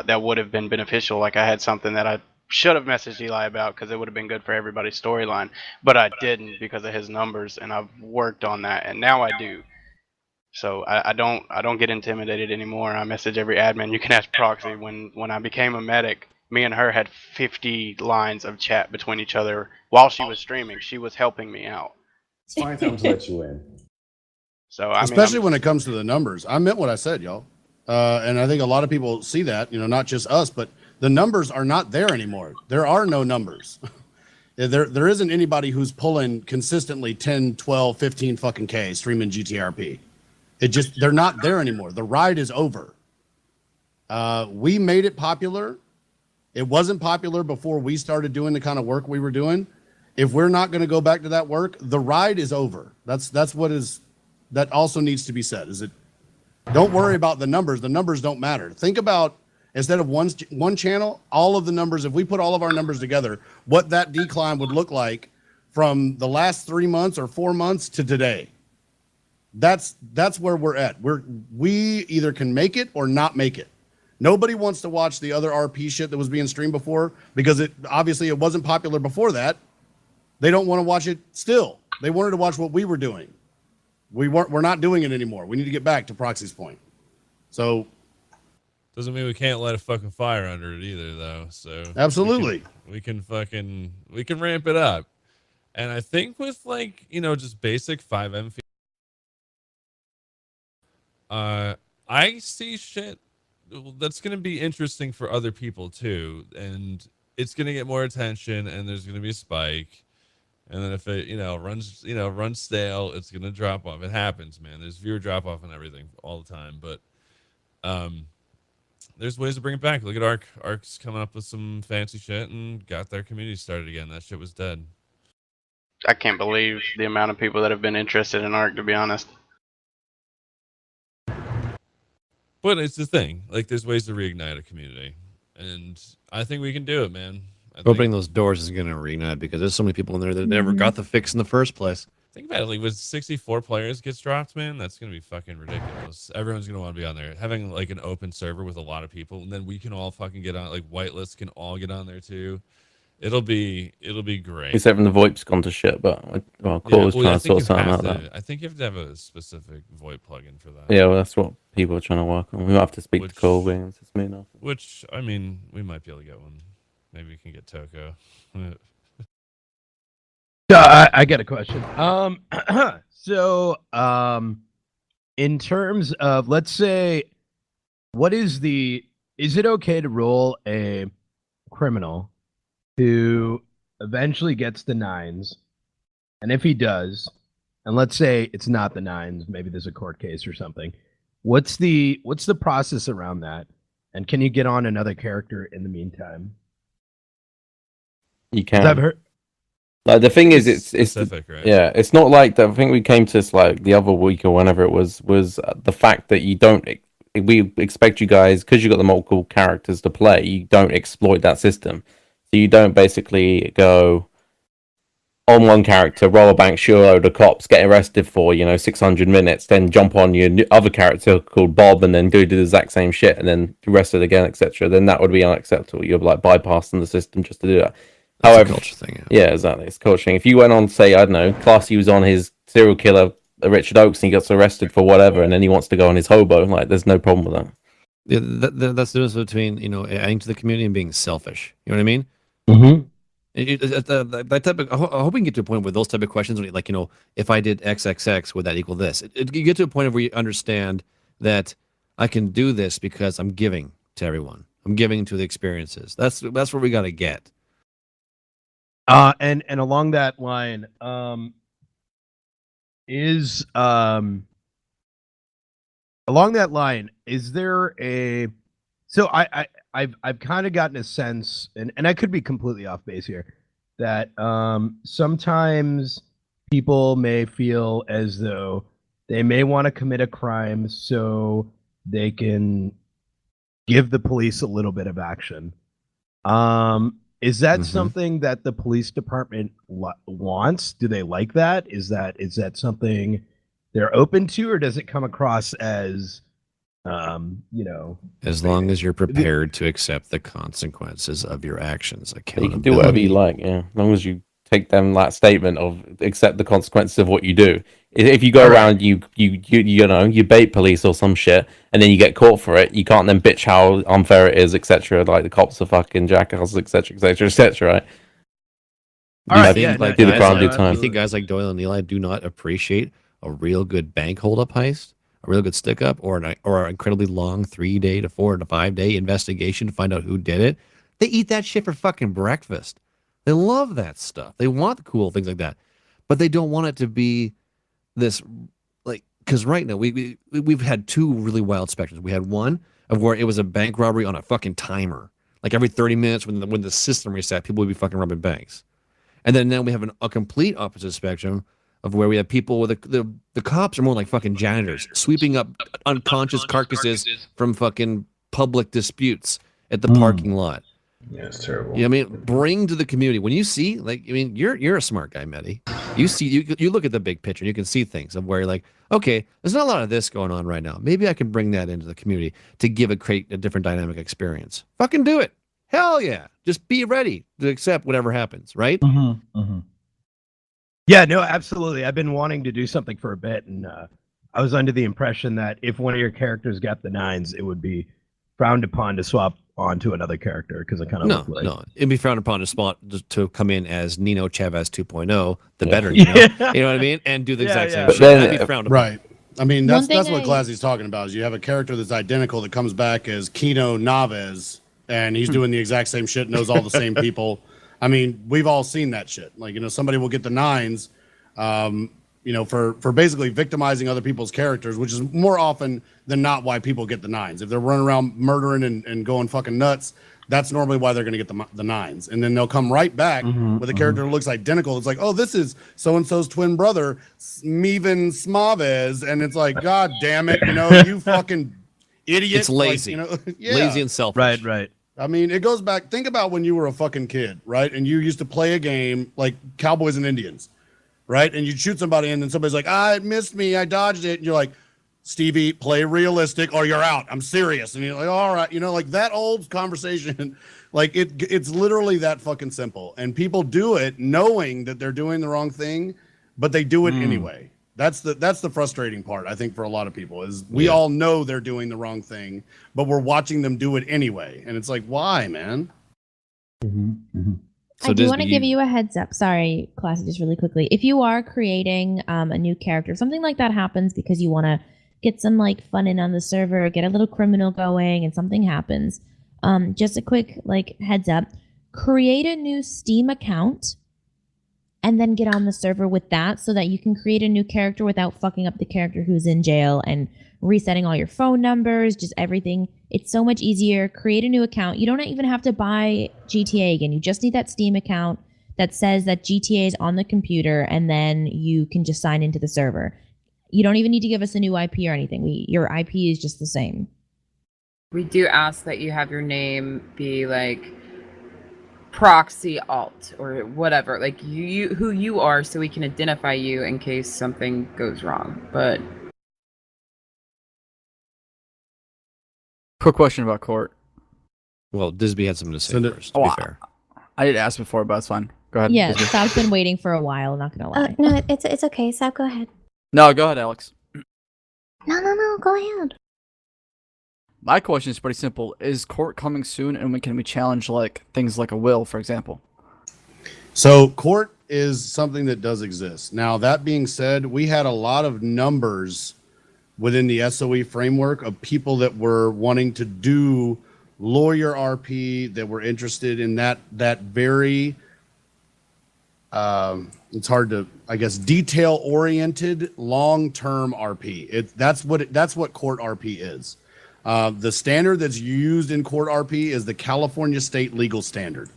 that would have been beneficial. Like, I had something that I should have messaged Eli about because it would have been good for everybody's storyline, but I didn't because of his numbers, and I've worked on that, and now I do. So I don't get intimidated anymore. I message every admin. You can ask Proxy. When I became a medic, me and her had 50 lines of chat between each other while she was streaming. She was helping me out. It's fine time to let you in. So Especially when it comes to the numbers. I meant what I said, y'all. And I think a lot of people see that, you know, not just us, but the numbers are not there anymore. There are no numbers. There isn't anybody who's pulling consistently 10, 12, 15 fucking K streaming GTRP. They're not there anymore. The ride is over. We made it popular. It wasn't popular before we started doing the kind of work we were doing. If we're not going to go back to that work, the ride is over. That also needs to be said. Don't worry about the numbers. The numbers don't matter. Think about, instead of one channel, all of the numbers, if we put all of our numbers together, what that decline would look like from the last 3 months or 4 months to today. That's where we're at. We either can make it or not make it. Nobody wants to watch the other RP shit that was being streamed before because it wasn't popular before that. They don't want to watch it still. They wanted to watch what we were doing. We're not doing it anymore. We need to get back to Proxy's point. So doesn't mean we can't light a fucking fire under it either, though. So absolutely, we can ramp it up. And I think with, like, you know, just basic 5M. I see shit that's going to be interesting for other people too, and it's going to get more attention, and there's going to be a spike, and then if it runs stale, it's going to drop off. It happens, man. There's viewer drop off and everything all the time, but there's ways to bring it back. Look at Ark. Ark's coming up with some fancy shit and got their community started again. That shit was dead. I can't believe the amount of people that have been interested in Ark, to be honest. But it's the thing. Like, there's ways to reignite a community, and I think we can do it, man. Opening those doors is going to reignite because there's so many people in there that never got the fix in the first place. Think about it. Like, with 64 players gets dropped, man, that's going to be fucking ridiculous. Everyone's going to want to be on there. Having, like, an open server with a lot of people, and then we can all fucking get on. Like, whitelists can all get on there too. It'll be great. Except when the VoIP's gone to shit, but Cole was trying to sort something out that. I think you have to have a specific VoIP plugin for that. Yeah, well, that's what people are trying to work on. We might have to speak to Cole being it's me now. Which, I mean, we might be able to get one. Maybe we can get Toko. I got a question. In terms of, let's say, is it okay to roll a criminal who eventually gets the 9s, and if he does, and let's say it's not the 9s, maybe there's a court case or something, what's the process around that, and can you get on another character in the meantime? You can. I've heard. Like the thing is, it's specific, right? Yeah, it's not like that. I think we came to this like the other week or whenever it was the fact that you don't. We expect you guys, because you've got the multiple characters to play, you don't exploit that system. So you don't basically go on one character, roll a bank, shoot a load of cops, get arrested for 600 minutes, then jump on your other character called Bob, and then do the exact same shit, and then arrested again, etc. Then that would be unacceptable. You're like bypassing the system just to do that. That's However, a culture thing. Yeah, exactly. It's a culture thing. If you went on, say, I don't know, Classy was on his serial killer, Richard Oakes, and he gets arrested for whatever, and then he wants to go on his hobo, like, there's no problem with that. Yeah, that's the difference between adding to the community and being selfish. You know what I mean? Mm-hmm. That type of, I hope we can get to a point where those type of questions, like if I did XXX, would that equal this? You get to a point where you understand that I can do this because I'm giving to everyone. I'm giving to the experiences. That's where we got to get. And along that line, is there a, so I've kind of gotten a sense, and I could be completely off base here, that sometimes people may feel as though they may want to commit a crime so they can give the police a little bit of action. Is that something that the police department wants? Do they like that? Is that something they're open to, or does it come across as, as long as you're prepared to accept the consequences of your actions, you can do whatever you like, yeah. As long as you take them that statement of accept the consequences of what you do. If you go around, you bait police or some shit, and then you get caught for it, you can't then bitch how unfair it is, etc. Like the cops are fucking jackasses, etc., etc., etc. Right? Do the crime, do time. You think guys like Doyle and Eli do not appreciate a real good bank holdup heist, a real good stick up, or an incredibly long 3-day to 4 to 5 day investigation to find out who did it? They eat that shit for fucking breakfast. They love that stuff. They want cool things like that, but they don't want it to be this, like, because right now we've had 2 really wild spectrums. We had one of where it was a bank robbery on a fucking timer, like every 30 minutes when the system reset, people would be fucking robbing banks. And then now we have a complete opposite spectrum of where we have people with the cops are more like fucking janitors sweeping up unconscious carcasses from fucking public disputes at the parking lot. Yeah, it's terrible. You know what I mean? Bring to the community. When you see, like, I mean, you're a smart guy, Mehdi. You see, you look at the big picture, and you can see things of where you're like, okay, there's not a lot of this going on right now. Maybe I can bring that into the community to create a different dynamic experience. Fucking do it. Hell yeah. Just be ready to accept whatever happens, right? Yeah, no, absolutely. I've been wanting to do something for a bit, and I was under the impression that if one of your characters got the 9s, it would be frowned upon to swap onto another character because it kind of no, it'd be frowned upon to come in as Nino Chavez 2.0, the better Nino. You know what I mean? And do the exact same shit. That'd be frowned upon. Right. I mean, that's what Classy's talking about. Is you have a character that's identical that comes back as Kino Naves, and he's doing the exact same shit, knows all the same people. I mean, we've all seen that shit. Like, somebody will get the 9s, for basically victimizing other people's characters, which is more often than not why people get the 9s. If they're running around murdering and going fucking nuts, that's normally why they're going to get the 9s. And then they'll come right back with a character who looks identical. It's like, oh, this is so-and-so's twin brother, Smeven Smavez. And it's like, God damn it, you fucking idiot. It's lazy. Lazy and selfish. Right. I mean, it goes back. Think about when you were a fucking kid, right? And you used to play a game like Cowboys and Indians, right? And you'd shoot somebody and then somebody's like, it missed me. I dodged it. And you're like, Stevie, play realistic or you're out. I'm serious. And you're like, all right. Like that old conversation Like it's literally that fucking simple. And people do it knowing that they're doing the wrong thing, but they do it anyway. That's the frustrating part, I think, for a lot of people is we all know they're doing the wrong thing, but we're watching them do it anyway. And it's like, why, man? So I do want Disney, to give you a heads up. Sorry, Classy, just really quickly. If you are creating a new character, something like that happens because you want to get some like fun in on the server, get a little criminal going, and something happens. Just a quick like heads up. Create a new Steam account and then get on the server with that so that you can create a new character without fucking up the character who's in jail and resetting all your phone numbers, just everything. It's so much easier. Create a new account. You don't even have to buy GTA again. You just need that Steam account that says that GTA is on the computer, and then you can just sign into the server. You don't even need to give us a new IP or anything. Your IP is just the same. We do ask that you have your name be like proxy alt or whatever, like you who you are, so we can identify you in case something goes wrong. But quick question about court. Well, Disby had something to say first, to Oh, be fair. I did ask before, but it's fine. Go ahead. Yeah, Disney. Sab's been waiting for a while, not gonna lie. No, it's okay. Sab, go ahead. No, go ahead, Alex. No, go ahead. My question is pretty simple. Is court coming soon, and when can we challenge like things like a will, for example? So court is something that does exist. Now, that being said, we had a lot of numbers within the SOE framework of people that were wanting to do lawyer RP, that were interested in that very it's hard to, I guess, detail oriented long-term RP. That's what court RP is. The standard that's used in court RP is the California state legal standard.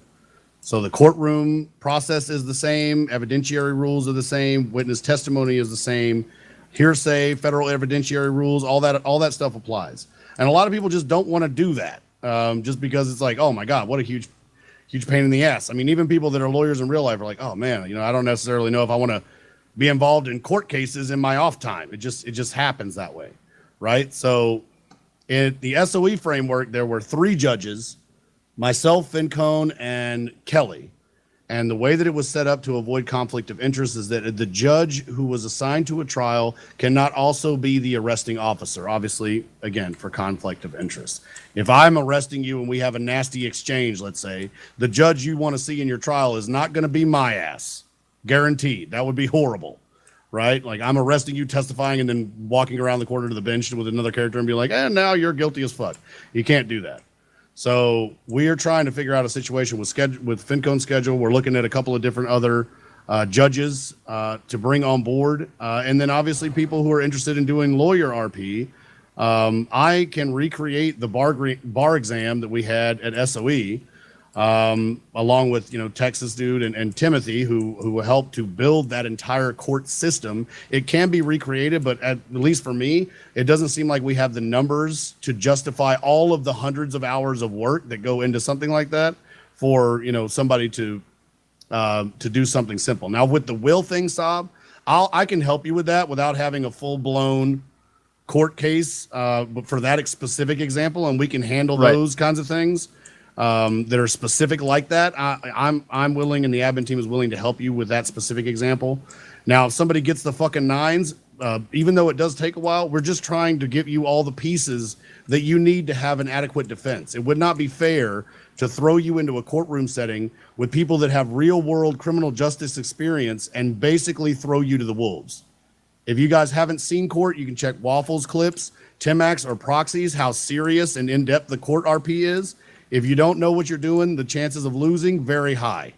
So the courtroom process is the same, evidentiary rules are the same, witness testimony is the same, hearsay, federal evidentiary rules, all that stuff applies. And a lot of people just don't want to do that, just because it's like, oh my God, what a huge pain in the ass. I mean, even people that are lawyers in real life are like, oh man, I don't necessarily know if I want to be involved in court cases in my off time. It just happens that way, right? So in the SOE framework, there were 3 judges, myself, Fincone, and Kelly. And the way that it was set up to avoid conflict of interest is that the judge who was assigned to a trial cannot also be the arresting officer, obviously, again, for conflict of interest. If I'm arresting you and we have a nasty exchange, let's say, the judge you want to see in your trial is not going to be my ass. Guaranteed. That would be horrible, right? Like, I'm arresting you, testifying, and then walking around the corner to the bench with another character and be like, now you're guilty as fuck. You can't do that. So we are trying to figure out a situation with Fincone's schedule. We're looking at a couple of different other judges to bring on board. And then obviously people who are interested in doing lawyer RP. I can recreate the bar exam that we had at SOE, along with, Texas Dude and Timothy, who helped to build that entire court system. It can be recreated, but at least for me, it doesn't seem like we have the numbers to justify all of the hundreds of hours of work that go into something like that for, somebody to do something simple. Now with the will thing, Saab, I can help you with that without having a full-blown court case, but for that specific example, and we can handle those kinds of things that are specific like that. I'm willing, and the admin team is willing to help you with that specific example. Now, if somebody gets the fucking 9s, even though it does take a while, we're just trying to give you all the pieces that you need to have an adequate defense. It would not be fair to throw you into a courtroom setting with people that have real world criminal justice experience and basically throw you to the wolves. If you guys haven't seen court, you can check Waffles clips, Timax, or Proxies, how serious and in-depth the court RP is. If you don't know what you're doing, the chances of losing, very high.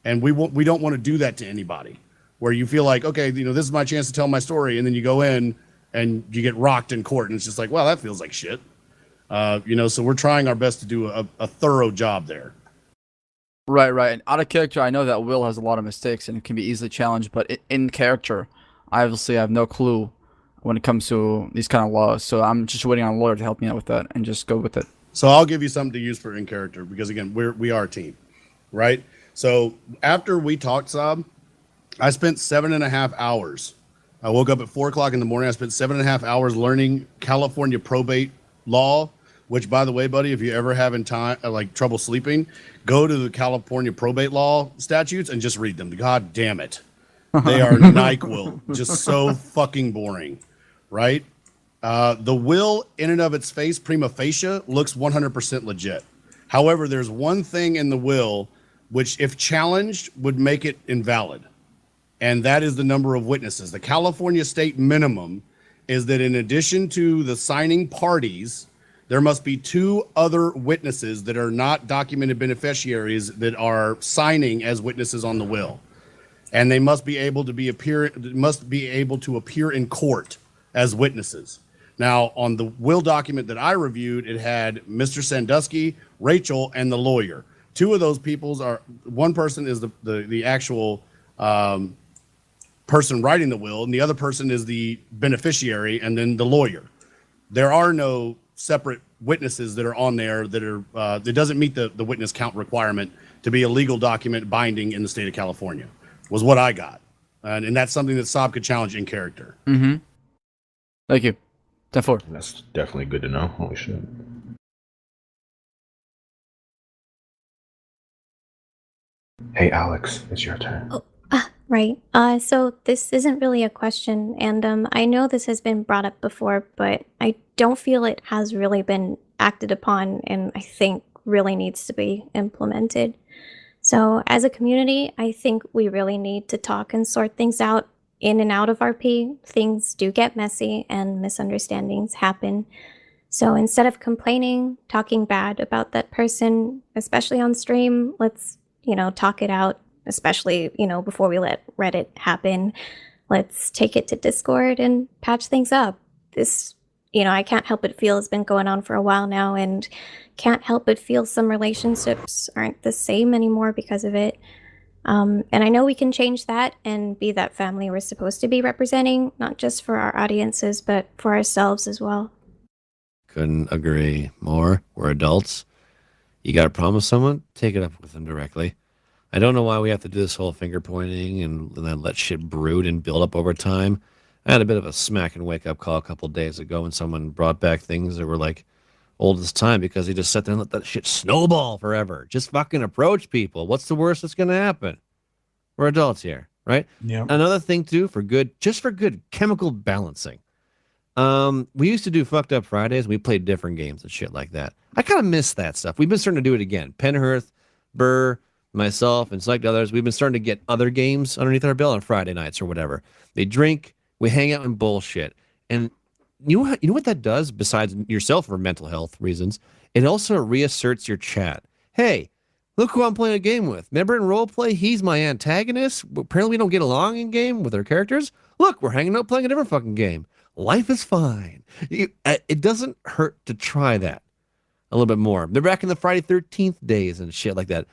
And we don't want to do that to anybody, where you feel like, okay, this is my chance to tell my story, and then you go in and you get rocked in court, and it's just like, well, that feels like shit. So we're trying our best to do a thorough job there. Right. And out of character, I know that Will has a lot of mistakes and it can be easily challenged, but in character, I obviously have no clue when it comes to these kind of laws. So I'm just waiting on a lawyer to help me out with that and just go with it. So I'll give you something to use for in character, because again, we are a team, right? So after we talked, Saab, I spent 7.5 hours. I woke up at 4 o'clock in the morning. I spent 7.5 hours learning California probate law which, by the way, buddy, if you're ever having time, like trouble sleeping, go to the California probate law statutes and just read them. God damn it. They are NyQuil, just so fucking boring, right? The will, in and of its face, prima facie, looks 100% legit. However, there's one thing in the will which, if challenged, would make it invalid, and that is the number of witnesses. The California state minimum is that in addition to the signing parties, there must be 2 other witnesses that are not documented beneficiaries that are signing as witnesses on the will. And they must be able to appear in court as witnesses. Now, on the will document that I reviewed, it had Mr. Sandusky, Rachel, and the lawyer. 2 of those peoples are, one person is the actual person writing the will, and the other person is the beneficiary, and then the lawyer. There are no separate witnesses that are on there that are that doesn't meet the witness count requirement to be a legal document binding in the state of California, was what I got. And that's something that Saab could challenge in character. Mm-hmm. Thank you. 10-4. That's definitely good to know. Holy shit. Hey, Alex, it's your turn. Right. So this isn't really a question, and I know this has been brought up before, but I don't feel it has really been acted upon, and I think really needs to be implemented. So as a community, I think we really need to talk and sort things out in and out of RP. Things do get messy and misunderstandings happen. So instead of complaining, talking bad about that person, especially on stream, let's, talk it out, especially, before we let Reddit happen. Let's take it to Discord and patch things up. This, I can't help but feel it's been going on for a while now, and can't help but feel some relationships aren't the same anymore because of it. And I know we can change that and be that family we're supposed to be representing, not just for our audiences, but for ourselves as well. Couldn't agree more. We're adults. You got a problem with someone? Take it up with them directly. I don't know why we have to do this whole finger pointing and then let shit brood and build up over time. I had a bit of a smack and wake up call a couple days ago when someone brought back things that were like old as time because he just sat there and let that shit snowball forever. Just fucking approach people. What's the worst that's going to happen? We're adults here, right? Yeah. Another thing too, for good chemical balancing. We used to do Fucked Up Fridays. We played different games and shit like that. I kind of miss that stuff. We've been starting to do it again. Penhurst, Burr, myself, and select others. We've been starting to get other games underneath our belt on Friday nights or whatever. They drink, we hang out and bullshit. And you know what that does besides yourself for mental health reasons? It also reasserts your chat. Hey, look who I'm playing a game with. Remember in roleplay, he's my antagonist. Apparently we don't get along in game with our characters. Look, we're hanging out playing a different fucking game. Life is fine. It doesn't hurt to try that a little bit more. They're back in the Friday 13th days and shit like that.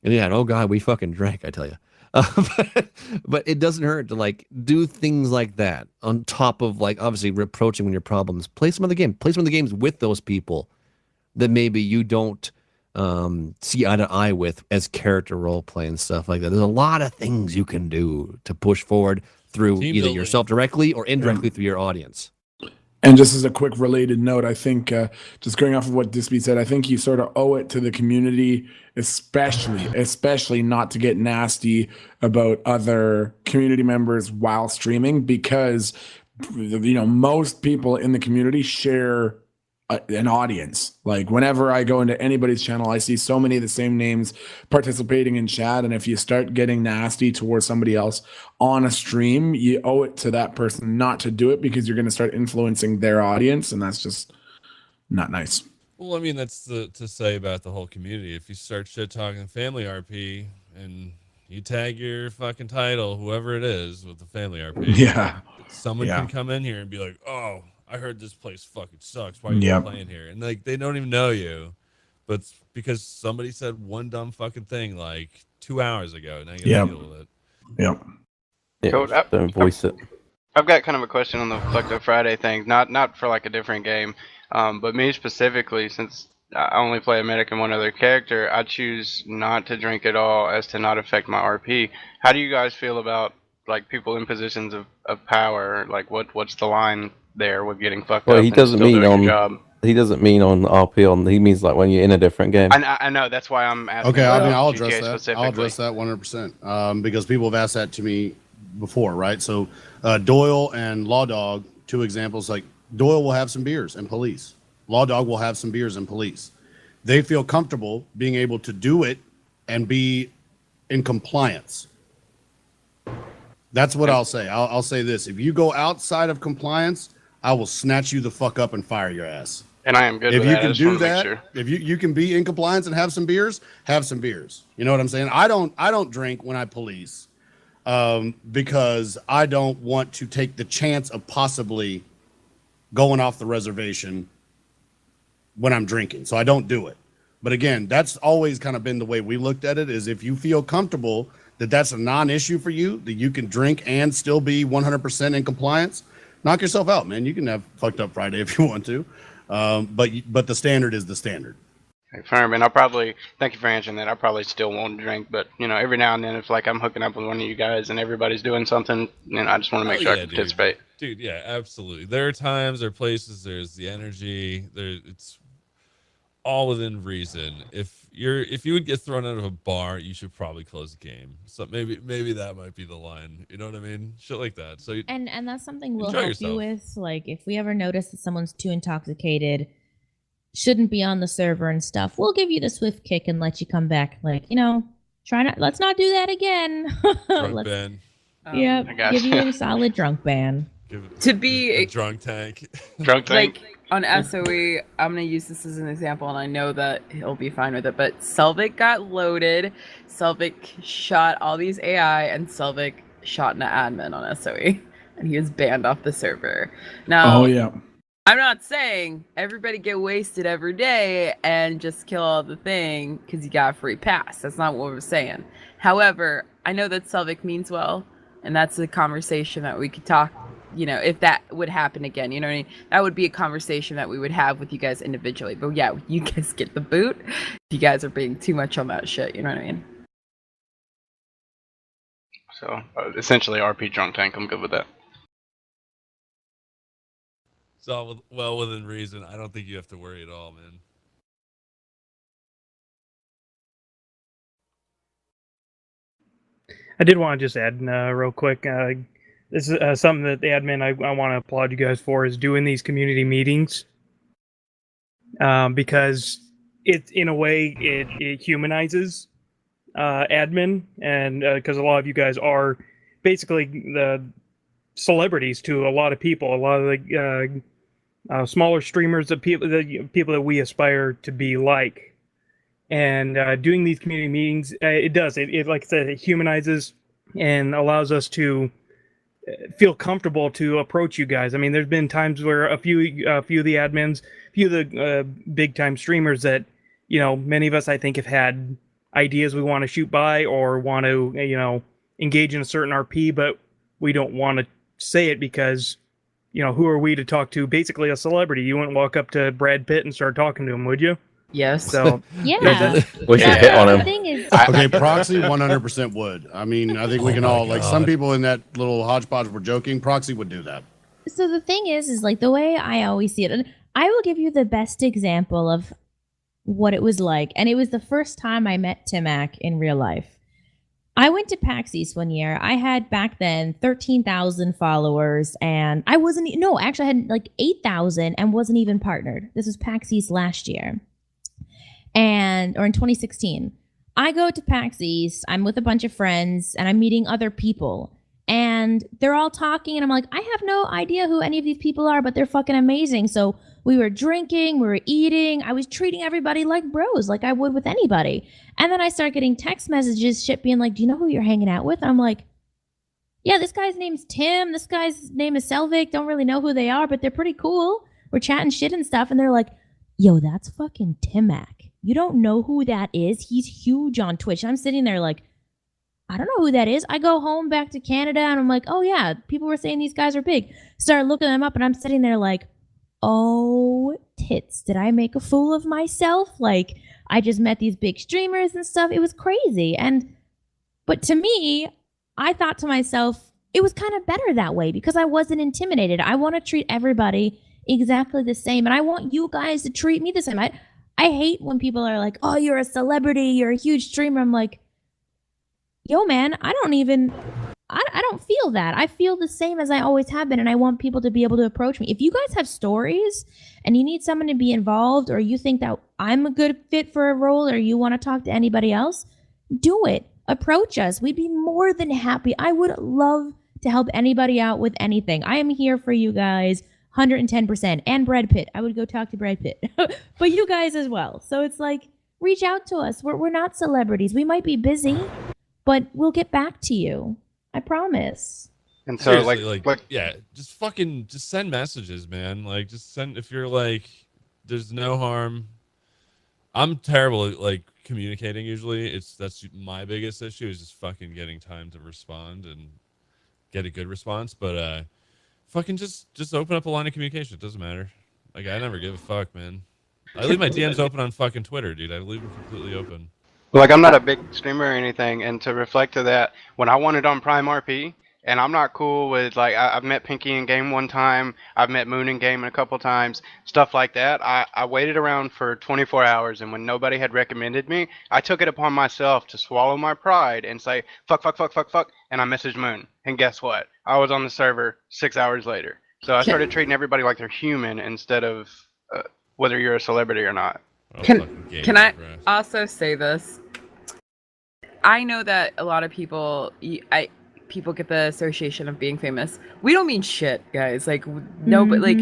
And yeah, oh God, we fucking drank, I tell you. But it doesn't hurt to like do things like that on top of like obviously reproaching when your problems. Play some other game. Play some of the games with those people that maybe you don't see eye to eye with as character role play and stuff like that. There's a lot of things you can do to push forward through Team either building. yourself directly or indirectly through your audience. And just as a quick related note, I think just going off of what Disby said, I think you sort of owe it to the community, especially not to get nasty about other community members while streaming, because most people in the community share an audience. Like whenever I go into anybody's channel, I see so many of the same names participating in chat, and if you start getting nasty towards somebody else on a stream, you owe it to that person not to do it, because you're going to start influencing their audience, and that's just not nice. Well, I mean, that's to say about the whole community. If you start shit talking family RP and you tag your fucking title, whoever it is, with the family RP, Yeah. someone Yeah. can come in here and be like, "Oh, I heard this place fucking sucks. Why are you playing here?" And like they don't even know you, but it's because somebody said one dumb fucking thing like 2 hours ago. Now you gotta deal with it. Yep. Yeah, Cool. don't voice it. I've got kind of a question on the Fucked Up Friday thing, not for like a different game, but me specifically, since I only play a medic and one other character, I choose not to drink at all as to not affect my RP. How do you guys feel about like people in positions of power? Like what's the line there with getting fucked Well, up he and doesn't still mean doing on. your job? He doesn't mean on RP. He means like when you're in a different game. I know. That's why I'm asking. Okay, I mean, I'll GTA address that. specifically. I'll address that 100%. Because people have asked that to me before, right? So Doyle and Law Dog, two examples. Like Doyle will have some beers and police. Law Dog will have some beers and police. They feel comfortable being able to do it and be in compliance. That's what I'll say. I'll say this: if you go outside of compliance, I will snatch you the fuck up and fire your ass. And I am good If with you that. I can just do wanna make that, sure. if you can be in compliance and have some beers, have some beers. You know what I'm saying? I don't drink when I police, because I don't want to take the chance of possibly going off the reservation when I'm drinking. So I don't do it. But again, that's always kind of been the way we looked at it, is if you feel comfortable that that's a non-issue for you, that you can drink and still be 100% in compliance, knock yourself out, man. You can have fucked up Friday if you want to. But the standard is the standard. Okay, fair, man. I'll probably, thank you for answering that. I probably still won't drink, but you know, every now and then, if like I'm hooking up with one of you guys and everybody's doing something, you know, I just want to make sure I can participate. Dude, yeah, absolutely. There are times, there are places, there's the energy, it's all within reason. If you would get thrown out of a bar, you should probably close the game. So maybe that might be the line. You know what I mean? Shit like that. So And that's something we'll enjoy help you yourself. with. Like if we ever notice that someone's too intoxicated, shouldn't be on the server and stuff, we'll give you the swift kick and let you come back. Like, you know, let's not do that again. Drunk ban. Yep. I got Give you. you a solid drunk ban. To be a drunk tank. Drunk tank. Like on SOE, I'm gonna use this as an example, and I know that he'll be fine with it. But Selvik got loaded. Selvik shot all these AI, and Selvik shot an admin on SOE, and he was banned off the server. Now, Oh yeah. I'm not saying everybody get wasted every day and just kill all the thing because you got a free pass. That's not what we're saying. However, I know that Selvik means well, and that's a conversation that we could talk. You know, if that would happen again, you know what I mean? That would be a conversation that we would have with you guys individually. But yeah, you guys get the boot. You guys are being too much on that shit, you know what I mean? So essentially, RP drunk tank. I'm good with that. It's all well within reason. I don't think you have to worry at all, man. I did want to just add real quick. This is something that the admin I want to applaud you guys for is doing these community meetings, because it in a way it humanizes admin, and because a lot of you guys are basically the celebrities to a lot of people, a lot of the smaller streamers, the people that we aspire to be like. And doing these community meetings, it does. It like I said, it humanizes and allows us to feel comfortable to approach you guys. I mean, there's been times where a few of the admins, a few of the big time streamers that, you know, many of us I think have had ideas we want to shoot by or want to, you know, engage in a certain RP, but we don't want to say it because, you know, who are we to talk to basically a celebrity? You wouldn't walk up to Brad Pitt and start talking to him, would you? Yes. So Yeah. We should hit on him. The thing is, Okay, Proxy 100% would. I mean, I think we can all, like, some people in that little hodgepodge were joking. Proxy would do that. so the thing is like the way I always see it, and I will give you the best example of what it was like. And it was the first time I met Timac in real life. I went to PAX East one year. I had back then 13,000 followers, and I wasn't, no, actually I had like 8,000 and wasn't even partnered. This was PAX East last year. Or in 2016. I go to PAX East, I'm with a bunch of friends, and I'm meeting other people. And they're all talking, and I'm like, I have no idea who any of these people are, but they're fucking amazing. So we were drinking, we were eating, I was treating everybody like bros, like I would with anybody. And then I start getting text messages, shit being like, do you know who you're hanging out with? And I'm like, yeah, this guy's name's Tim, this guy's name is Selvik, don't really know who they are, but they're pretty cool. We're chatting shit and stuff, and they're like, yo, that's fucking Timac. You don't know who that is? He's huge on Twitch. I'm sitting there like, I don't know who that is. I go home back to Canada and I'm like, oh yeah, people were saying these guys are big. Start looking them up and I'm sitting there like, oh tits, did I make a fool of myself? Like, I just met these big streamers and stuff. It was crazy. But to me, I thought to myself, it was kind of better that way because I wasn't intimidated. I want to treat everybody exactly the same. And I want you guys to treat me the same. I hate when people are like, oh, you're a celebrity, you're a huge streamer. I'm like, yo, man, I don't feel that. I feel the same as I always have been, and I want people to be able to approach me. If you guys have stories and you need someone to be involved, or you think that I'm a good fit for a role, or you want to talk to anybody else, do it. Approach us. We'd be more than happy. I would love to help anybody out with anything. I am here for you guys 110%. And Brad Pitt. I would go talk to Brad Pitt. But you guys as well. So it's like, reach out to us. We're not celebrities. We might be busy, but we'll get back to you. I promise. And so, Seriously, yeah, just send messages, man. Like, just send, if you're like, there's no harm. I'm terrible at like communicating usually. That's my biggest issue, is just fucking getting time to respond and get a good response. But fucking just open up a line of communication. It doesn't matter. Like, I never give a fuck, man. I leave my DMs open on fucking Twitter, dude. I leave them completely open. Like, I'm not a big streamer or anything, and to reflect to that, when I wanted on Prime RP, and I'm not cool with, like, I've met Pinky in game one time, I've met Moon in game a couple times, stuff like that. I waited around for 24 hours, and when nobody had recommended me, I took it upon myself to swallow my pride and say, fuck, and I messaged Moon. And guess what? I was on the server 6 hours later. So I started treating everybody like they're human instead of whether you're a celebrity or not. Can I also say this? I know that a lot of people, people get the association of being famous. We don't mean shit, guys. Like, no, but like,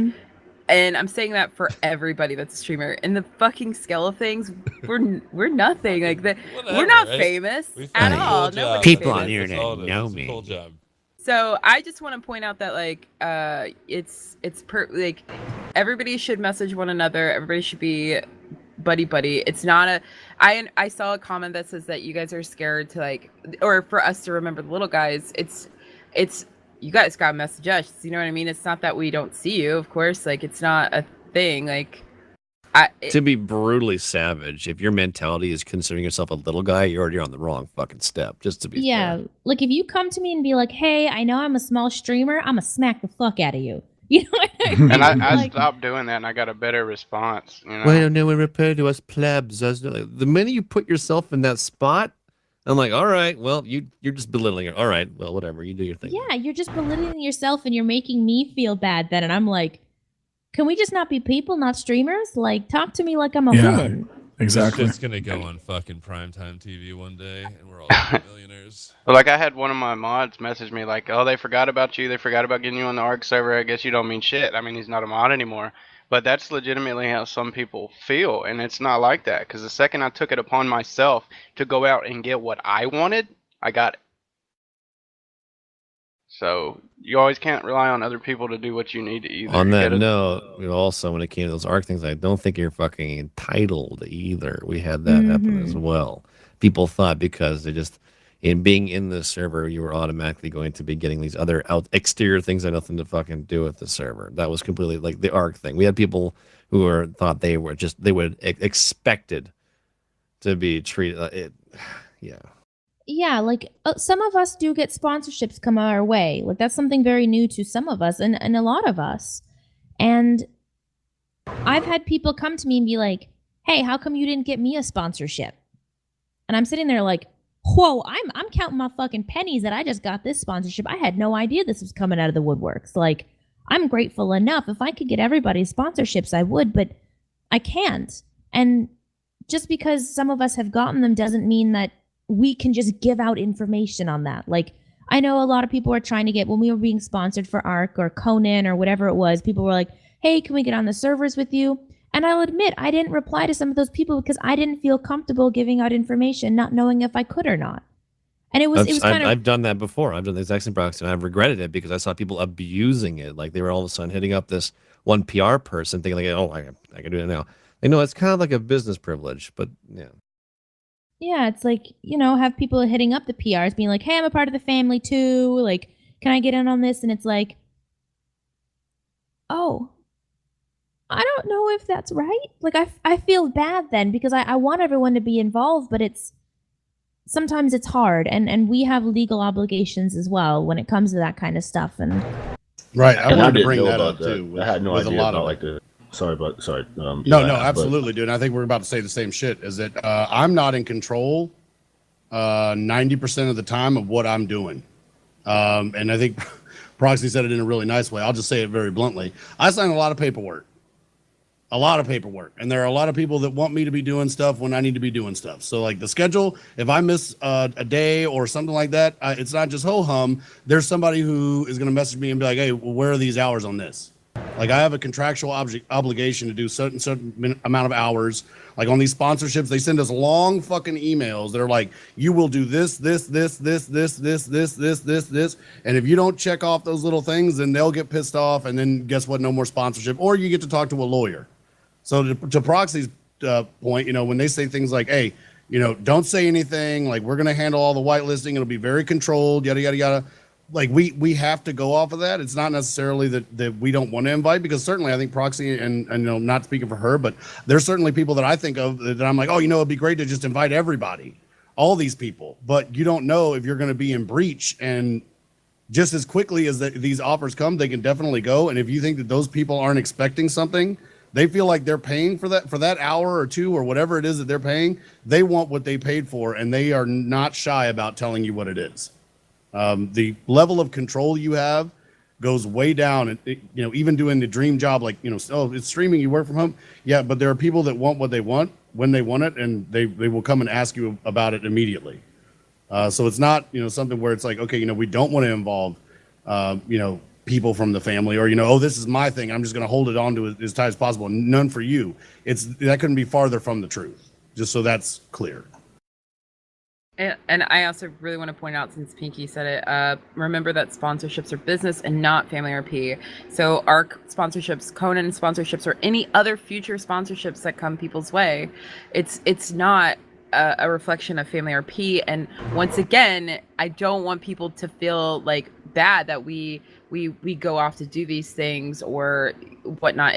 and I'm saying that for everybody that's a streamer. In the fucking scale of things, we're nothing. Like that, we're not famous at all. Nobody's People famous. on the internet know me. Cool job. So I just want to point out that like like everybody should message one another. Everybody should be buddy. It's not a I saw a comment that says that you guys are scared to like, or for us to remember the little guys. It's you guys gotta message us. You know what I mean? It's not that we don't see you, of course. Like, it's not a thing. Like, to be brutally savage, if your mentality is considering yourself a little guy, you're already on the wrong fucking step. Just to be fair. Like, if you come to me and be like, hey, I know I'm a small streamer, I'm gonna smack the fuck out of you. You know what I mean? And I Like, stopped doing that, and I got a better response. You know? Well, no one refer to us plebs. The minute you put yourself in that spot, I'm like, all right, well, you're just belittling it. All right, well, whatever, you do your thing. yeah, you're just belittling yourself and you're making me feel bad then. And I'm like, can we just not be people, not streamers? Like, talk to me like I'm a woman. Exactly. It's gonna go on fucking primetime TV one day, and we're all millionaires. But like, I had one of my mods message me like, oh, they forgot about you. They forgot about getting you on the ARC server. I guess you don't mean shit. I mean, he's not a mod anymore. But that's legitimately how some people feel, and it's not like that. Because the second I took it upon myself to go out and get what I wanted, I got it. So you always can't rely on other people to do what you need to either. On that You gotta- note, also when it came to those ARC things, I don't think you're fucking entitled either. We had that happen as well. People thought because they just, in being in the server, you were automatically going to be getting these other exterior things that had nothing to fucking do with the server. That was completely like the ARC thing. We had people who thought they would expected to be treated. Yeah, like some of us do get sponsorships come our way. Like, that's something very new to some of us and a lot of us. And I've had people come to me and be like, hey, how come you didn't get me a sponsorship? And I'm sitting there like, whoa, I'm counting my fucking pennies that I just got this sponsorship. I had no idea this was coming out of the woodworks. Like, I'm grateful enough. If I could get everybody sponsorships, I would, but I can't. And just because some of us have gotten them doesn't mean that we can just give out information on that. Like, I know a lot of people are trying to get, when we were being sponsored for ARC or Conan or whatever it was, people were like, hey, can we get on the servers with you? And I'll admit, I didn't reply to some of those people because I didn't feel comfortable giving out information, not knowing if I could or not. And it was kind of... I've done that before. I've done the exact same practice, and I've regretted it because I saw people abusing it. Like, they were all of a sudden hitting up this one PR person thinking like, oh, I can do it now. You know, it's kind of like a business privilege, but yeah. Yeah, it's like, have people hitting up the PRs being like, hey, I'm a part of the family too. Like, can I get in on this? And it's like, oh, I don't know if that's right. Like, I feel bad then because I want everyone to be involved, but sometimes it's hard. And we have legal obligations as well when it comes to that kind of stuff. And Right. I And wanted to didn't bring know that about up that. too. With, I had no with idea a lot about of like the. Sorry. No, yeah, no, but- absolutely, dude. I think we're about to say the same shit. Is that I'm not in control 90% of the time of what I'm doing. And I think Proxy said it in a really nice way. I'll just say it very bluntly. I sign a lot of paperwork. And there are a lot of people that want me to be doing stuff when I need to be doing stuff. So like the schedule, if I miss a day or something like that, it's not just ho-hum. There's somebody who is going to message me and be like, hey, well, where are these hours on this? Like I have a contractual obligation to do certain amount of hours. Like on these sponsorships, they send us long fucking emails that are like, you will do this. And if you don't check off those little things, then they'll get pissed off. And then guess what? No more sponsorship. Or you get to talk to a lawyer. So to Proxy's point, when they say things like, hey, don't say anything, like we're going to handle all the whitelisting. It'll be very controlled, yada, yada, yada. Like we have to go off of that. It's not necessarily that we don't want to invite, because certainly I think Proxy and not speaking for her, but there's certainly people that I think of that I'm like, oh, it'd be great to just invite everybody, all these people, but you don't know if you're going to be in breach. And just as quickly as these offers come, they can definitely go. And if you think that those people aren't expecting something, they feel like they're paying for that hour or two or whatever it is that they're paying. They want what they paid for, and they are not shy about telling you what it is. The level of control you have goes way down. And even doing the dream job, like oh, it's streaming, you work from home. Yeah, but there are people that want what they want when they want it, and they will come and ask you about it immediately. So it's not something where it's like, okay, we don't want to involve people from the family, or oh, this is my thing, I'm just going to hold it on to it as tight as possible. None for you. That couldn't be farther from the truth, just so that's clear. And I also really want to point out, since Pinky said it, remember that sponsorships are business and not Family RP. So our sponsorships, Conan sponsorships, or any other future sponsorships that come people's way, it's not a reflection of Family RP. And once again, I don't want people to feel like bad that we go off to do these things or whatnot.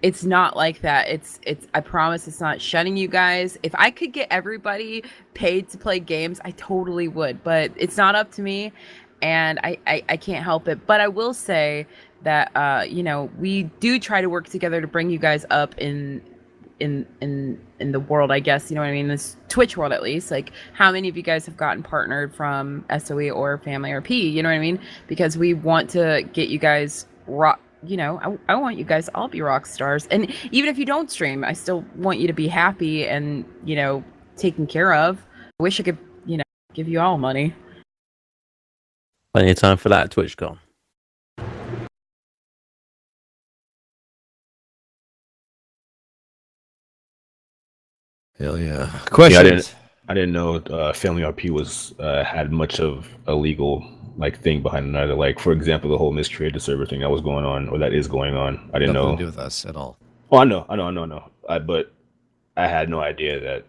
It's not like that. It's I promise it's not shunning you guys. If I could get everybody paid to play games, I totally would, but it's not up to me, and I can't help it. But I will say that we do try to work together to bring you guys up in the world, I guess, you know what I mean, this Twitch world at least. Like, how many of you guys have gotten partnered from SOE or Family RP, you know what I mean? Because we want to get you guys rock, I want you guys all be rock stars. And even if you don't stream, I still want you to be happy and, taken care of. I wish I could, give you all money. Plenty of time for that at TwitchCon. Hell yeah. Questions? Yeah, I didn't know Family RP was had much of a legal thing behind it either. Like, for example, the whole miscreated server thing that was going on, or that is going on. I didn't know. Nothing to do with us at all. Oh, I know. But I had no idea that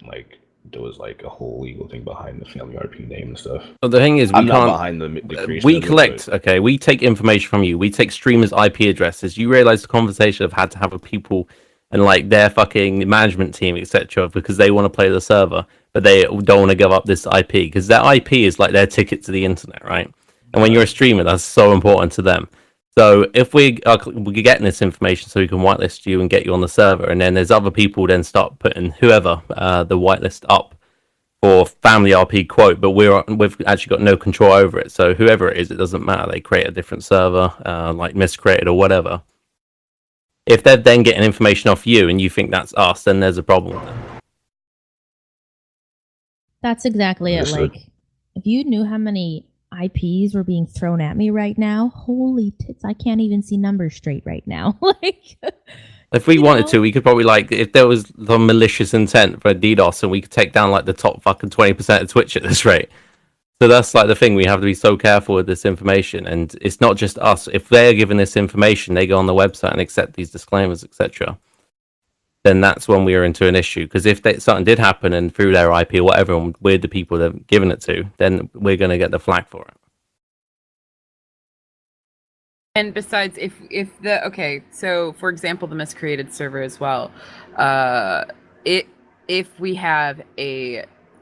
there was a whole legal thing behind the Family RP name and stuff. Well, the thing is, I'm not behind the creation. We of it, collect. but- Okay, we take information from you. We take streamers' IP addresses. You realize the conversation I've had to have with people and their fucking management team, etc., because they want to play the server, but they don't want to give up this IP, because that IP is like their ticket to the internet, right? And when you're a streamer, that's so important to them. So if we're getting this information so we can whitelist you and get you on the server, and then there's other people then start putting whoever the whitelist up for Family RP quote, but we've actually got no control over it. So whoever it is, it doesn't matter. They create a different server, like miscreated or whatever. If they're then getting information off you and you think that's us, then there's a problem with that. That's exactly it. Understood. Like, if you knew how many IPs were being thrown at me right now, holy tits, I can't even see numbers straight right now. If we wanted to, we could probably if there was the malicious intent for a DDoS, and we could take down the top fucking 20% of Twitch at this rate. So that's the thing. We have to be so careful with this information, and it's not just us. If they're given this information, they go on the website and accept these disclaimers, etc. Then that's when we are into an issue. Because if something did happen and through their IP or whatever, and we're the people they've given it to, then we're going to get the flag for it. And besides, so for example, the miscreated server as well, if we have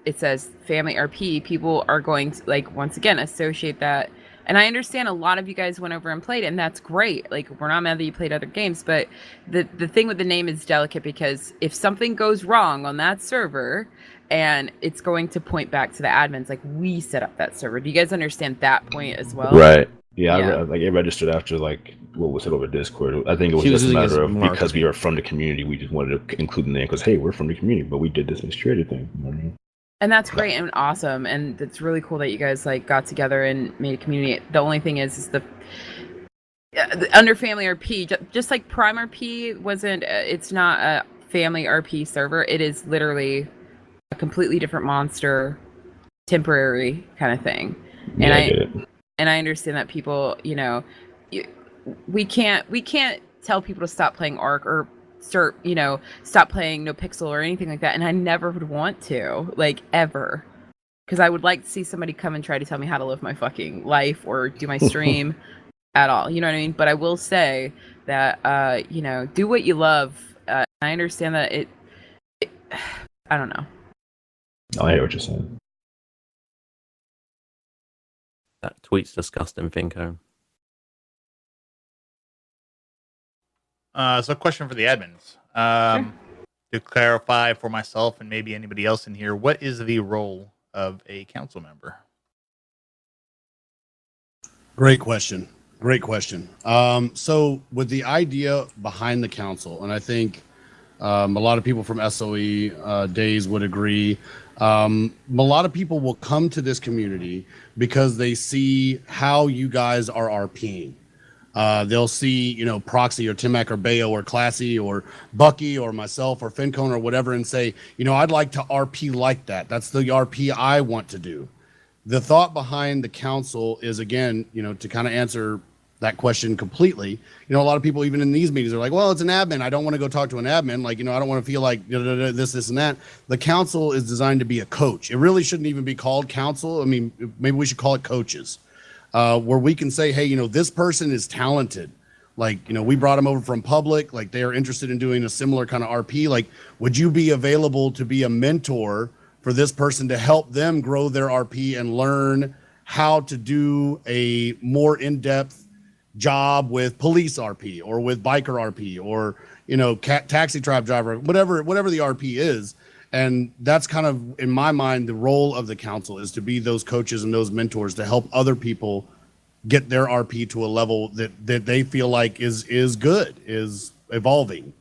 it says Family RP, people are going to once again associate that And I understand a lot of you guys went over and played, and that's great. Like, we're not mad that you played other games, but the thing with the name is delicate, because if something goes wrong on that server, and it's going to point back to the admins, like, we set up that server. Do you guys understand that point as well? Right. Yeah, it registered after like what was it over Discord. I think it was just a matter of because we are from the community, we just wanted to include the name because hey, we're from the community, but we did this security thing. You know what I mean? And that's great and awesome, and it's really cool that you guys like got together and made a community. The only thing is the under Family RP, just like Prime RP wasn't. It's not a Family RP server. It is literally a completely different monster, temporary kind of thing. And I understand that people, you know, we can't tell people to stop playing Ark or stop playing NoPixel or anything like that. And I never would want to, like, ever. Because I would like to see somebody come and try to tell me how to live my fucking life or do my stream at all. You know what I mean? But I will say that, do what you love. I understand that it I don't know. I hear what you're saying. That tweet's disgusting, Finko. So a question for the admins. To clarify for myself and maybe anybody else in here, what is the role of a council member? Great question. So with the idea behind the council, and I think a lot of people from SOE days would agree, a lot of people will come to this community because they see how you guys are RPing. They'll see, Proxy or Timac or Bayo or Classy or Bucky or myself or Fincone or whatever and say, I'd like to RP like that. That's the RP I want to do. The thought behind the council is, again, to kind of answer that question completely. A lot of people, even in these meetings, are like, well, it's an admin. I don't want to go talk to an admin. Like, I don't want to feel like this, and that. The council is designed to be a coach. It really shouldn't even be called council. I mean, maybe we should call it coaches. Where we can say, hey, this person is talented. Like, we brought them over from public. Like, they are interested in doing a similar kind of RP. Like, would you be available to be a mentor for this person to help them grow their RP and learn how to do a more in-depth job with police RP or with biker RP or, taxi tribe driver, whatever the RP is. And that's kind of, in my mind, the role of the council is to be those coaches and those mentors to help other people get their RP to a level that they feel like is good, is evolving.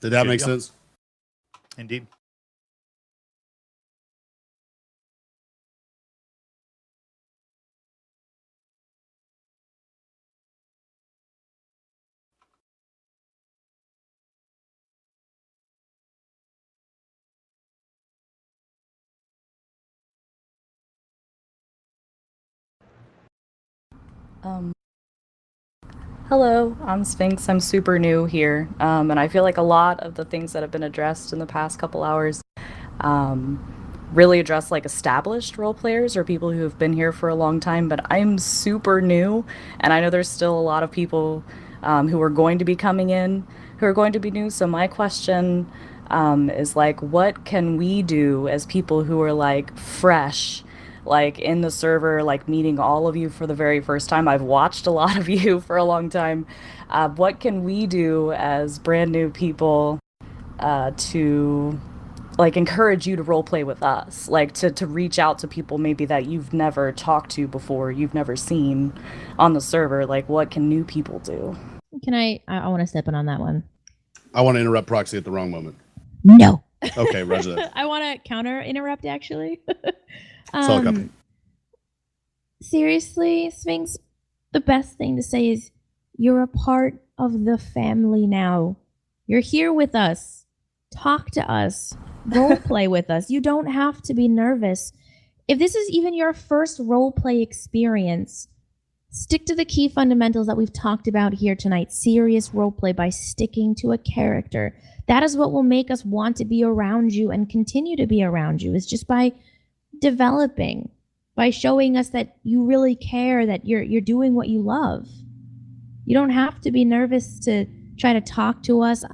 Did that make sense? Indeed. Hello, I'm Sphinx. I'm super new here, and I feel like a lot of the things that have been addressed in the past couple hours really address like established role players or people who have been here for a long time, but I'm super new, and I know there's still a lot of people who are going to be coming in who are going to be new. So my question is like, what can we do as people who are like fresh, like in the server, like meeting all of you for the very first time? I've watched a lot of you for a long time. What can we do as brand new people to like encourage you to role play with us, like to reach out to people maybe that you've never talked to before, you've never seen on the server? Like, what can new people do? Can I want to step in on that one. I want to interrupt Proxy at the wrong moment. No. Okay, roger that. I want to counter interrupt, actually. Seriously, Sphinx, the best thing to say is you're a part of the family now. You're here with us. Talk to us. Role play with us. You don't have to be nervous. If this is even your first role play experience, stick to the key fundamentals that we've talked about here tonight. Serious role play by sticking to a character. That is what will make us want to be around you and continue to be around you, is just by developing, by showing us that you really care, that you're doing what you love. You don't have to be nervous to try to talk to us.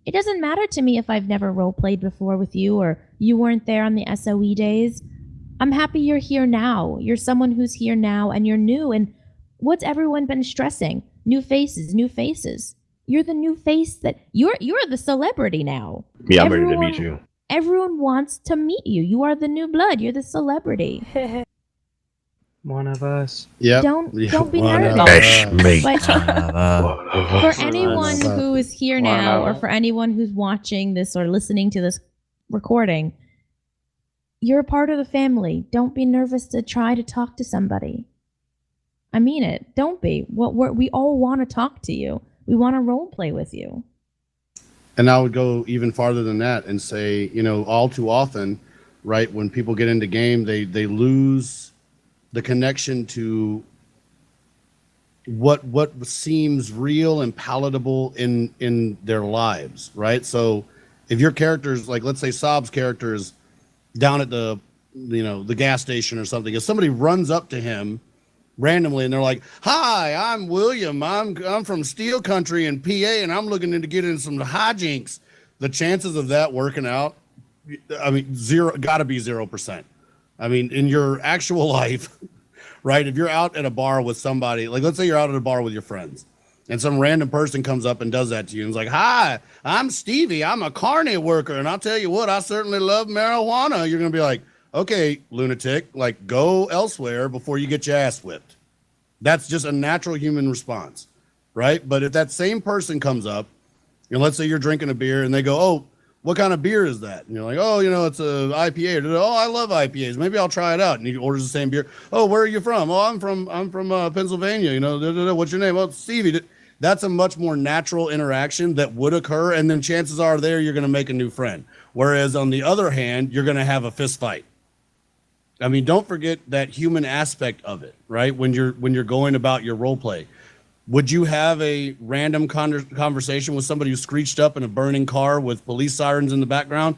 It doesn't matter to me if I've never role played before with you or you weren't there on the SOE days. I'm happy you're here now. You're someone who's here now and you're new. And what's everyone been stressing? New faces, new faces. You're the new face that you're the celebrity now. Yeah, I'm ready to meet you. Everyone wants to meet you. You are the new blood. You're the celebrity. One of us. Yeah. Don't be one of nervous. us. But for For anyone us. who is here One now, of or us. for anyone who's watching this or listening to this recording, you're a part of the family. Don't be nervous to try to talk to somebody. I mean it. Don't be. We all want to talk to you. We want to role play with you. And I would go even farther than that and say, you know, all too often, right, when people get into game, they lose the connection to what seems real and palatable in their lives, right? So if your character's like, let's say Saab's character is down at the gas station or something, if somebody runs up to him randomly and they're like, "Hi, I'm William. I'm from Steel Country in PA, and I'm looking to get in some hijinks," the chances of that working out, I mean, gotta be 0%. I mean, in your actual life, right? If you're out at a bar with somebody, like let's say you're out at a bar with your friends, and some random person comes up and does that to you and is like, "Hi, I'm Stevie. I'm a carny worker, and I'll tell you what, I certainly love marijuana." You're gonna be like, "Okay, lunatic, like go elsewhere before you get your ass whipped." That's just a natural human response, right? But if that same person comes up, and let's say you're drinking a beer and they go, "Oh, what kind of beer is that?" And you're like, "Oh, it's a IPA." "Oh, I love IPAs. Maybe I'll try it out." And he orders the same beer. "Oh, where are you from?" "Oh, I'm from Pennsylvania. What's your name?" "Oh, Stevie." That's a much more natural interaction that would occur, and then chances are you're going to make a new friend. Whereas on the other hand, you're going to have a fist fight. I mean, don't forget that human aspect of it, right? When you're going about your role play, would you have a random conversation with somebody who screeched up in a burning car with police sirens in the background?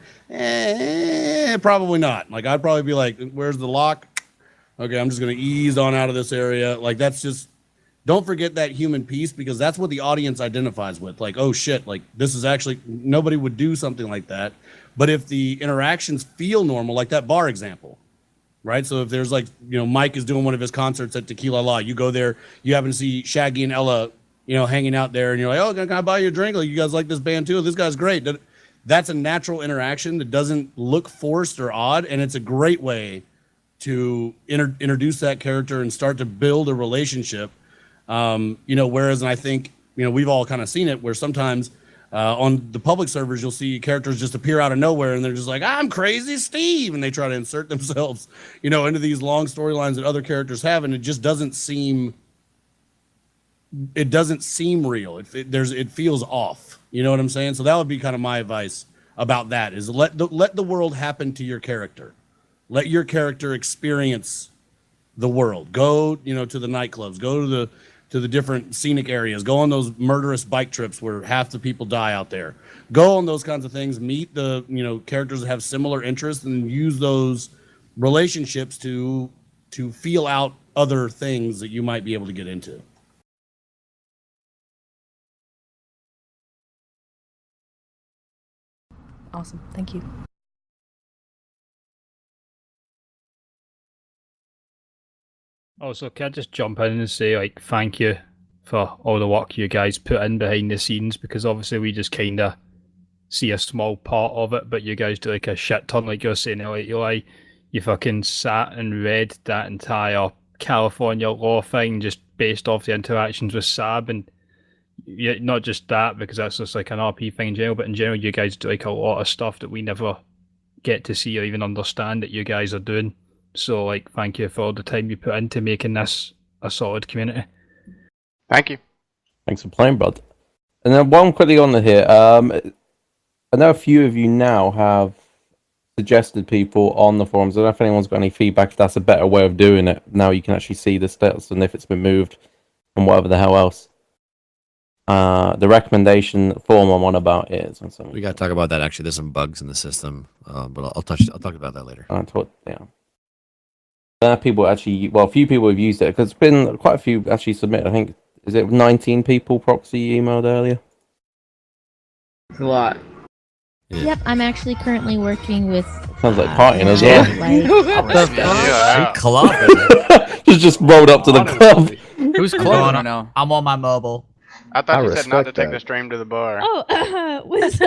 Probably not. Like, I'd probably be like, "Where's the lock? Okay, I'm just going to ease on out of this area." Like, that's just, don't forget that human piece, because that's what the audience identifies with. Like, oh shit, like this is actually, nobody would do something like that. But if the interactions feel normal, like that bar example, right? So if there's like, Mike is doing one of his concerts at Tequila La, you go there, you happen to see Shaggy and Ella, hanging out there, and you're like, "Oh, can I buy you a drink? Like, you guys like this band too? This guy's great." That's a natural interaction that doesn't look forced or odd, and it's a great way to introduce that character and start to build a relationship. Whereas, and I think, we've all kind of seen it where sometimes on the public servers, you'll see characters just appear out of nowhere and they're just like, "I'm Crazy Steve," and they try to insert themselves, into these long storylines that other characters have, and it just doesn't seem real. It feels off. You know what I'm saying? So that would be kind of my advice about that, is let the world happen to your character. Let your character experience the world. Go, to the nightclubs, go to the different scenic areas, go on those murderous bike trips where half the people die out there. Go on those kinds of things, meet the, characters that have similar interests, and use those relationships to feel out other things that you might be able to get into. Awesome. Thank you. Also, can I just jump in and say, like, thank you for all the work you guys put in behind the scenes, because obviously we just kind of see a small part of it, but you guys do like a shit ton, like you're saying, like, Eli, you fucking sat and read that entire California law thing just based off the interactions with Saab, and yeah, not just that, because that's just like an RP thing in general, but in general, you guys do like a lot of stuff that we never get to see or even understand that you guys are doing. So, like, thank you for all the time you put into making this a solid community. Thank you. Thanks for playing, bud. And then one quickly on the here. I know a few of you now have suggested people on the forums. I don't know if anyone's got any feedback if that's a better way of doing it. Now you can actually see the stats and if it's been moved and whatever the hell else. The recommendation form I'm on about is. We got to talk about that. Actually, there's some bugs in the system, but I'll talk about that later. People actually, well, a few people have used it because it's been quite a few actually submitted. I think, is it 19 people proxy emailed earlier? It's a lot. Yep, I'm actually currently working with Sounds like partying as Yeah, well. Club. Just rolled up to the club. Who's clubbing right now? I'm on my mobile. I thought I you said not to respect take that. the stream to the bar. Oh, was Go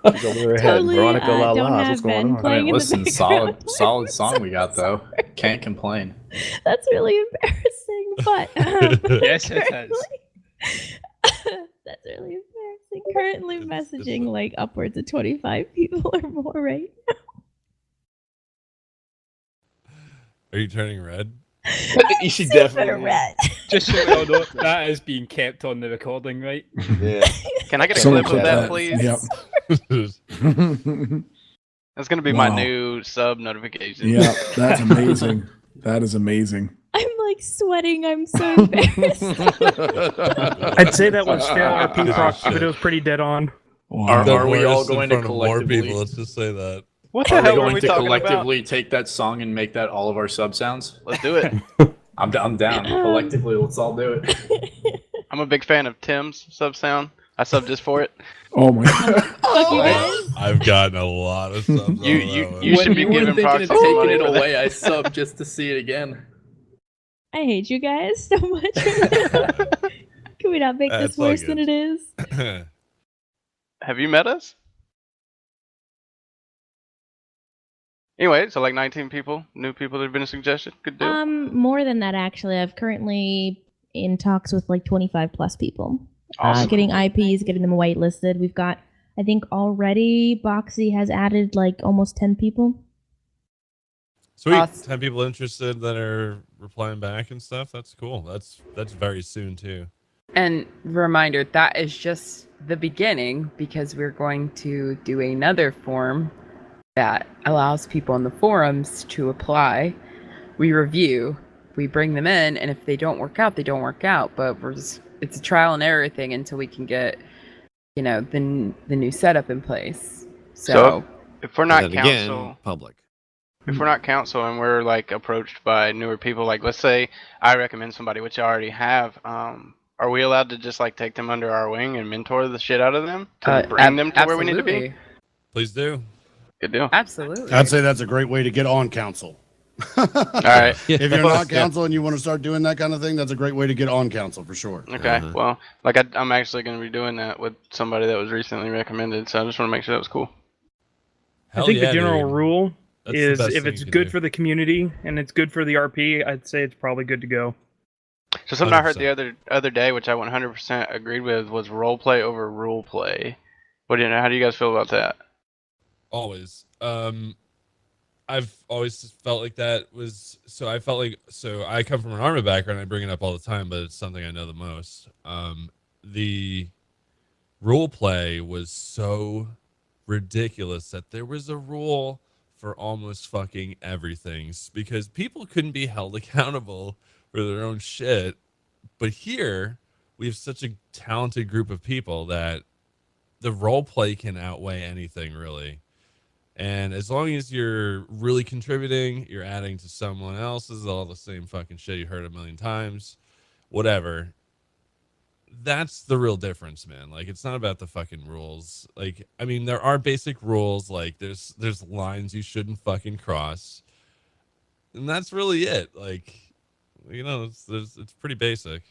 ahead, Totally, Veronica La don't La. have What's going Ben on? playing in the Listen, background. solid song we got though. Can't complain. That's really embarrassing, but Yes, it has. that's really embarrassing. Currently messaging like upwards of 25 people or more right now. Are you turning red? You should Super definitely. red. Just so we all know, that is being kept on the recording, right? Yeah. Can I get a Someone clip of clip that, that. please? Yep. That's gonna be my Wow. new sub notification. Yeah, that's amazing. That is amazing. I'm like sweating. I'm so embarrassed. I'd say that was fair RP proxy, but it was pretty dead on. Are we all Worst in going to front of more collectively? people? Let's just say that. What the Are we hell were going we to talking collectively take that song and make that all of our sub sounds? about? Let's do it. I'm down. Collectively, let's all do it. I'm a big fan of Tim's sub sound. I subbed just for it. Oh my Fuck you guys. I've gotten a lot of subs. You should be giving proxy money for that. I sub just to see it again. I hate you guys so much. Can we not make That's this all worse than good. it is? Have you met us? Anyway, so like 19 people, new people that have been suggested. Good deal. More than that actually. I've currently in talks with like 25 plus people. Awesome. Getting IPs, getting them whitelisted. We've got, I think already Boxy has added like almost 10 people. Sweet. Awesome. 10 people interested that are replying back and stuff. That's cool. That's very soon too. And reminder, that is just the beginning because we're going to do another form that allows people in the forums to apply. We review, we bring them in, and if they don't work out, they don't work out. But it's a trial and error thing until we can get, the new setup in place. So if we're not Then again, council, public. if we're not council and we're like approached by newer people, like let's say I recommend somebody, which I already have, are we allowed to just like take them under our wing and mentor the shit out of them to bring them to where we need to be? absolutely. Please do. Good deal. Absolutely. I'd say that's a great way to get on council. All right. If you're not council and you want to start doing that kind of thing, that's a great way to get on council for sure. Okay. Well, like I'm actually going to be doing that with somebody that was recently recommended, so I just want to make sure that was cool. Hell I think yeah, the general dude. rule That's the is best if thing it's you can good do. for the community and it's good for the RP, I'd say it's probably good to go. So something I heard the other day, which I 100% agreed with, was role play over rule play. How do you guys feel about that? Always. I've always felt like that was so. I felt like I come from an Arma background. I bring it up all the time, but it's something I know the most. The role play was so ridiculous that there was a rule for almost fucking everything because people couldn't be held accountable for their own shit. But here we have such a talented group of people that the role play can outweigh anything really. And as long as you're really contributing, you're adding to someone else's, all the same fucking shit you heard a million times, whatever. That's the real difference, man. Like, it's not about the fucking rules. Like, I mean, there are basic rules. Like, there's lines you shouldn't fucking cross, and that's really it. Like, it's pretty basic.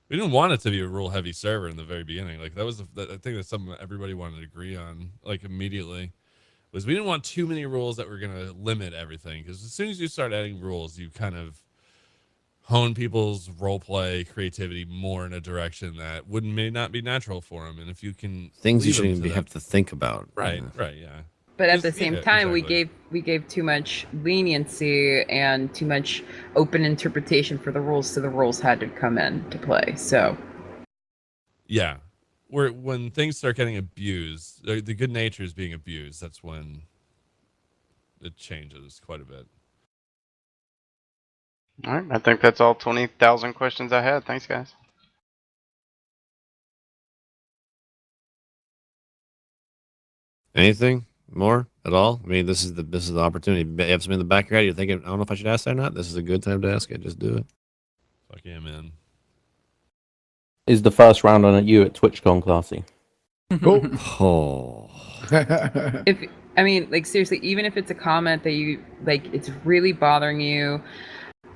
We didn't want it to be a rule heavy server in the very beginning. Like that was, I think that's something that everybody wanted to agree on. Like immediately, was we didn't want too many rules that were going to limit everything. Because as soon as you start adding rules, you kind of hone people's role play creativity more in a direction that may not be natural for them. And if you can Things you leave them shouldn't to even that- have to think about. Right, right, yeah. But at the Just- same yeah, time, exactly. we gave too much leniency and too much open interpretation for the rules, so the rules had to come into play. So Yeah, when things start getting abused, the good nature is being abused. That's when it changes quite a bit. All right. I think that's all 20,000 questions I had. Thanks, guys. Anything more at all? I mean, this is the opportunity. You have something in the back of your head. You're thinking, I don't know if I should ask that or not. This is a good time to ask it. Just do it. Fuck yeah, man. is the first round on you at TwitchCon, Classy. Cool. Oh. If I mean, like seriously, even if it's a comment that you like, it's really bothering you,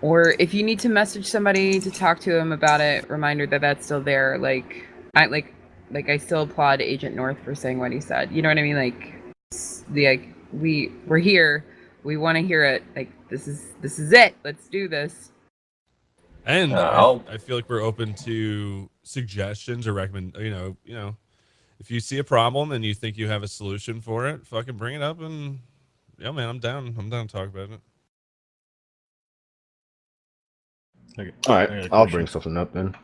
or if you need to message somebody to talk to them about it, reminder that that's still there. Like I still applaud Agent North for saying what he said. You know what I mean? We're here. We want to hear it. Like this is it. Let's do this. And I feel like we're open to suggestions or recommend. You know, if you see a problem and you think you have a solution for it, fucking bring it up. And yeah, man, I'm down. I'm down to talk about it. Okay. All right, I'll bring something up then.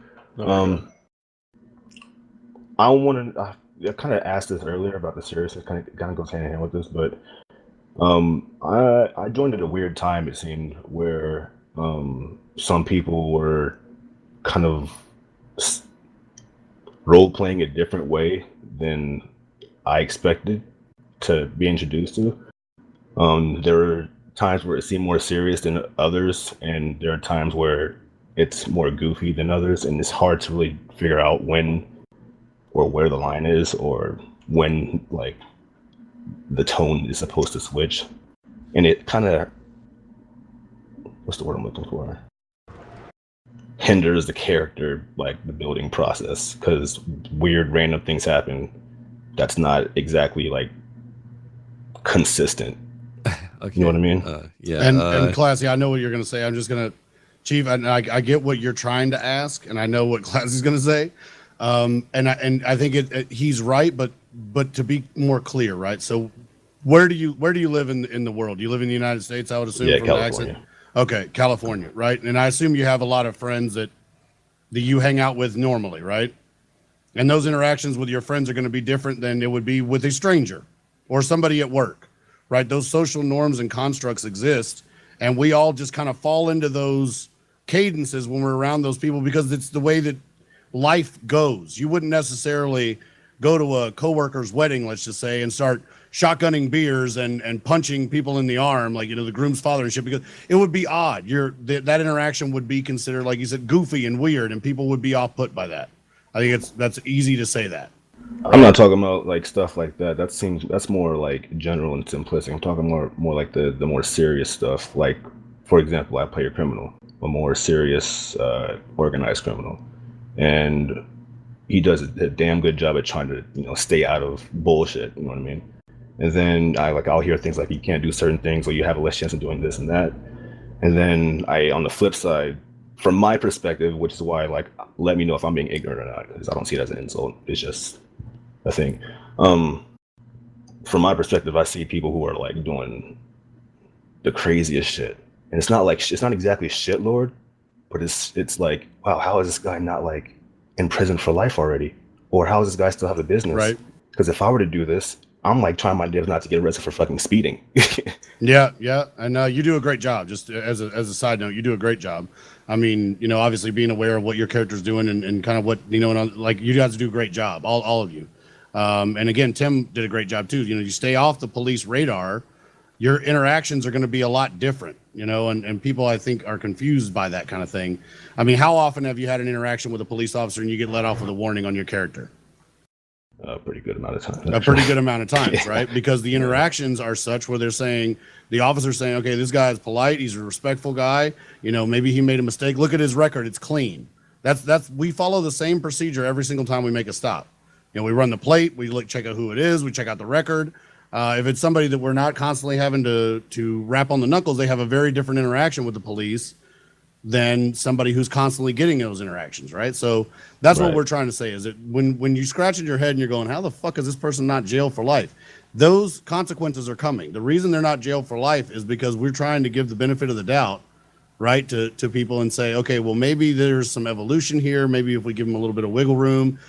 I want to. I kind of asked this earlier about the seriousness. Kind of goes hand in hand with this, but I joined at a weird time. It seemed where some people were kind of role playing a different way than I expected to be introduced to. There were times where it seemed more serious than others, and there are times where it's more goofy than others, and it's hard to really figure out when or where the line is, or when like the tone is supposed to switch. And it kind of, what's the word I'm looking for? Hinders the character, like the building process, because weird random things happen that's not exactly like consistent. Okay. You know what I mean? Yeah. And Classy, I know what you're going to say. I'm just going to, Chief, I get what you're trying to ask, and I know what Classy's going to say. And I think he's right, but to be more clear, right? So where do you live in the world? You live in the United States, I would assume, Yeah, from California. the accent. Okay, California, right? And I assume you have a lot of friends that you hang out with normally, right? And those interactions with your friends are going to be different than it would be with a stranger or somebody at work, right? Those social norms and constructs exist, and we all just kind of fall into those cadences when we're around those people because it's the way that life goes. You wouldn't necessarily go to a coworker's wedding, let's just say, and start shotgunning beers and punching people in the arm, like, you know, the groom's father and shit, because it would be odd. That interaction would be considered, like you said, goofy and weird, and people would be off put by that. I think that's easy to say that. I'm not talking about like stuff like that. That's more like general and simplistic. I'm talking more like the more serious stuff. Like, for example, I play a criminal, a more serious organized criminal, and he does a damn good job at trying to, you know, stay out of bullshit. You know what I mean? And then I'll hear things like you can't do certain things, or you have a less chance of doing this and that. And then on the flip side, from my perspective, which is why, like, let me know if I'm being ignorant or not, because I don't see it as an insult. It's just a thing. From my perspective, I see people who are like doing the craziest shit, and it's not exactly shit lord, but it's like, wow, how is this guy not like in prison for life already, or how does this guy still have a business? Right. Because if I were to do this, I'm like trying my damn not to get arrested for fucking speeding. Yeah, and you do a great job. Just as a side note, you do a great job. I mean, you know, obviously being aware of what your character's doing and kind of what, you know, and like you guys do a great job, all of you. And again, Tim did a great job too. You know, you stay off the police radar, your interactions are going to be a lot different, you know, and people, I think, are confused by that kind of thing. I mean, how often have you had an interaction with a police officer and you get let off with a warning on your character? A pretty good amount of time. A pretty good amount of times, Yeah. right? Because the interactions are such where they're saying, the officer's saying, okay, this guy is polite, he's a respectful guy, you know, maybe he made a mistake. Look at his record, it's clean. We follow the same procedure every single time we make a stop. You know, we run the plate, we check out who it is, we check out the record. If it's somebody that we're not constantly having to rap on the knuckles, they have a very different interaction with the police than somebody who's constantly getting those interactions, right? So that's what Right. we're trying to say, is that when you scratch in your head and you're going, how the fuck is this person not jailed for life? Those consequences are coming. The reason they're not jailed for life is because we're trying to give the benefit of the doubt, right, to people and say, okay, well, maybe there's some evolution here. Maybe if we give them a little bit of wiggle room,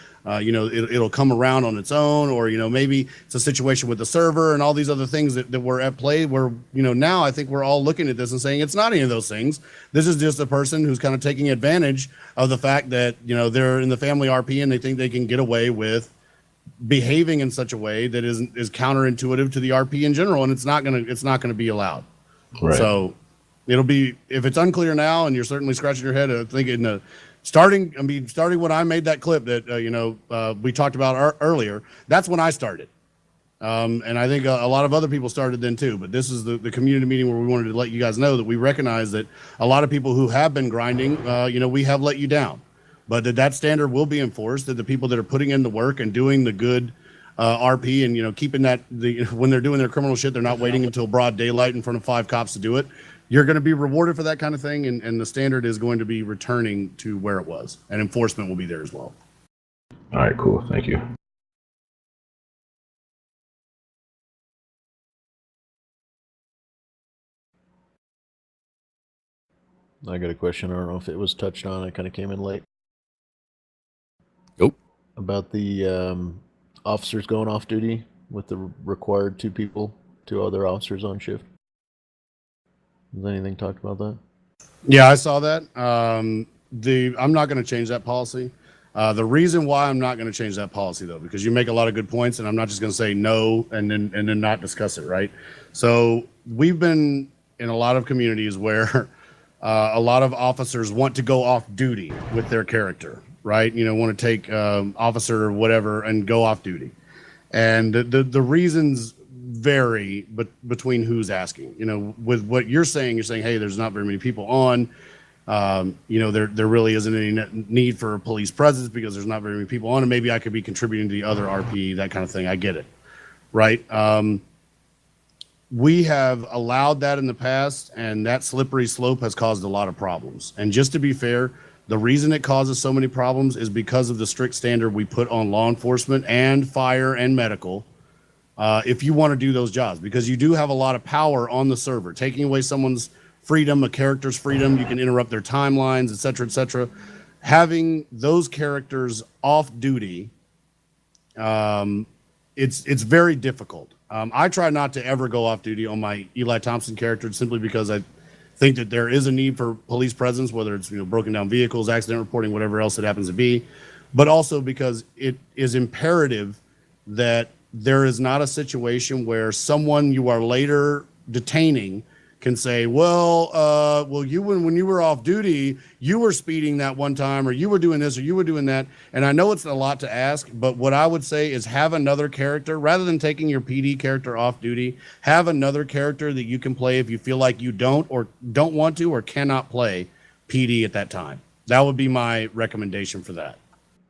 you know, it'll come around on its own, or, you know, maybe it's a situation with the server and all these other things that were at play where, you know, now I think we're all looking at this and saying it's not any of those things. This is just a person who's kind of taking advantage of the fact that, you know, they're in the family RP and they think they can get away with behaving in such a way that is counterintuitive to the RP in general, and it's not gonna be allowed. Right. So it'll be, if it's unclear now and you're certainly scratching your head thinking starting when I made that clip that we talked about earlier. That's when I started. And I think a lot of other people started then too, but this is the community meeting where we wanted to let you guys know that we recognize that a lot of people who have been grinding, we have let you down, but that standard will be enforced, that the people that are putting in the work and doing the good RP and, keeping when they're doing their criminal shit, they're not waiting until broad daylight in front of 5 cops to do it. You're going to be rewarded for that kind of thing. And the standard is going to be returning to where it was, and enforcement will be there as well. All right, cool. Thank you. I got a question. I don't know if it was touched on. I kind of came in late. Nope. About the officers going off duty with the required 2 other officers on shift. Has anything talked about that? Yeah, I saw that. I'm not going to change that policy. The reason why I'm not going to change that policy, though, because you make a lot of good points, and I'm not just going to say no and then not discuss it, right? So we've been in a lot of communities where a lot of officers want to go off duty with their character, right? Want to take officer or whatever and go off duty. And the reasons vary between who's asking. With what you're saying, hey, there's not very many people on. There really isn't any need for a police presence because there's not very many people on, and maybe I could be contributing to the other RP, that kind of thing. I get it, right? We have allowed that in the past, and that slippery slope has caused a lot of problems. And just to be fair, the reason it causes so many problems is because of the strict standard we put on law enforcement and fire and medical. If you want to do those jobs, because you do have a lot of power on the server, taking away someone's freedom, a character's freedom, you can interrupt their timelines, et cetera, et cetera. Having those characters off duty, it's very difficult. I try not to ever go off duty on my Eli Thompson character simply because I think that there is a need for police presence, whether it's broken down vehicles, accident reporting, whatever else it happens to be, but also because it is imperative that there is not a situation where someone you are later detaining can say, well, you when you were off duty, you were speeding that one time, or you were doing this, or you were doing that. And I know it's a lot to ask, but what I would say is have another character rather than taking your PD character off duty. Have another character that you can play if you feel like you don't want to or cannot play PD at that time. That would be my recommendation for that.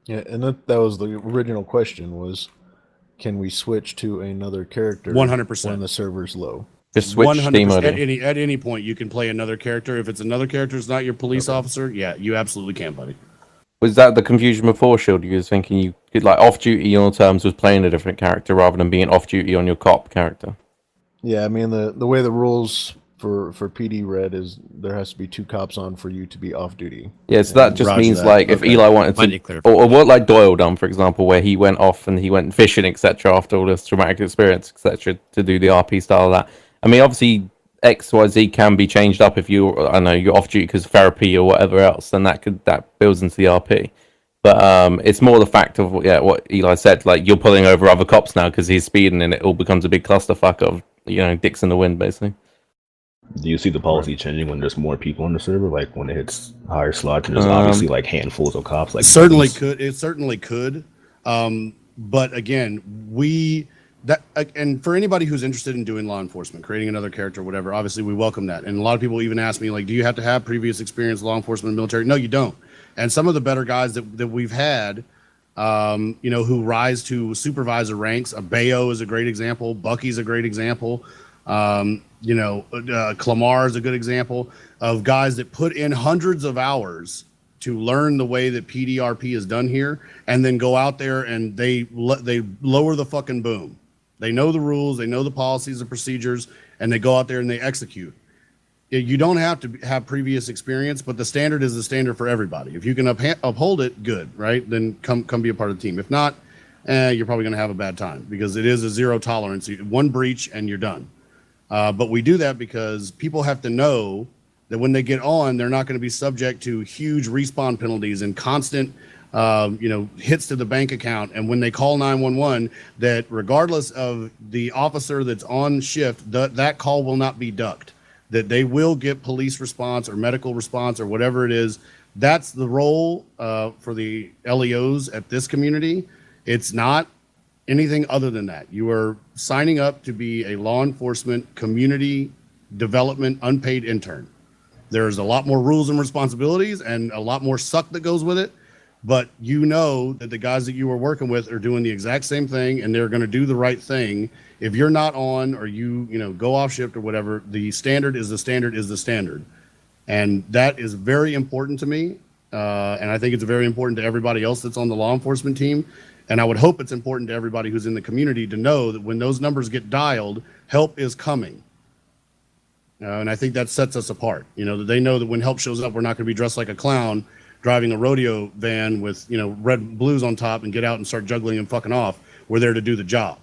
Yeah, and that was the original question was, can we switch to another character 100% when the server's low? Just switch Steam mode. At any point, you can play another character. If it's another character, it's not your police officer. Yeah, you absolutely can, buddy. Was that the confusion before, Shield? You was thinking you could, like, off duty on terms was playing a different character rather than being off duty on your cop character? Yeah, I mean, the way the rules for PD read is there has to be 2 cops on for you to be off duty. Yeah, so that just means like if Eli wanted to, or what like Doyle done, for example, where he went off and he went fishing, etc., after all this traumatic experience, etc., to do the RP style of that. I mean, obviously XYZ can be changed up if you're off duty because of therapy or whatever else, then that builds into the RP. But it's more the fact of what Eli said, like you're pulling over other cops now because he's speeding, and it all becomes a big clusterfuck of dicks in the wind, basically. Do you see the policy changing when there's more people on the server, like when it hits higher slots and there's obviously like handfuls of cops? Like it certainly could. But again, and for anybody who's interested in doing law enforcement, creating another character, whatever, obviously we welcome that. And a lot of people even ask me, like, do you have to have previous experience law enforcement, military? No, you don't. And some of the better guys that we've had, who rise to supervisor ranks, Bayo is a great example. Bucky's a great example. Clamar is a good example of guys that put in hundreds of hours to learn the way that PDRP is done here, and then go out there and they lower the fucking boom. They know the rules, they know the policies and procedures, and they go out there and they execute. You don't have to have previous experience, but the standard is the standard for everybody. If you can uphold it, good, right? Then come be a part of the team. If not, you're probably going to have a bad time because it is a zero tolerance. One breach and you're done. But we do that because people have to know that when they get on, they're not going to be subject to huge respawn penalties and constant hits to the bank account. And when they call 911, that regardless of the officer that's on shift, that call will not be ducked, that they will get police response or medical response or whatever it is That's the role for the LEOs at this community. It's not anything other than that. You are signing up to be a law enforcement community development unpaid intern. There's a lot more rules and responsibilities and a lot more suck that goes with it, but you know that the guys that you are working with are doing the exact same thing and they're going to do the right thing. If you're not on or you go off shift or whatever, the standard is the standard is the standard. And that is very important to me. And I think it's very important to everybody else that's on the law enforcement team. And I would hope it's important to everybody who's in the community to know that when those numbers get dialed, help is coming. And I think that sets us apart. That they know that when help shows up, we're not going to be dressed like a clown driving a rodeo van with, red blues on top and get out and start juggling and fucking off. We're there to do the job.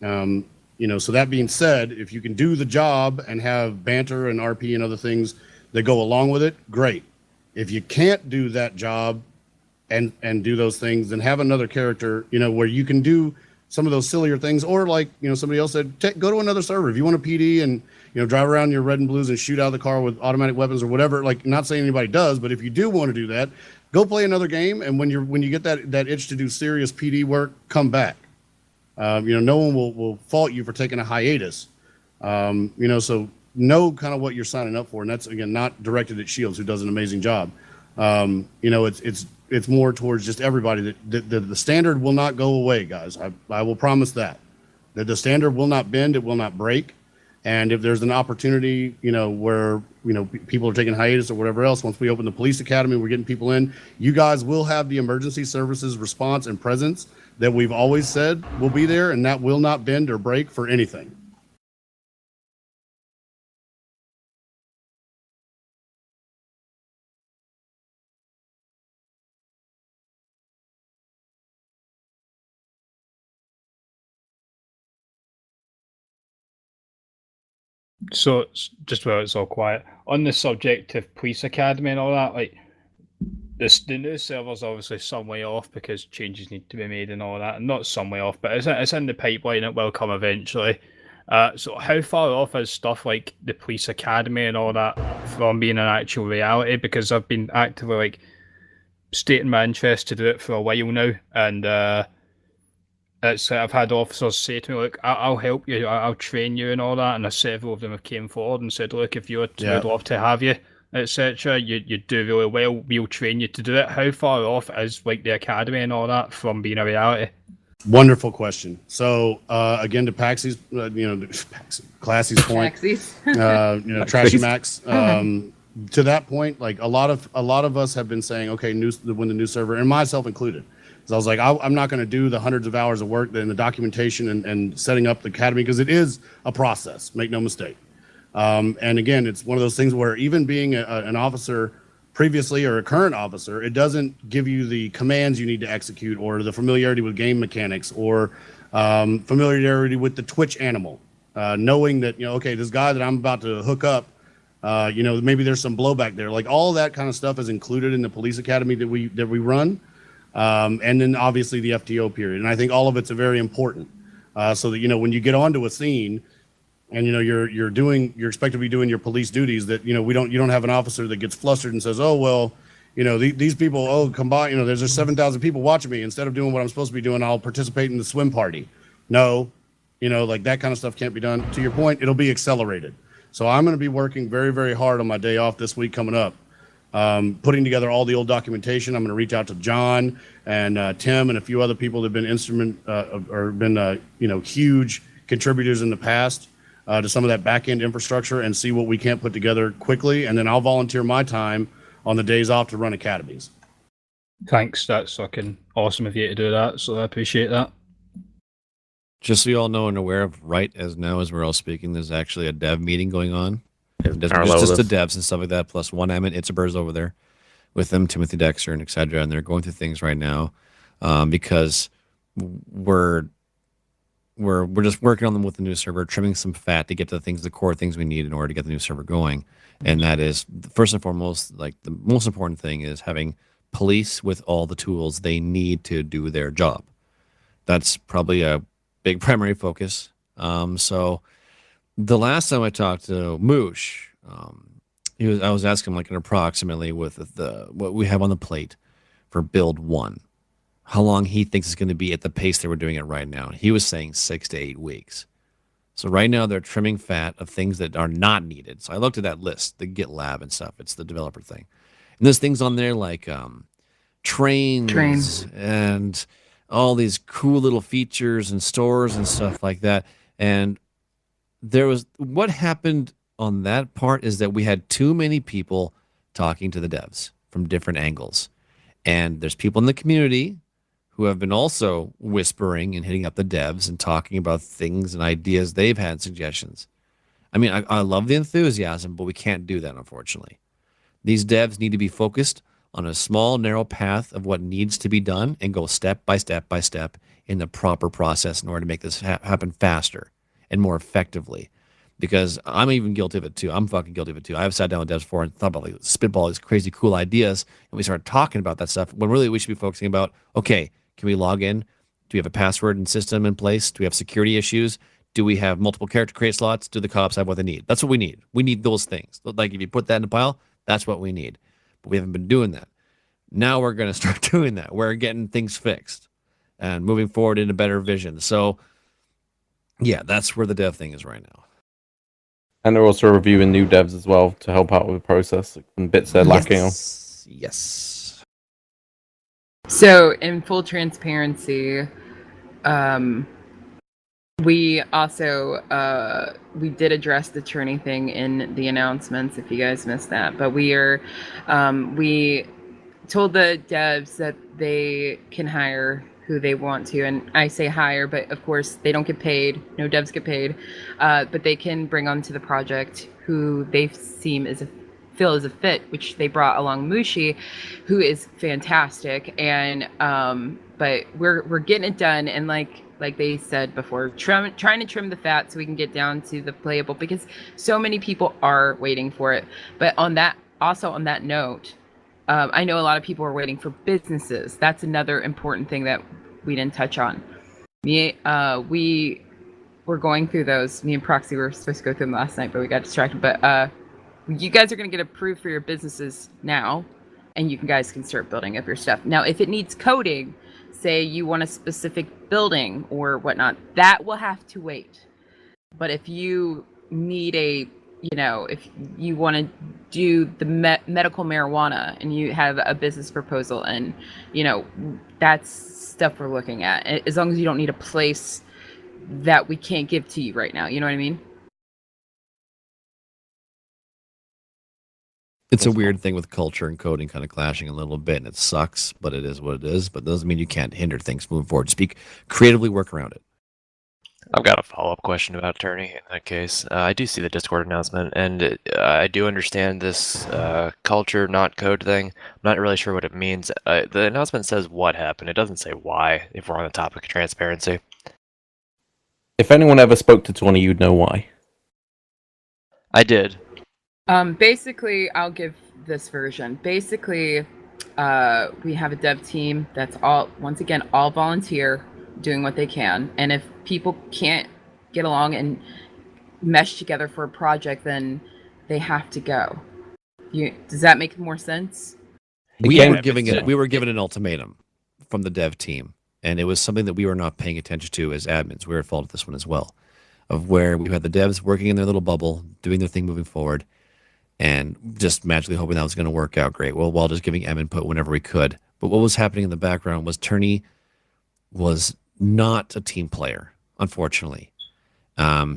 So that being said, if you can do the job and have banter and RP and other things that go along with it, great. If you can't do that job and do those things, then have another character, where you can do some of those sillier things, or like, somebody else said, go to another server. If you want a PD and, drive around in your red and blues and shoot out of the car with automatic weapons or whatever, like, not saying anybody does, but if you do want to do that, go play another game. And when you get that itch to do serious PD work, come back. No one will fault you for taking a hiatus. So know kind of what you're signing up for. And that's, again, not directed at Shields, who does an amazing job. It's more towards just everybody that the standard will not go away, guys. I will promise that the standard will not bend. It will not break. And if there's an opportunity, where, people are taking hiatus or whatever else, once we open the police academy, we're getting people in, you guys will have the emergency services response and presence that we've always said will be there. And that will not bend or break for anything. So just while it's all quiet, on the subject of police academy and all that, like the new server's obviously some way off because changes need to be made and all that, and not some way off, but it's in the pipeline. It will come eventually. So how far off is stuff like the police academy and all that from being an actual reality? Because I've been actively stating my interest to do it for a while now, and I've had officers say to me, look, I'll help you, I'll train you and all that, and several of them have came forward and said, look, if you would love to have you, etc., you do really well, we'll train you to do it. How far off is like the academy and all that from being a reality? Wonderful question. So again, to Paxy's, Classy's point, Trashy Max, to that point, like a lot of us have been saying, okay, when the new server, and myself included. So I was like, I'm not going to do the hundreds of hours of work in the documentation and setting up the academy, because it is a process, make no mistake. And again, it's one of those things where even being an officer previously or a current officer, it doesn't give you the commands you need to execute or the familiarity with game mechanics or familiarity with the Twitch animal. Knowing that, okay, this guy that I'm about to hook up, maybe there's some blowback there. Like all that kind of stuff is included in the police academy that we run. And then obviously the FTO period. And I think all of it's very important. So that, when you get onto a scene and, you're expected to be doing your police duties, that, you don't have an officer that gets flustered and says, oh, well, these people, combine, there's 7,000 people watching me. Instead of doing what I'm supposed to be doing, I'll participate in the swim party. No, like that kind of stuff can't be done. To your point, it'll be accelerated. So I'm going to be working very, very hard on my day off this week coming up. Putting together all the old documentation. I'm going to reach out to John and Tim and a few other people that have been huge contributors in the past to some of that back end infrastructure, and see what we can't put together quickly. And then I'll volunteer my time on the days off to run academies. Thanks. That's fucking awesome of you to do that. So I appreciate that. Just so you all know and aware of, right as now as we're all speaking, there's actually a dev meeting going on. Just the devs and stuff like that, plus one admin, Itzaber's over there with them, Timothy Dexter and etc. And they're going through things right now because we're just working on them with the new server, trimming some fat to get to the core things we need in order to get the new server going. And that is first and foremost, like the most important thing is having police with all the tools they need to do their job. That's probably a big primary focus. So the last time I talked to Moosh, I was asking like an approximately with the what we have on the plate for build 1, how long he thinks it's going to be at the pace that we're doing it right now. He was saying 6 to 8 weeks. So right now they're trimming fat of things that are not needed. So I looked at that list, the GitLab and stuff. It's the developer thing, and there's things on there like trains and all these cool little features and stores and stuff like that. And there was what happened on that part is that we had too many people talking to the devs from different angles. And there's people in the community who have been also whispering and hitting up the devs and talking about things and ideas they've had, suggestions. I mean, I love the enthusiasm, but we can't do that, unfortunately. These devs need to be focused on a small, narrow path of what needs to be done and go step by step by step in the proper process in order to make this happen faster and more effectively. Because I'm even guilty of it too. I'm fucking guilty of it too. I've sat down with devs before and thought about like spitball these crazy cool ideas, and we started talking about that stuff when really we should be focusing about, okay, can we log in? Do we have a password and system in place? Do we have security issues? Do we have multiple character create slots? Do the cops have what they need? That's what we need. We need those things. Like if you put that in a pile, that's what we need. But we haven't been doing that. Now we're going to start doing that. We're getting things fixed and moving forward in a better vision. So yeah, that's where the dev thing is right now. And they're also reviewing new devs as well to help out with the process and bits they're lacking on. Yes. So, in full transparency, we also we did address the attorney thing in the announcements. If you guys missed that, but we told the devs that they can hire who they want to, and I say hire, but of course they don't get paid. No devs get paid, but they can bring onto the project who they feel is a fit, which they brought along Mushi, who is fantastic. And but we're getting it done, and like they said before, trying to trim the fat so we can get down to the playable, because so many people are waiting for it. But on that note, I know a lot of people are waiting for businesses. That's another important thing that we didn't touch on. We were going through those. Me and Proxy were supposed to go through them last night, but we got distracted. But you guys are going to get approved for your businesses now, and you guys can start building up your stuff. Now, if it needs coding, say you want a specific building or whatnot, that will have to wait. But if you need if you want to do the medical marijuana and you have a business proposal, and that's stuff we're looking at, as long as you don't need a place that we can't give to you right now. You know what I mean? It's a weird thing with culture and coding kind of clashing a little bit, and it sucks, but it is what it is. But it doesn't mean you can't hinder things moving forward. Speak creatively, work around it. I've got a follow-up question about attorney in that case. I do see the Discord announcement, and I do understand this culture, not code thing. I'm not really sure what it means. The announcement says what happened. It doesn't say why, if we're on the topic of transparency. If anyone ever spoke to Tawny, you'd know why. I did. Basically, I'll give this version. Basically, we have a dev team that's all volunteer, doing what they can. And if people can't get along and mesh together for a project, then they have to go. Does that make more sense? We were given an ultimatum from the dev team, and it was something that we were not paying attention to as admins. We were at fault with this one as well, of where we had the devs working in their little bubble, doing their thing moving forward, and just magically hoping that was going to work out great. Well, while just giving M input whenever we could. But what was happening in the background was Turney was not a team player, unfortunately.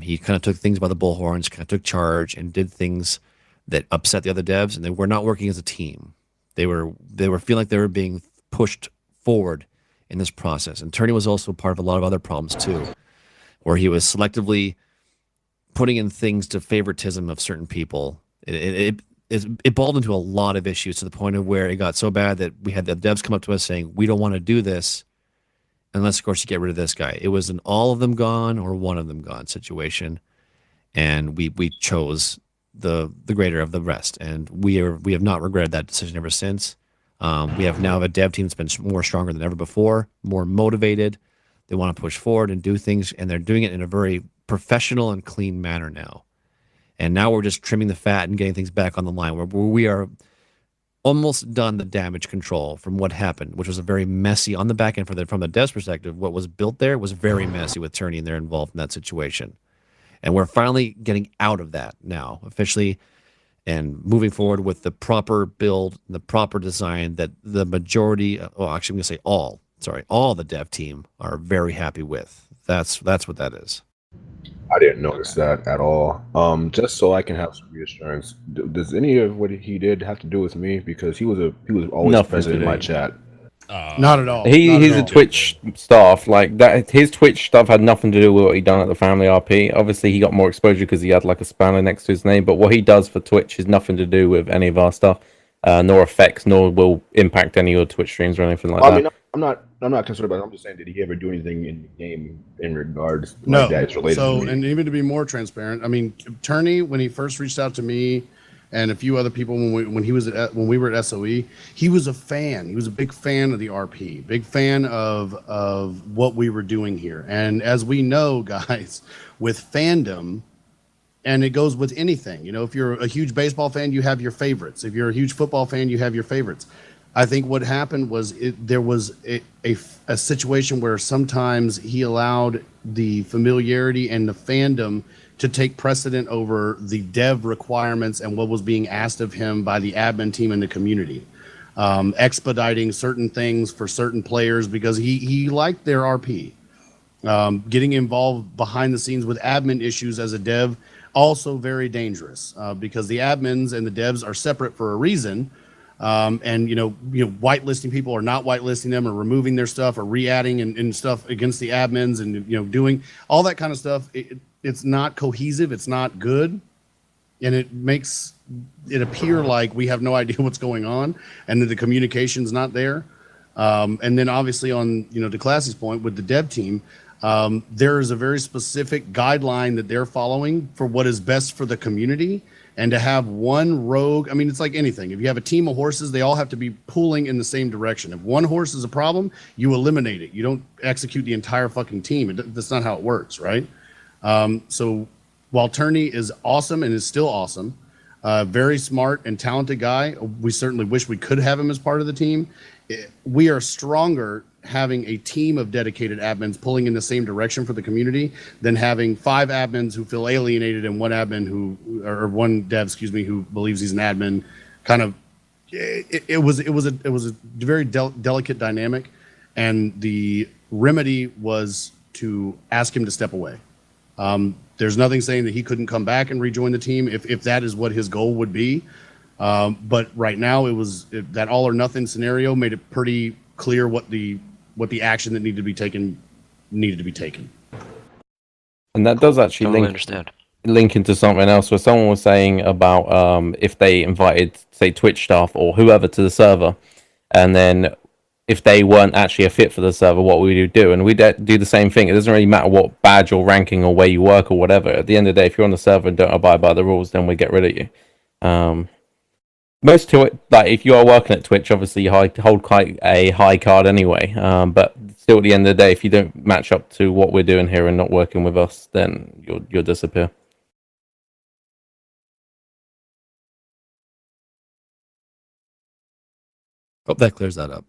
He kind of took things by the bullhorns, kind of took charge, and did things that upset the other devs, and they were not working as a team. They were feeling like they were being pushed forward in this process. And Turney was also part of a lot of other problems too, where he was selectively putting in things to favoritism of certain people. It balled into a lot of issues to the point of where it got so bad that we had the devs come up to us saying, we don't want to do this unless, of course, you get rid of this guy. It was an all of them gone or one of them gone situation. And we chose the greater of the rest. And we have not regretted that decision ever since. We have now a dev team that's been more stronger than ever before, more motivated. They want to push forward and do things, and they're doing it in a very professional and clean manner now. And now we're just trimming the fat and getting things back on the line. Where we are almost done the damage control from what happened, which was a very messy on the back end from the devs perspective. What was built there was very messy with Turney and they're involved in that situation. And we're finally getting out of that now, officially, and moving forward with the proper build, the proper design that the majority, well, actually, I'm going to say all the dev team are very happy with. That's what that is. I didn't notice that at all. Just so I can have some reassurance, does any of what he did have to do with me? Because he was always Nothing present to in do. My chat. Not at all. He's a Twitch staff. Like that, his Twitch stuff had nothing to do with what he done at the Family RP. Obviously, he got more exposure because he had like a spanner next to his name. But what he does for Twitch is nothing to do with any of our stuff, nor affects, nor will impact any of your Twitch streams or anything like that. I mean, I'm not concerned about it. I'm just saying, did he ever do anything in the game in regards No. like that related So, to me? and even to be more transparent, I mean, Turney, when he first reached out to me and a few other people when we were at SOE, he was a fan. He was a big fan of the RP, big fan of what we were doing here. And as we know, guys, with fandom, and it goes with anything. You know, if you're a huge baseball fan, you have your favorites. If you're a huge football fan, you have your favorites. I think what happened was there was a situation where sometimes he allowed the familiarity and the fandom to take precedent over the dev requirements and what was being asked of him by the admin team and the community, expediting certain things for certain players because he liked their RP. Getting involved behind the scenes with admin issues as a dev, also very dangerous because the admins and the devs are separate for a reason. And you know, whitelisting people or not whitelisting them or removing their stuff or re-adding and stuff against the admins and doing all that kind of stuff. It's not cohesive. It's not good, and it makes it appear like we have no idea what's going on and that the communication's not there. And then obviously on to Classy's point with the dev team, there is a very specific guideline that they're following for what is best for the community. And to have one rogue, I mean, it's like anything. If you have a team of horses, they all have to be pulling in the same direction. If one horse is a problem, you eliminate it. You don't execute the entire fucking team. That's not how it works, right? So while Turney is awesome and is still awesome, very smart and talented guy, we certainly wish we could have him as part of the team. We are stronger having a team of dedicated admins pulling in the same direction for the community than having 5 admins who feel alienated and one one dev, who believes he's an admin. Kind of, it was a very delicate dynamic, and the remedy was to ask him to step away. There's nothing saying that he couldn't come back and rejoin the team if that is what his goal would be. But right now, that all or nothing scenario made it pretty clear what the action that needed to be taken. And that does actually link into something else where someone was saying about if they invited, say, Twitch staff or whoever to the server, and then if they weren't actually a fit for the server, what we would do. And we do the same thing. It doesn't really matter what badge or ranking or where you work or whatever. At the end of the day, if you're on the server and don't abide by the rules, then we get rid of you. Most to it, like if you are working at Twitch, obviously you hold quite a high card anyway. But still, at the end of the day, if you don't match up to what we're doing here and not working with us, then you'll disappear. Hope that clears that up.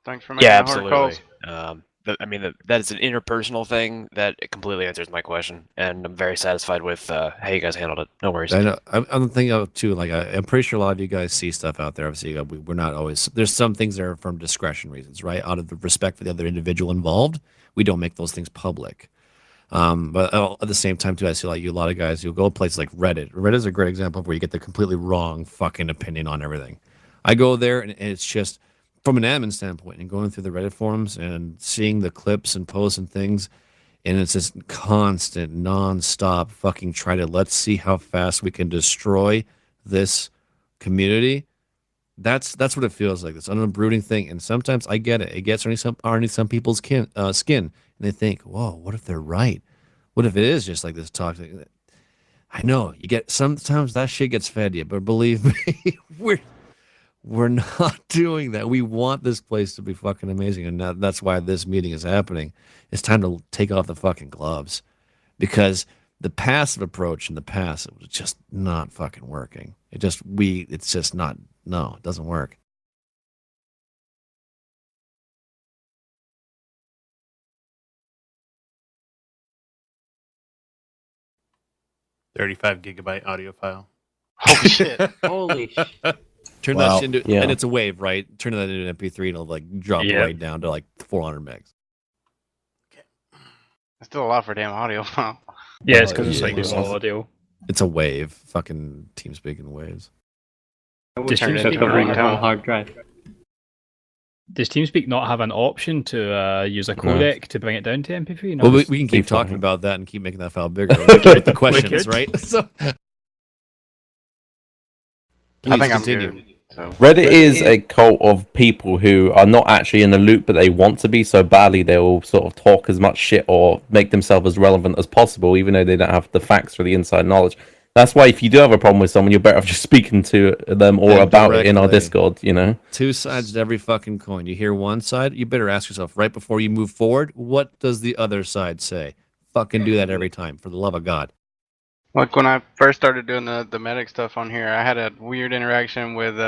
Thanks for making Yeah, the hard absolutely. calls. I mean, that is an interpersonal thing that completely answers my question, and I'm very satisfied with how you guys handled it. No worries. I know. I'm thinking of too. Like I'm pretty sure a lot of you guys see stuff out there. Obviously, we're not always. There's some things that are from discretion reasons, right? Out of the respect for the other individual involved, we don't make those things public. But at the same time, too, I see like a lot of guys. You'll go to places like Reddit. Reddit is a great example of where you get the completely wrong fucking opinion on everything. I go there and it's just. From an admin standpoint and going through the Reddit forums and seeing the clips and posts and things, and it's just constant, non-stop fucking let's see how fast we can destroy this community. That's what it feels like. This unbrooding thing. And sometimes I get it. It gets underneath some people's skin, and they think, whoa, what if they're right? What if it is just like this toxic? I know sometimes that shit gets fed you, but believe me, we're not doing that. We want this place to be fucking amazing. And that's why this meeting is happening. It's time to take off the fucking gloves because The passive approach in the past, it was just not fucking working. It's just not, no, it doesn't work. $35 GB audio file. Holy shit. Holy shit. Turn that shit into, and it's a wave, right? Turn that into an MP3 and it'll like drop right down to like 400 megs. That's still a lot for damn audio file. Yeah, it's because it's like it's audio. It's a wave. Fucking TeamSpeak in waves. Does TeamSpeak not have an option to use a codec to bring it down to MP3? No, Well, we can keep talking about that and keep making that file bigger. The questions, right? So, I think I'm continue. good. So. Reddit is a cult of people who are not actually in the loop, but they want to be so badly they will sort of talk as much shit or make themselves as relevant as possible, even though they don't have the facts or the inside knowledge. That's why if you do have a problem with someone, you're better off just speaking to them or about it in our Discord, you know? Two sides to every fucking coin. You hear one side, you better ask yourself right before you move forward, what does the other side say? Fucking do that every time, for the love of God. Like when I first started doing the medic stuff on here, I had a weird interaction with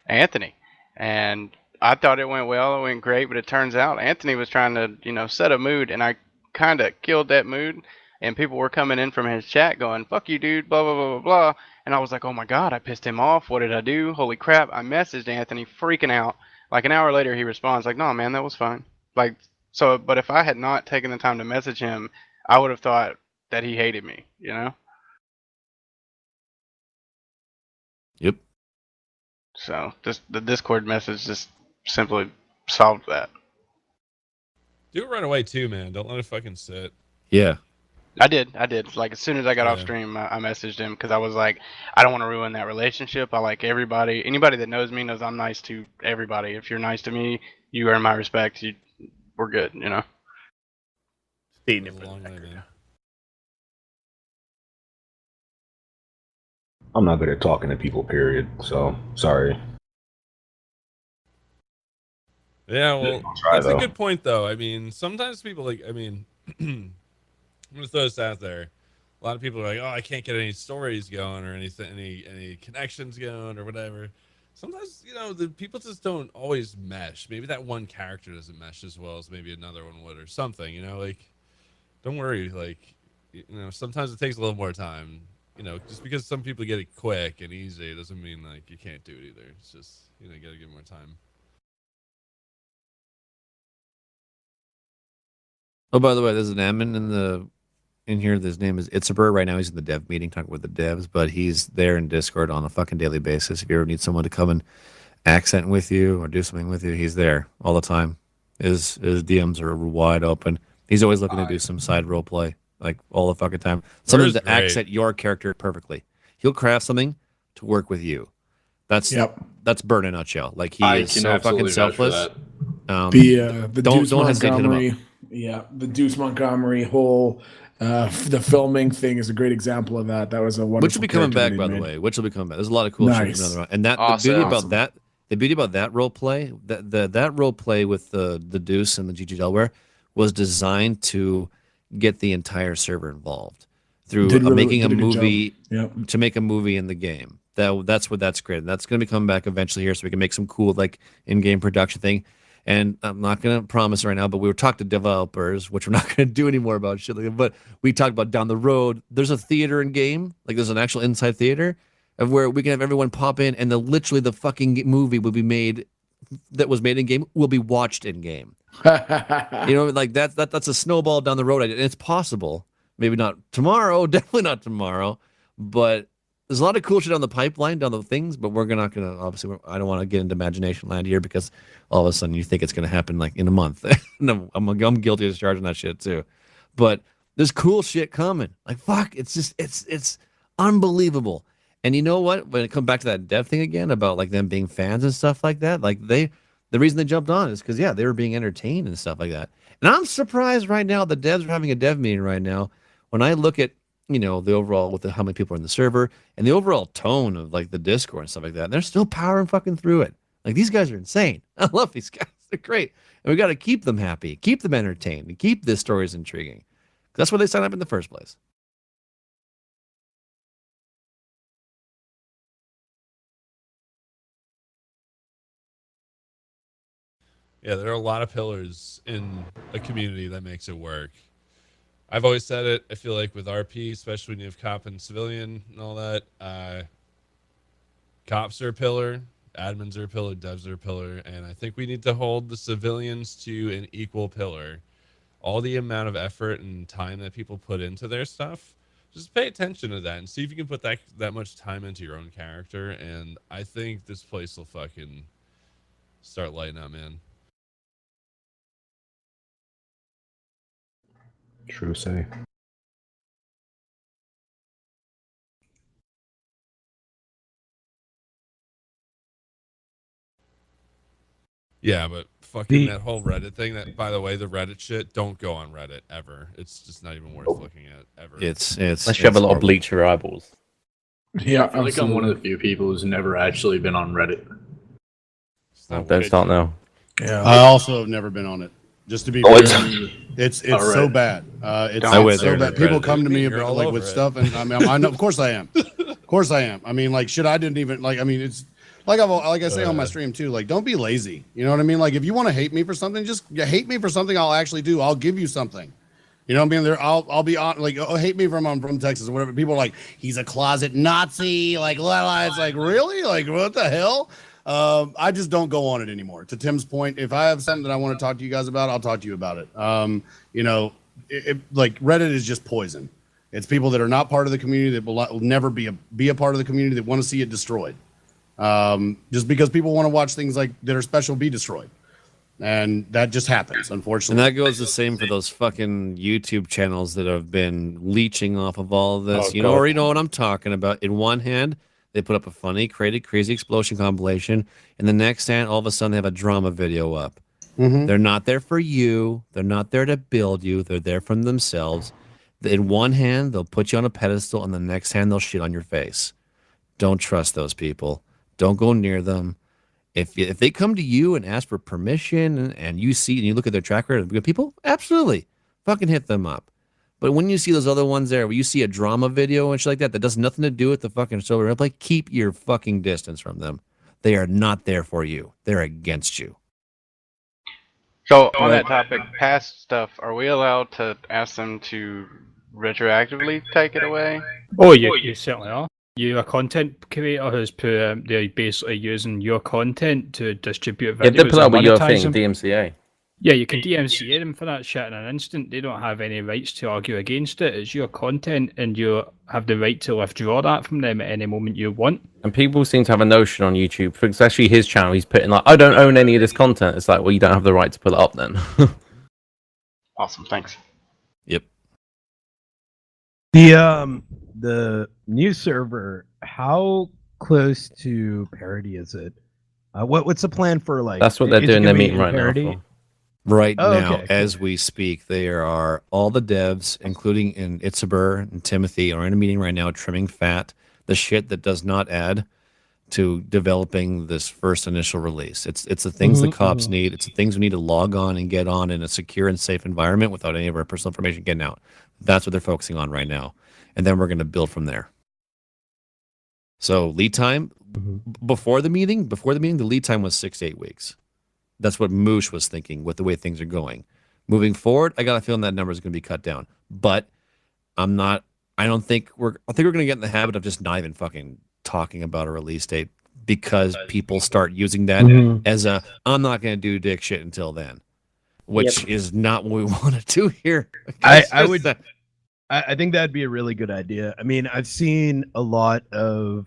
Anthony, and I thought it went well, it went great, but it turns out Anthony was trying to, set a mood, and I kind of killed that mood, and people were coming in from his chat going, "Fuck you, dude," blah blah blah blah blah, and I was like, "Oh my god, I pissed him off. What did I do? Holy crap!" I messaged Anthony, freaking out. Like an hour later, he responds like, "No, man, that was fine." Like so, but if I had not taken the time to message him, I would have thought that he hated me, Yep. So the Discord message just simply solved that. Do it right away too, man. Don't let it fucking sit. Yeah. I did. Like as soon as I got off stream, I messaged him because I was like, I don't want to ruin that relationship. I like everybody. Anybody that knows me knows I'm nice to everybody. If you're nice to me, you earn my respect. We're good, Stating it for the record. I'm not good at talking to people, period. So, sorry. Yeah, well, Try, that's though. a good point, though. I mean, sometimes people I'm gonna throw this out there. A lot of people are like, "Oh, I can't get any stories going or anything, any connections going or whatever." Sometimes, the people just don't always mesh. Maybe that one character doesn't mesh as well as maybe another one would, or something. Don't worry. Sometimes it takes a little more time. Just because some people get it quick and easy doesn't mean you can't do it either. It's just you gotta give more time. Oh, by the way, there's an admin in here. His name is Itzaber. Right now, he's in the dev meeting talking with the devs, but he's there in Discord on a fucking daily basis. If you ever need someone to come and accent with you or do something with you, he's there all the time. His DMs are wide open. He's always looking to do some side role play, all the fucking time. Something to accent your character perfectly. He'll craft something to work with you. That's Bert in a nutshell. He is so fucking selfless. The don't Deuce hesitate to hit him Montgomery, up. yeah, the Deuce Montgomery whole the filming thing is a great example of that. That was a wonderful. Which will be coming back, character by they the made. way. Which will be coming back. There's a lot of cool shit coming around. And that Awesome. the beauty about Awesome. that, the beauty about that role play, that role play with the Deuce and the GG Delaware was designed to get the entire server involved through making a did good movie job. Yep. to make a movie in the game. That's what that's great. That's going to be coming back eventually here, so we can make some cool in-game production thing. And I'm not going to promise right now, but we were talking to developers, which we're not going to do anymore about shit like that. But we talked about down the road. There's a theater in game, there's an actual inside theater, of where we can have everyone pop in, and literally the fucking movie will be made that was made in game will be watched in game. That's a snowball down the road. And it's possible. Maybe not tomorrow, definitely not tomorrow, but there's a lot of cool shit on the pipeline, down the things, but we're not going to, obviously, I don't want to get into imagination land here because all of a sudden you think it's going to happen in a month. No, I'm guilty of charging that shit too. But there's cool shit coming. Fuck, it's unbelievable. And you know what? When it comes back to that dev thing again about them being fans and stuff like that, the reason they jumped on is because, they were being entertained and stuff like that. And I'm surprised right now the devs are having a dev meeting right now. When I look at the overall with how many people are in the server and the overall tone of the Discord and stuff like that, and they're still powering fucking through it. These guys are insane. I love these guys. They're great. And we got to keep them happy, keep them entertained, and keep this stories intriguing. That's why they signed up in the first place. Yeah, there are a lot of pillars in a community that makes it work. I've always said it. I feel like with RP, especially when you have cop and civilian and all that, cops are a pillar, admins are a pillar, devs are a pillar, and I think we need to hold the civilians to an equal pillar. All the amount of effort and time that people put into their stuff, just pay attention to that and see if you can put that much time into your own character, and I think this place will fucking start lighting up, man. True say. Yeah, but fucking that whole Reddit thing, that, by the way, the Reddit shit, don't go on Reddit ever. It's just not even worth looking at ever. It's unless you have a lot of bleach your eyeballs. Yeah, I feel like I'm one of the few people who's never actually been on Reddit. Don't start now. Yeah, I also have never been on it. Just to be Oh, fair, it's so bad. It's so bad. People come to me about, like with stuff, and I mean, I know, of course I am. Of course I am. I mean, like, shit, I didn't even like. I mean, it's like I say on my stream too. Like, don't be lazy. You know what I mean? Like, if you want to hate me for something, just hate me for something I'll actually do. I'll give you something. You know what I mean? There, I'll be on, like, oh, hate me from I'm from Texas or whatever. People are like, he's a closet Nazi. Like, it's like, really? Like, what the hell? I just don't go on it anymore. To Tim's point, if I have something that I want to talk to you guys about, I'll talk to you about it. You know, like Reddit is just poison. It's people that are not part of the community that will never be a part of the community that want to see it destroyed. Just because people want to watch things like that are special be destroyed. And that just happens, unfortunately. And that goes the same for those fucking YouTube channels that have been leeching off of all of this. Oh, You already know what I'm talking about. In one hand, they put up a funny, crazy explosion compilation. In the next hand, all of a sudden, they have a drama video up. Mm-hmm. They're not there for you. They're not there to build you. They're there from themselves. In one hand, they'll put you on a pedestal. In the next hand, they'll shit on your face. Don't trust those people. Don't go near them. If they come to you and ask for permission and you see and you look at their track record of good people, absolutely, fucking hit them up. But when you see those other ones there, where you see a drama video and shit like that does nothing to do with the fucking sober play, keep your fucking distance from them. They are not there for you. They're against you. So on that topic, past stuff, are we allowed to ask them to retroactively take it away? Oh, you certainly are. You're a content creator who's put, they're basically using your content to distribute videos. Yeah, they put up with your thing, them. DMCA. Yeah, you can DMCA them for that shit in an instant. They don't have any rights to argue against it. It's your content, and you have the right to withdraw that from them at any moment you want. And people seem to have a notion on YouTube, for especially his channel, he's putting like, I don't own any of this content. It's like, well, you don't have the right to put it up then. Awesome, thanks. Yep. The new server, how close to parity is it? What's the plan for, like? That's what they're is it doing. gonna They're be meeting in right parity? now. Right Oh, now, okay, as we speak, there are all the devs, including in Itzabur and Timothy, are in a meeting right now trimming fat, the shit that does not add to developing this first initial release. It's the things the cops need. It's the things we need to log on and get on in a secure and safe environment without any of our personal information getting out. That's what they're focusing on right now. And then we're going to build from there. So lead time before the meeting, the lead time was 6 to 8 weeks. That's what Moosh was thinking with the way things are going. Moving forward, I got a feeling that number is going to be cut down. But I think we're going to get in the habit of just not even fucking talking about a release date, because people start using that as I'm not going to do dick shit until then, which is not what we want to do here. I think that'd be a really good idea. I mean, I've seen a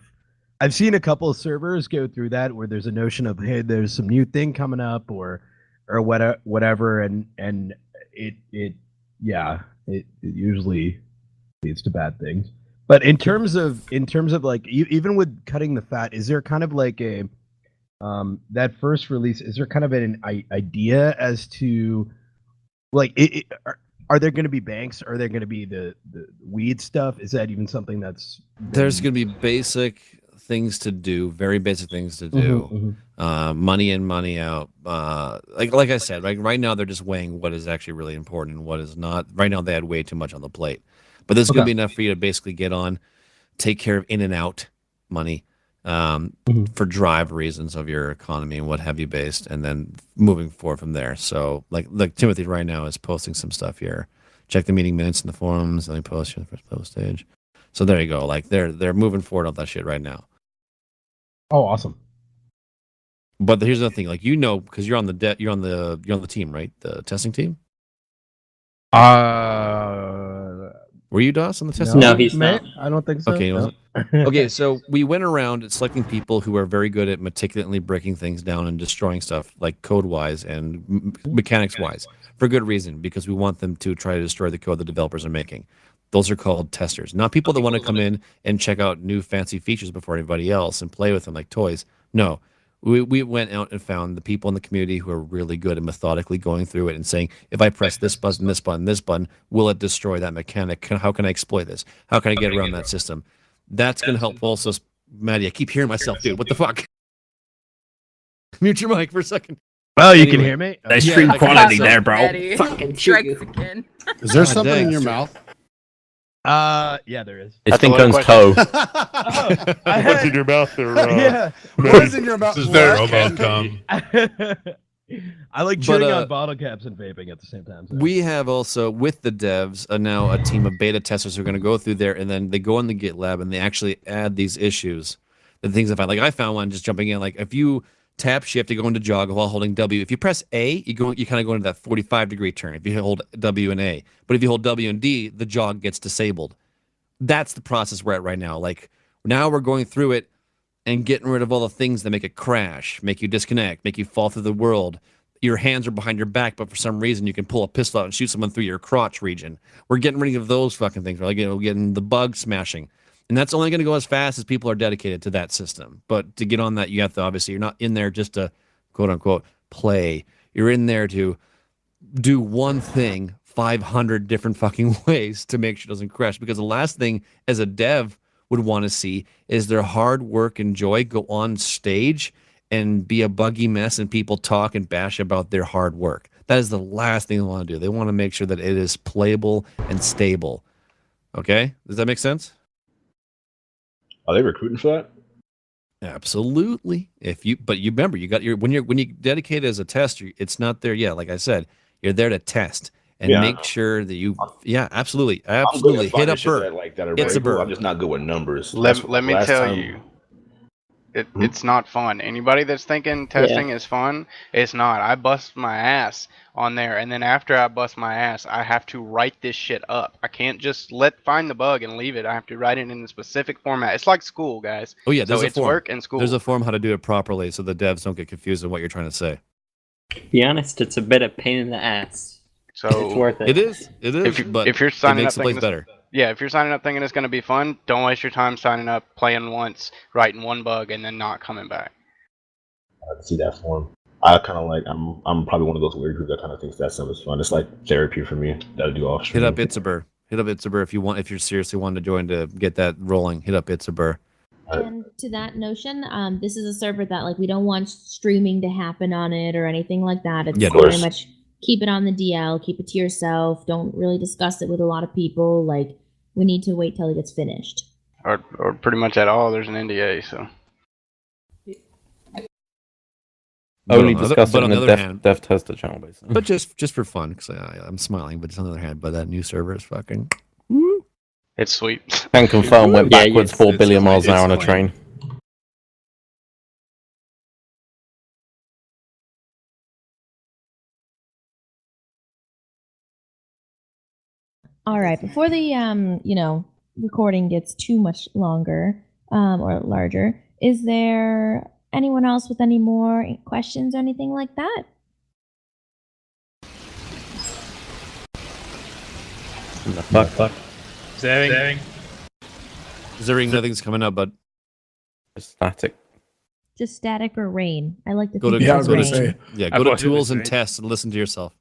couple of servers go through that where there's a notion of, hey, there's some new thing coming up or whatever, and it usually leads to bad things. But in terms of like even with cutting the fat, is there kind of like a that first release? Is there kind of an idea as to like are there going to be banks? Are there going to be the weed stuff? Is that even something that's There's going to be basic things to do, very basic things to do. Money in, money out. Like I said, right now they're just weighing what is actually really important and what is not. Right now they had way too much on the plate. But there's going to be enough for you to basically get on, take care of in and out money, for drive reasons of your economy and what have you based, and then moving forward from there. So like Timothy right now is posting some stuff here. Check the meeting minutes in the forums, and they post you the first post stage. So there you go. Like they're moving forward on that shit right now. Oh, awesome. But here's the thing, like because you're on the team, right? The testing team. Were you DOS on the testing? No, team? he's not. I don't think so. Okay, No. okay. So we went around selecting people who are very good at meticulously breaking things down and destroying stuff, like code-wise and mechanics-wise, for good reason, because we want them to try to destroy the code the developers are making. Those are called testers, not people that want to come in and check out new fancy features before anybody else and play with them like toys. No. We went out and found the people in the community who are really good at methodically going through it and saying, if I press this button, this button, this button, will it destroy that mechanic? How can I exploit this? How can I get around that system? That's going to help also. Maddie, I keep hearing myself, dude. What the fuck? Mute your mic for a second. Well, you can hear me? Nice Yeah, stream I can quality hear there, myself. bro. Eddie. Fucking shoot you. Again. Is there God something dang. in your mouth? Yeah, there is. It's That's a loaded Dinko's toe. What's in your mouth there? Yeah. What is in your mouth? This is What? RoboCom. I like But, chewing on bottle caps and vaping at the same time. So. We have also, with the devs, now a team of beta testers who are going to go through there, and then they go in the GitLab and they actually add these issues, the things I find. Like I found one just jumping in. Like if you tap shift to go into jog while holding W, if you press A, you kind of go into that 45-degree turn. If you hold W and A, but if you hold W and D, the jog gets disabled. That's the process we're at right now. Like now we're going through it and getting rid of all the things that make it crash, make you disconnect, make you fall through the world. Your hands are behind your back, but for some reason you can pull a pistol out and shoot someone through your crotch region. We're getting rid of those fucking things. We're like, getting the bug smashing. And that's only going to go as fast as people are dedicated to that system. But to get on that, you have to, obviously, you're not in there just to, quote unquote, play. You're in there to do one thing 500 different fucking ways to make sure it doesn't crash. Because the last thing as a dev would want to see is their hard work and joy go on stage and be a buggy mess and people talk and bash about their hard work. That is the last thing they want to do. They want to make sure that it is playable and stable. Okay? Does that make sense? Are they recruiting for that? Absolutely. But you remember, you got when you dedicate as a tester, it's not there. Yeah, like I said, you're there to test and make sure that you. Yeah, absolutely, absolutely. Hit up Bert. It's a Bert. I'm just not good with numbers. Let me tell you, it's not fun. Anybody that's thinking testing is fun, it's not. I bust my ass on there, and then after I bust my ass, I have to write this shit up. I can't just find the bug and leave it. I have to write it in a specific format. It's like school, guys. Oh yeah, there's so a it's form. work and school. There's a form how to do it properly, so the devs don't get confused on what you're trying to say. To be honest, it's a bit of pain in the ass. So it's worth it. It is. But if you're signing makes up the place thinking better. Yeah, if you're signing up thinking it's going to be fun, don't waste your time signing up, playing once, writing one bug, and then not coming back. I can see that form. I kind of like. I'm probably one of those weird groups that kind of thinks that stuff is fun. It's like therapy for me. That'll do off. Hit up Itzabur. Hit up Itzabur if you're seriously wanting to join to get that rolling. Hit up Itzabur. And to that notion, this is a server that we don't want streaming to happen on it or anything like that. It's very much keep it on the DL, keep it to yourself. Don't really discuss it with a lot of people. We need to wait till it gets finished. Or pretty much at all. There's an NDA, so. Only discuss it in the dev tester channel, basically. But just for fun, because I'm smiling. But on the other hand, that new server is fucking. It's sweet. Can confirm went backwards 4 billion miles an hour on a train. All right, before the recording gets too much longer or larger, is there anyone else with any more questions or anything like that? Fuck. Zering. Nothing's coming up, but static. Just static or rain. I like to go to think it's rain. go to tools and tests and listen to yourself.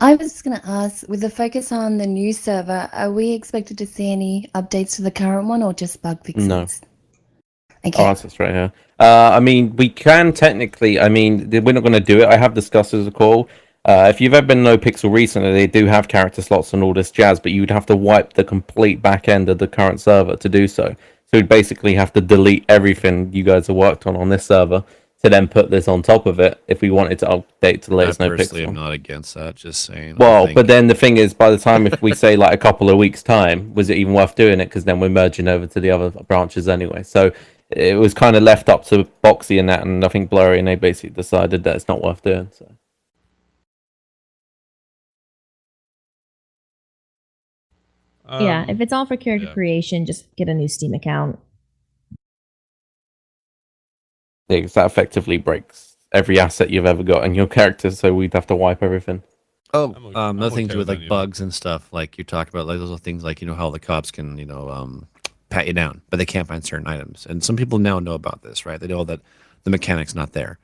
I was just going to ask, with the focus on the new server, are we expected to see any updates to the current one or just bug fixes? No. Okay. I'll answer straight here. We can technically, we're not going to do it. I have discussed as a call. If you've ever been NoPixel recently, they do have character slots and all this jazz, but you'd have to wipe the complete back end of the current server to do so. So we'd basically have to delete everything you guys have worked on this server to then put this on top of it if we wanted to update to the latest I no personally pixel. am not against that. Just saying. I Well, think- but then the thing is, by the time if we say like a couple of weeks' time, was it even worth doing it? Because then we're merging over to the other branches anyway. So it was kind of left up to Boxy and that, and I think Blurry, and they basically decided that it's not worth doing. So. Yeah, if it's all for character creation, just get a new Steam account. Yeah, 'cause that effectively breaks every asset you've ever got in your character, so we'd have to wipe everything. Oh, another thing to do with like bugs and stuff, like you talked about, like those are things like how the cops can pat you down, but they can't find certain items. And some people now know about this, right? They know that the mechanic's not there,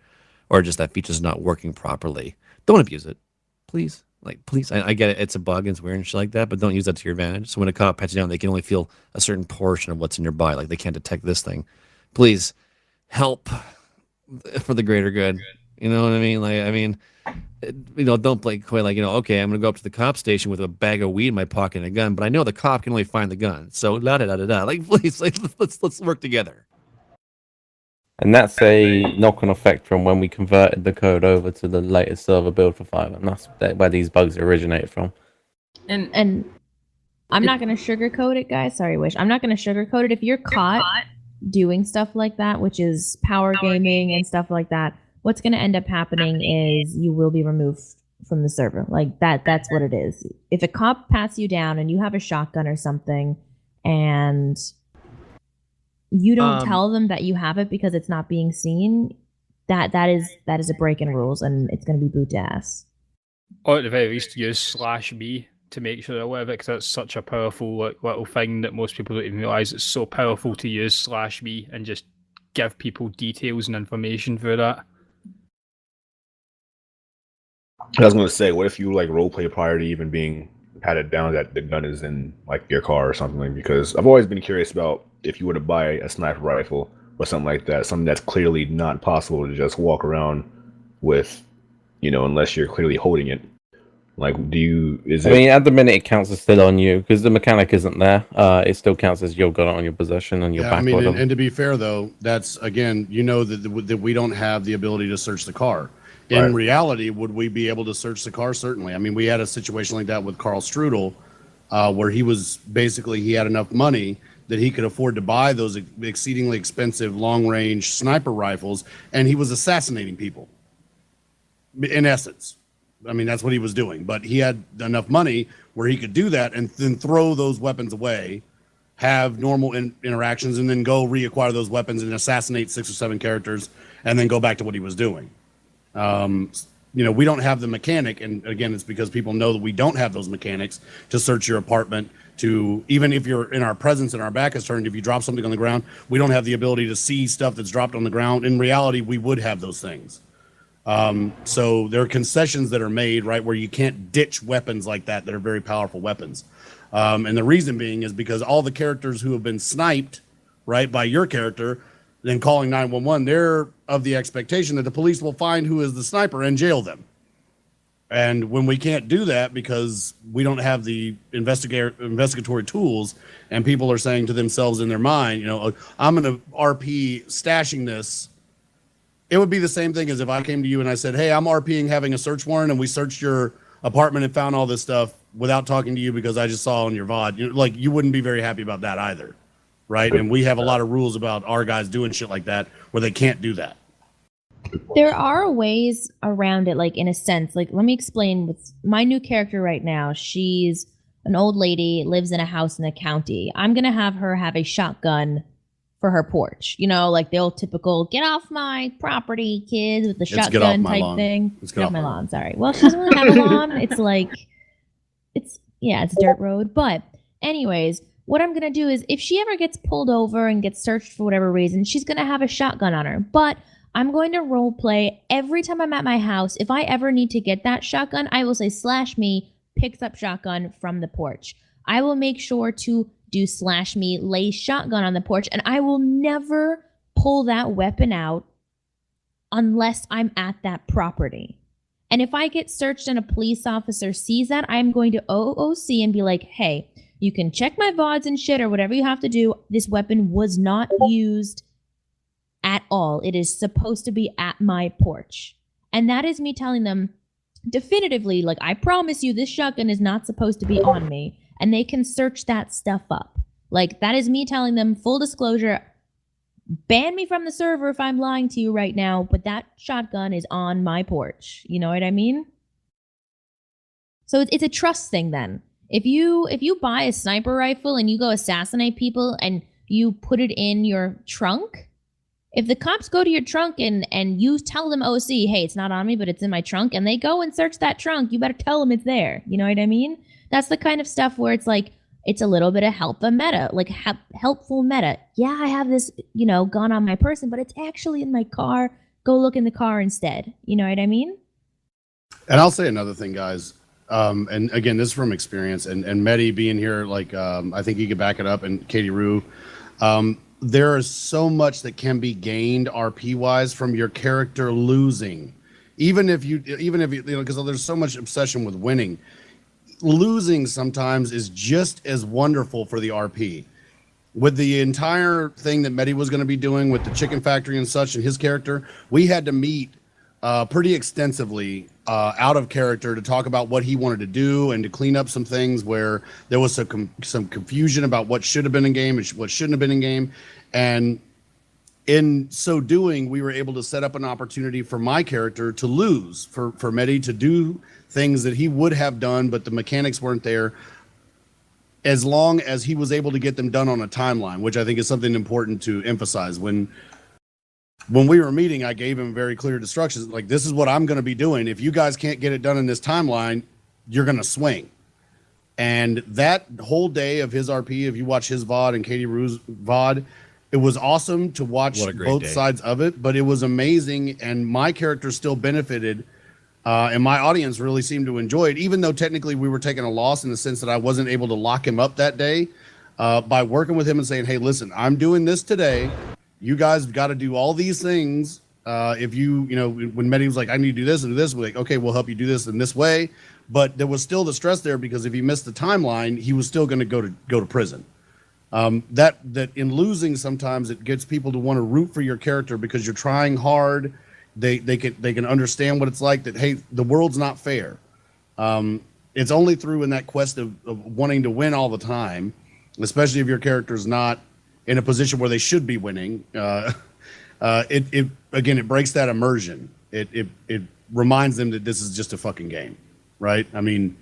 or just that feature's not working properly. Don't abuse it, please. Like, please, I get it. It's a bug and it's weird and shit like that, but don't use that to your advantage. So when a cop pats you down, they can only feel a certain portion of what's in your body. Like they can't detect this thing. Please help for the greater good. You know what I mean? Like, I mean, don't play coy like, okay, I'm going to go up to the cop station with a bag of weed in my pocket and a gun, but I know the cop can only find the gun. So da-da-da-da-da. Like, please, like, let's work together. And that's a knock-on effect from when we converted the code over to the latest server build for 5, and that's where these bugs originated from. And I'm not going to sugarcoat it, guys. Sorry, Wish. I'm not going to sugarcoat it. If you're caught doing stuff like that, which is power gaming and stuff like that, what's going to end up happening is you will be removed from the server. Like that's what it is. If a cop pats you down and you have a shotgun or something and you don't tell them that you have it because it's not being seen, that is a break in rules, and it's going to be boot to ass. Or at the very least, use /B to make sure they're aware of it, because that's such a powerful little thing that most people don't even realize. It's so powerful to use /B and just give people details and information for that. I was going to say, what if you like roleplay prior to even being patted down that the gun is in like your car or something? Because I've always been curious about if you were to buy a sniper rifle or something like that, something that's clearly not possible to just walk around with, unless you're clearly holding it. Like, I mean, at the minute it counts as still on you because the mechanic isn't there. It still counts as you've got it on your possession and your back. I mean, and to be fair though, that's again, that we don't have the ability to search the car. In reality, would we be able to search the car? Certainly. I mean, we had a situation like that with Carl Strudel, where he had enough money that he could afford to buy those exceedingly expensive long-range sniper rifles, and he was assassinating people. In essence, I mean, that's what he was doing. But he had enough money where he could do that and then throw those weapons away, have normal interactions, and then go reacquire those weapons and assassinate 6 or 7 characters, and then go back to what he was doing. We don't have the mechanic, and again, it's because people know that we don't have those mechanics to search your apartment. To even if you're in our presence and our back is turned, if you drop something on the ground, we don't have the ability to see stuff that's dropped on the ground. In reality, we would have those things. So there are concessions that are made, right, where you can't ditch weapons like that are very powerful weapons. And the reason being is because all the characters who have been sniped, right, by your character, then calling 911, they're of the expectation that the police will find who is the sniper and jail them. And when we can't do that because we don't have the investigatory tools, and people are saying to themselves in their mind, I'm going to RP stashing this. It would be the same thing as if I came to you and I said, hey, I'm RPing having a search warrant, and we searched your apartment and found all this stuff without talking to you because I just saw on your VOD. You wouldn't be very happy about that either, right? And we have a lot of rules about our guys doing shit like that where they can't do that. There are ways around it, like in a sense. Like, let me explain. With my new character right now, she's an old lady, lives in a house in the county. I'm gonna have her have a shotgun for her porch. Like the old typical "get off my property, kids" with the shotgun type thing. Get off my lawn. Sorry. Well, she doesn't really have a lawn. It's dirt road. But anyways, what I'm gonna do is, if she ever gets pulled over and gets searched for whatever reason, she's gonna have a shotgun on her. But I'm going to role play every time I'm at my house. If I ever need to get that shotgun, I will say /me picks up shotgun from the porch. I will make sure to do /me lay shotgun on the porch, and I will never pull that weapon out unless I'm at that property. And if I get searched and a police officer sees that, I'm going to OOC and be like, hey, You can check my VODs and shit or whatever you have to do. This weapon was not used at all. It is supposed to be at my porch. And that is me telling them definitively, like, I promise you this shotgun is not supposed to be on me. And they can search that stuff up. Like, that is me telling them, full disclosure, ban me from the server if I'm lying to you right now, but that shotgun is on my porch. You know what I mean? So it's a trust thing then. If you buy a sniper rifle and you go assassinate people and you put it in your trunk, if the cops go to your trunk and you tell them OC, hey, it's not on me, but it's in my trunk, and they go and search that trunk, you better tell them it's there. You know what I mean? That's the kind of stuff where it's like, it's a little bit of helpful meta. Yeah, I have this, gun on my person, but it's actually in my car. Go look in the car instead. You know what I mean? And I'll say another thing, guys. And again, this is from experience, and Mehdi being here, I think he could back it up, and Katie Rue. There is so much that can be gained RP wise from your character losing, even if you because there's so much obsession with winning. Losing sometimes is just as wonderful for the RP. With the entire thing that Mehdi was going to be doing with the chicken factory and such, and his character, we had to meet pretty extensively out of character to talk about what he wanted to do and to clean up some things where there was some confusion about what should have been in game and what shouldn't have been in game. And in so doing, we were able to set up an opportunity for my character to lose, for Mehdi to do things that he would have done, but the mechanics weren't there, as long as he was able to get them done on a timeline, which I think is something important to emphasize. When we were meeting, I gave him very clear instructions, like, this is what I'm going to be doing. If you guys can't get it done in this timeline, you're going to swing. And that whole day of his RP, if you watch his VOD and Katie Rue's VOD, it was awesome to watch both sides of it, but it was amazing. And my character still benefited, and my audience really seemed to enjoy it, even though technically we were taking a loss in the sense that I wasn't able to lock him up that day. By working with him and saying, hey, listen, I'm doing this today. You guys got to do all these things. If when Mehdi was like, I need to do this and this, we're like, okay, we'll help you do this in this way. But there was still the stress there, because if he missed the timeline, he was still going to go to prison. That in losing, sometimes it gets people to want to root for your character because you're trying hard. They can understand what it's like, that, hey, the world's not fair. It's only through in that quest of wanting to win all the time, especially if your character is not in a position where they should be winning. It breaks that immersion. It reminds them that this is just a fucking game, right? I mean,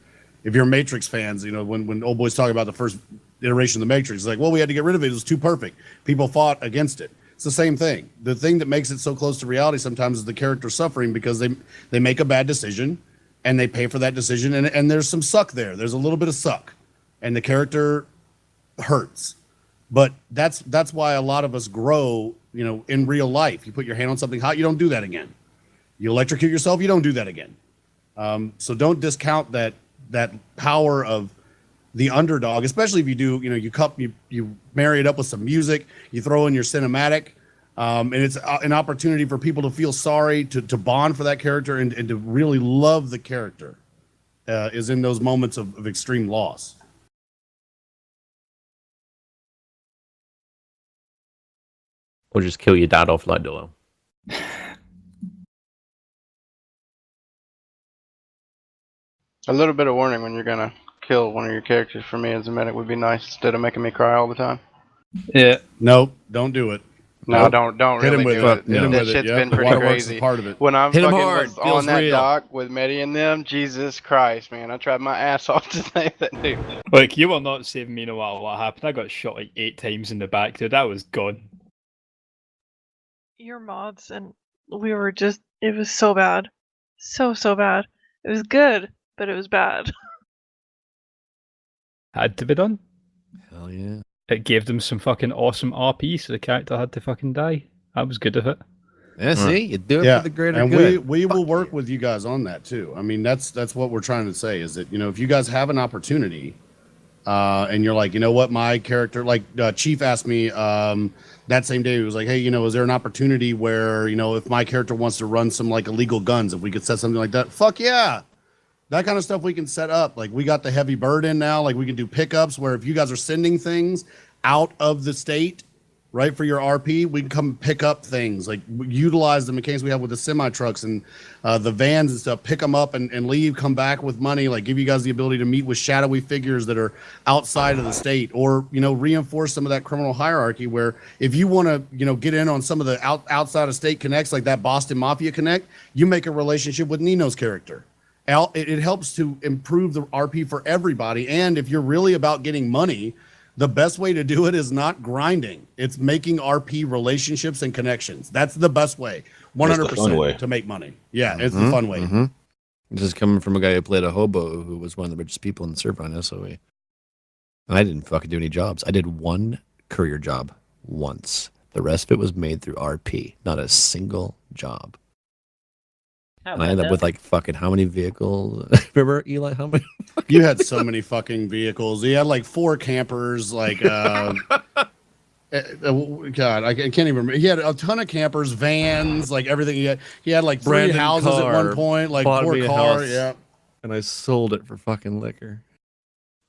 if you're Matrix fans, when old boys talk about the first iteration of the Matrix, it's like, well, we had to get rid of it. It was too perfect. People fought against it. It's the same thing. The thing that makes it so close to reality sometimes is the character suffering because they make a bad decision and they pay for that decision. And there's some suck there. There's a little bit of suck, and the character hurts. But that's why a lot of us grow, in real life. You put your hand on something hot, you don't do that again. You electrocute yourself, you don't do that again. So don't discount that power of the underdog, especially if you do, you marry it up with some music, you throw in your cinematic, and it's an opportunity for people to feel sorry, to bond for that character, and to really love the character, is in those moments of extreme loss. Or just kill your dad off like Doyle. A little bit of warning when you're gonna kill one of your characters for me as a medic would be nice, instead of making me cry all the time. Yeah. Nope. Don't do it. No, Nope. don't Hit him really with do it. it. Hit him That with it. shit's Yeah. been pretty Waterworks is crazy. part of it. When I'm Hit 'em fucking hard. was Feels on that real. dock with Mehdi and them, Jesus Christ, man, I tried my ass off to save that dude. Like, you were not saving me no matter what happened. I got shot like 8 times in the back, dude. I was gone. Your mods, and we were just, it was so bad. So bad. It was good, but it was bad. Had to be done. Hell yeah. It gave them some fucking awesome RP, so the character had to fucking die. I was good with it. Yeah, see, you do it for the greater and good. we will work with you guys on that too. I mean, that's what we're trying to say, is that, if you guys have an opportunity, and you're like, you know what, my character, like Chief asked me that same day, he was like, hey, is there an opportunity where, if my character wants to run some like illegal guns, if we could set something like that? Fuck yeah. that kind of stuff we can set up. Like we got the heavy burden now. Like we can do pickups where if you guys are sending things out of the state, right, for your RP, we can come pick up things. Like utilize the mechanics we have with the semi trucks and the vans and stuff. Pick them up and leave. Come back with money. Like give you guys the ability to meet with shadowy figures that are outside of the state, or reinforce some of that criminal hierarchy. Where if you want to get in on some of the outside of state connects, like that Boston Mafia connect, you make a relationship with Nino's character. It helps to improve the RP for everybody. And if you're really about getting money, the best way to do it is not grinding. It's making RP relationships and connections. That's the best way, 100% to make money. Yeah, it's the fun way. This is coming from a guy who played a hobo who was one of the richest people in the server on SOE. And I didn't fucking do any jobs. I did one courier job once. The rest of it was made through RP. Not a single job. And I ended up with like fucking how many vehicles? Remember, Eli? How many? You had so many fucking vehicles. You had like 4 campers. Like, God, I can't even remember. He had a ton of campers, vans, like everything. He had like 3 houses at one point, like 4 cars. Yeah. And I sold it for fucking liquor.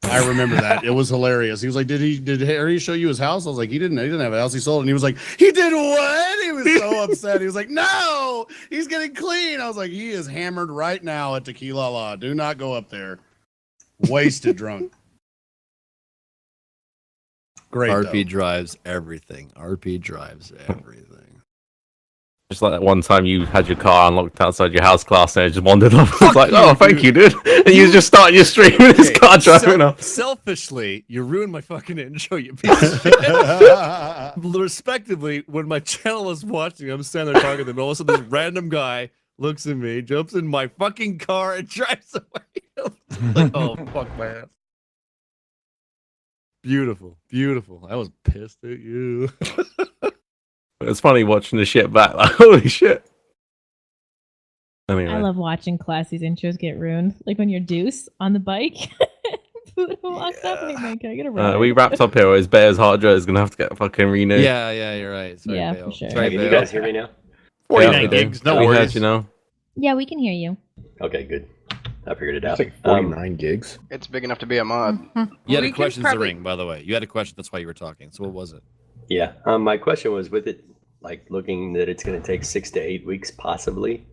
I remember that. It was hilarious. He was like, did Harry show you his house? I was like, he didn't have a house. He sold it. And he was like, he did what? He was so upset. He was like, no, he's getting clean. I was like, he is hammered right now at Tequila La. Do not go up there. Wasted drunk. Great. RP drives everything. RP drives everything. Just like that one time you had your car unlocked outside your house class and it just wandered off. I was like, oh, thank you, dude. And you just started your stream with this car driving off. Selfishly, you ruined my fucking intro, you piece of shit. Respectively, when my channel is watching, I'm standing there talking, and all of a sudden this random guy looks at me, jumps in my fucking car, and drives away. Like, oh, fuck my ass. Beautiful, beautiful. I was pissed at you. It's funny watching the shit back. Like, holy shit. Anyway. I love watching Classy's intros get ruined. Like when you're Deuce on the bike. Buddha walks up and he's like, can I get a ride? We wrapped up here. His Bear's hard drive is going to have to get fucking renewed. Yeah, you're right. Sorry, yeah, Bale. for sure. Sorry, Can you guys hear me now? 49 gigs, no we worries. heard you know. Yeah, we can hear you. Okay, good. I figured it out. It's like 49 gigs. It's big enough to be a mod. You had a question to ring, by the way. You had a question. That's why you were talking. So what was it? Yeah. My question was, with it, like looking that it's going to take 6 to 8 weeks possibly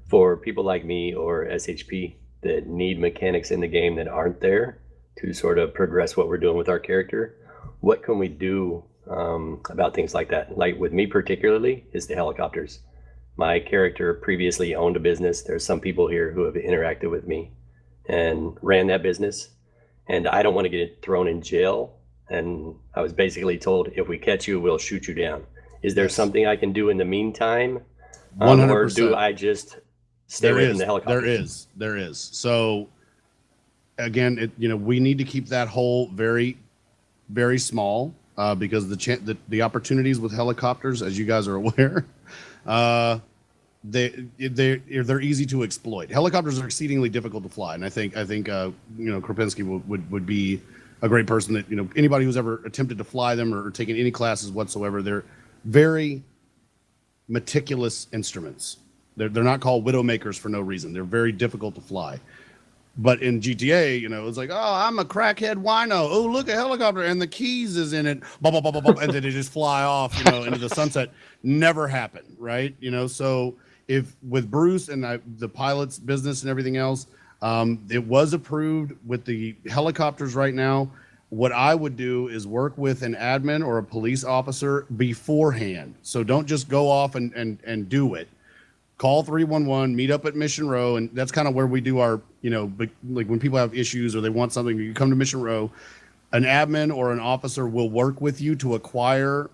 for people like me or SHP that need mechanics in the game that aren't there to sort of progress what we're doing with our character. What can we do about things like that? Like with me particularly is the helicopters. My character previously owned a business. There's some people here who have interacted with me and ran that business, and I don't want to get thrown in jail. And I was basically told, if we catch you, we'll shoot you down. Is there something I can do in the meantime? 100%. Or do I just stay away from the helicopter? There is. So again, we need to keep that hole very, very small because the opportunities with helicopters, as you guys are aware, they're easy to exploit. Helicopters are exceedingly difficult to fly, and I think Kropinski would be a great person that anybody who's ever attempted to fly them or taken any classes whatsoever. They're very meticulous instruments. They're not called Widowmakers for no reason. They're very difficult to fly. But in GTA, it's like, oh, I'm a crackhead wino. Oh, look, a helicopter, and the keys is in it. Blah, blah, blah, blah, blah, and then they just fly off, into the sunset. Never happened, right? So if with Bruce and the pilot's business and everything else, it was approved with the helicopters right now. What I would do is work with an admin or a police officer beforehand. So don't just go off and do it. Call 311, meet up at Mission Row, and that's kind of where we do our, like when people have issues or they want something, you come to Mission Row. An admin or an officer will work with you to acquire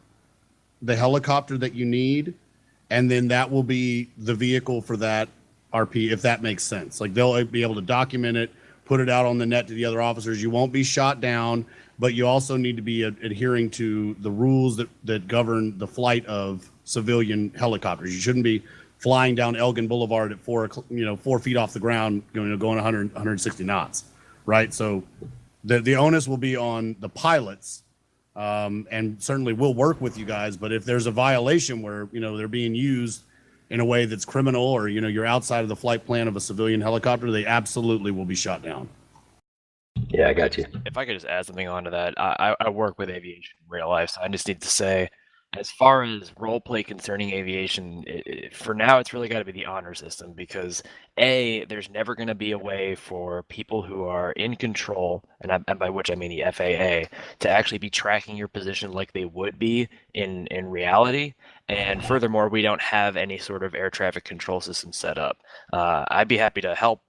the helicopter that you need, and then that will be the vehicle for that RP, if that makes sense. Like they'll be able to document it, put it out on the net to the other officers. You won't be shot down, but you also need to be adhering to the rules that govern the flight of civilian helicopters. You shouldn't be flying down Elgin Boulevard at 4 feet off the ground, going 160 knots, right? So the onus will be on the pilots, and certainly we'll work with you guys. But if there's a violation where they're being used in a way that's criminal, or you're outside of the flight plan of a civilian helicopter, they absolutely will be shot down. Yeah, I got you. If I could just add something onto that, I work with aviation in real life, so I just need to say, as far as role play concerning aviation, for now it's really got to be the honor system, because there's never going to be a way for people who are in control, and by which I mean the FAA, to actually be tracking your position like they would be in reality. And furthermore, we don't have any sort of air traffic control system set up. I'd be happy to help,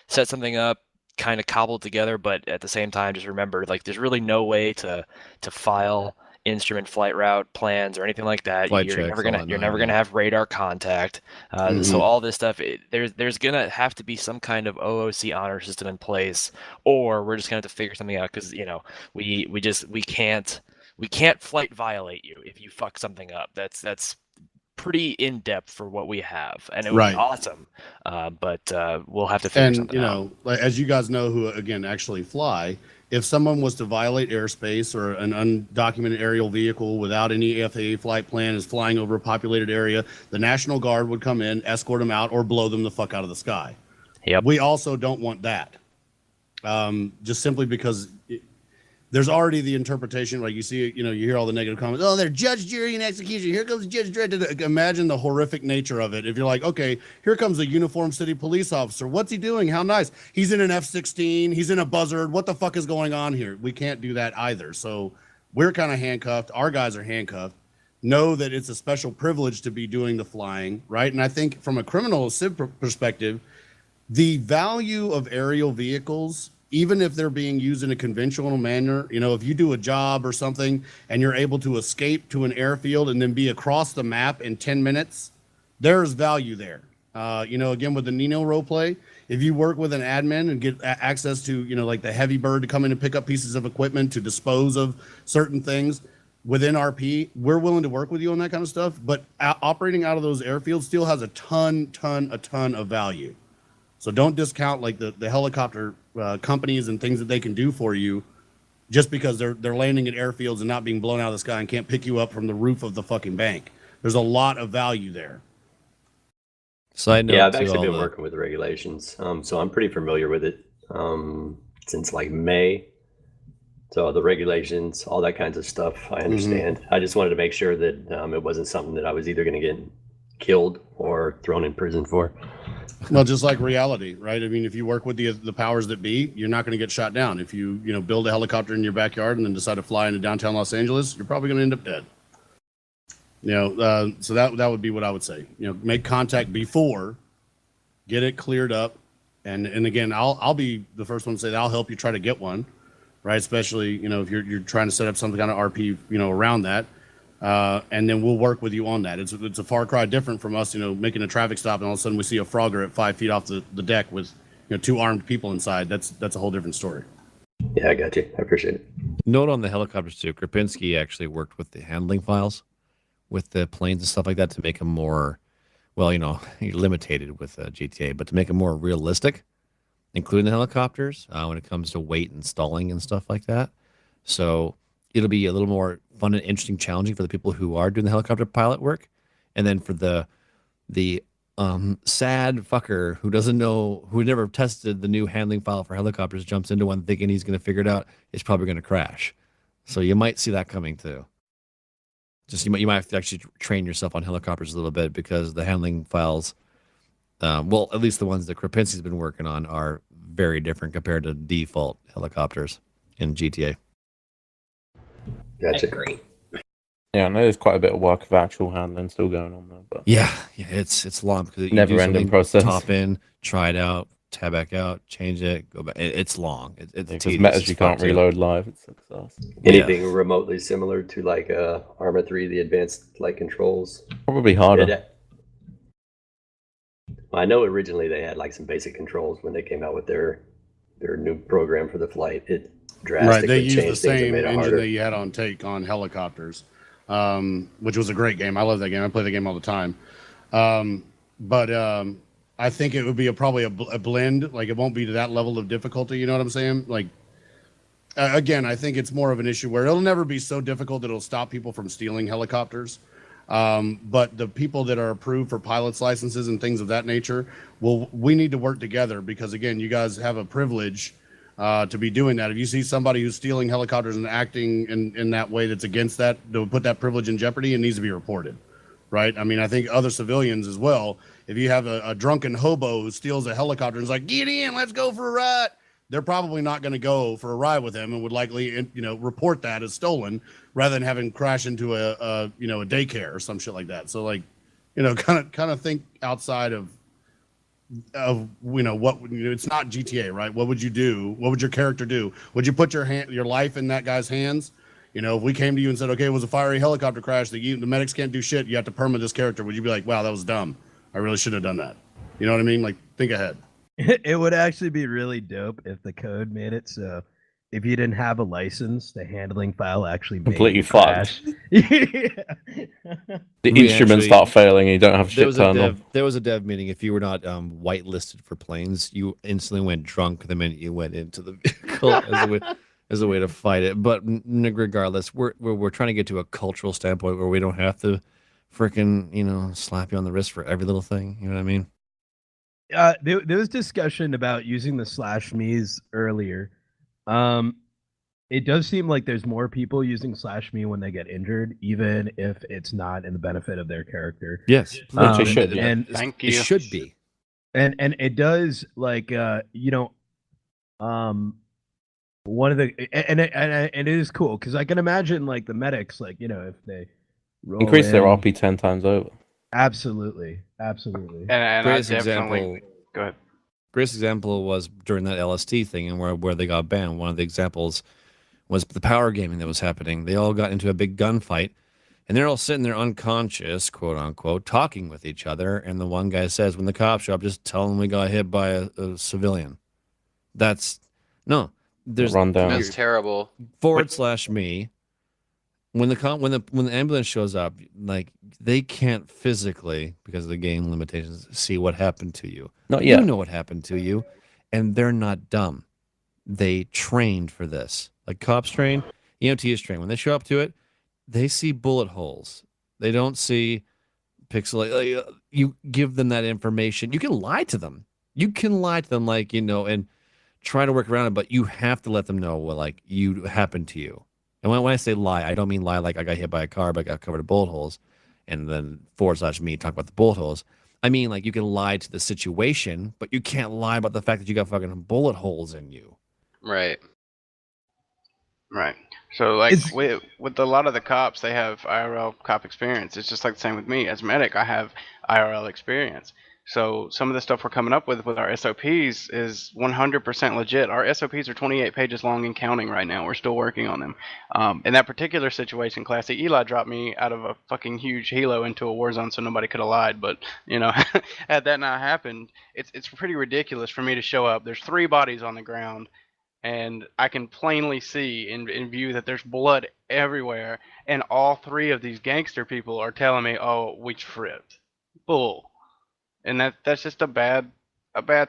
set something up, kind of cobbled together, but at the same time, just remember, like, there's really no way to file instrument flight route plans or anything like that. You're never gonna have radar contact. So all this stuff, there's gonna have to be some kind of OOC honor system in place, or we're just gonna have to figure something out, because we can't flight violate you if you fuck something up. That's pretty in depth for what we have, and it would be awesome. But we'll have to figure something out. Like, as you guys know, who again actually fly, if someone was to violate airspace, or an undocumented aerial vehicle without any FAA flight plan is flying over a populated area, the National Guard would come in, escort them out, or blow them the fuck out of the sky. Yep. We also don't want that. Just simply because there's already the interpretation, like you see, you hear all the negative comments. Oh, they're judge, jury, and execution. Here comes Judge Dredd. Imagine the horrific nature of it. If you're like, okay, here comes a uniformed city police officer. What's he doing? How nice. He's in an F-16. He's in a Buzzard. What the fuck is going on here? We can't do that either. So we're kind of handcuffed. Our guys are handcuffed. Know that it's a special privilege to be doing the flying, right? And I think from a criminal civ perspective, the value of aerial vehicles, even if they're being used in a conventional manner, if you do a job or something and you're able to escape to an airfield and then be across the map in 10 minutes, there's value there. Again, with the Nino role play, if you work with an admin and get access to, like the heavy bird to come in and pick up pieces of equipment to dispose of certain things within RP, we're willing to work with you on that kind of stuff. But operating out of those airfields still has a ton of value. So don't discount like the helicopter companies and things that they can do for you, just because they're landing at airfields and not being blown out of the sky and can't pick you up from the roof of the fucking bank. There's a lot of value there. Side note, yeah, I've actually been working with the regulations, so I'm pretty familiar with it since like May. So the regulations, all that kinds of stuff, I understand. I just wanted to make sure that it wasn't something that I was either going to get killed or thrown in prison for. Well, just like reality, right? I mean, if you work with the powers that be, you're not going to get shot down. If you build a helicopter in your backyard and then decide to fly into downtown Los Angeles, you're probably going to end up dead. So that would be what I would say. Make contact before, get it cleared up, and again, I'll be the first one to say that I'll help you try to get one, right? Especially if you're trying to set up some kind of RP around that. And then we'll work with you on that. It's a far cry different from us, making a traffic stop and all of a sudden we see a Frogger at 5 feet off the deck with, 2 armed people inside. That's a whole different story. Yeah, I got you. I appreciate it. Note on the helicopters too, Krapinski actually worked with the handling files with the planes and stuff like that to make them more, well, you're limited with GTA, but to make them more realistic, including the helicopters, when it comes to weight and stalling and stuff like that. So it'll be a little more fun and interesting, challenging for the people who are doing the helicopter pilot work. And then for the sad fucker who doesn't know, who never tested the new handling file for helicopters, jumps into one thinking he's going to figure it out, is probably going to crash. So you might see that coming too. Just you might have to actually train yourself on helicopters a little bit, because the handling files, well, at least the ones that Krapinski's been working on, are very different compared to default helicopters in GTA. Gotcha. Great. Yeah, I know there's quite a bit of work of actual handling still going on there, but yeah, it's long because never-ending process. Top in, try it out, tab back out, change it, go back. It's long. It's because metas you can't reload live. It's success. Anything remotely similar to like Arma 3, the advanced flight controls? Probably harder. Well, I know originally they had like some basic controls when they came out with their new program for the flight. It drastically They used the changed things and same made it engine harder. that you had on Take on helicopters, which was a great game. I love that game. I play the game all the time. But I think it would be probably a blend. Like, it won't be to that level of difficulty. You know what I'm saying? Like, again, I think it's more of an issue where it'll never be so difficult that it'll stop people from stealing helicopters. But the people that are approved for pilot's licenses and things of that nature, well, we need to work together because, again, you guys have a privilege to be doing that. If you see somebody who's stealing helicopters and acting in that way that's against that, to put that privilege in jeopardy, it needs to be reported, right? I mean, I think other civilians as well, if you have a drunken hobo who steals a helicopter and is like, get in, let's go for a ride, they're probably not going to go for a ride with him and would likely, report that as stolen rather than having crash into a daycare or some shit like that. So kind of think outside of what it's not GTA, right? What would you do? What would your character do? Would you put your life in that guy's hands? If we came to you and said, okay, it was a fiery helicopter crash, the medics can't do shit, you have to perma this character, would you be like, wow, that was dumb, I really should have done that? You know what I mean? Like, think ahead. It would actually be really dope if the code made it so if you didn't have a license, the handling file actually made Completely you crash. The instruments start failing and you don't have shit turned on. There was a dev meeting. If you were not whitelisted for planes, you instantly went drunk the minute you went into the vehicle as a way to fight it. But regardless, we're trying to get to a cultural standpoint where we don't have to freaking slap you on the wrist for every little thing. You know what I mean? There was discussion about using the slash me's earlier. It does seem like there's more people using slash me when they get injured, even if it's not in the benefit of their character. Yes, it should. Yeah. And Thank you. It should be. And it does one of the and it is cool because I can imagine like the medics if they roll Increase their in- RP 10 times over. Absolutely. And I Greatest definitely example. go ahead. Greatest example was during that LST thing and where they got banned. One of the examples was the power gaming that was happening. They all got into a big gunfight, and they're all sitting there unconscious, quote unquote, talking with each other. And the one guy says, "When the cops show up, just tell them we got hit by a civilian." There's rundown. That's terrible. / me. When the ambulance shows up, like they can't physically, because of the game limitations, see what happened to you. Not yet. You know what happened to you, and they're not dumb. They trained for this. Like cops train, EMTs train. When they show up to it, they see bullet holes. They don't see pixel. You give them that information. You can lie to them. And try to work around it, but you have to let them know what you happened to you. And when I say lie, I don't mean lie like I got hit by a car, but I got covered in bullet holes, and then / me talk about the bullet holes. I mean, you can lie to the situation, but you can't lie about the fact that you got fucking bullet holes in you. Right. Right. So with a lot of the cops, they have IRL cop experience. It's just like the same with me. As medic, I have IRL experience. So some of the stuff we're coming up with our SOPs is 100% legit. Our SOPs are 28 pages long and counting right now. We're still working on them. In that particular situation, Classy Eli dropped me out of a fucking huge helo into a war zone so nobody could have lied. But, had that not happened, it's pretty ridiculous for me to show up. There's 3 bodies on the ground, and I can plainly see in view that there's blood everywhere, and all 3 of these gangster people are telling me, oh, we tripped. Bull. And that's just a bad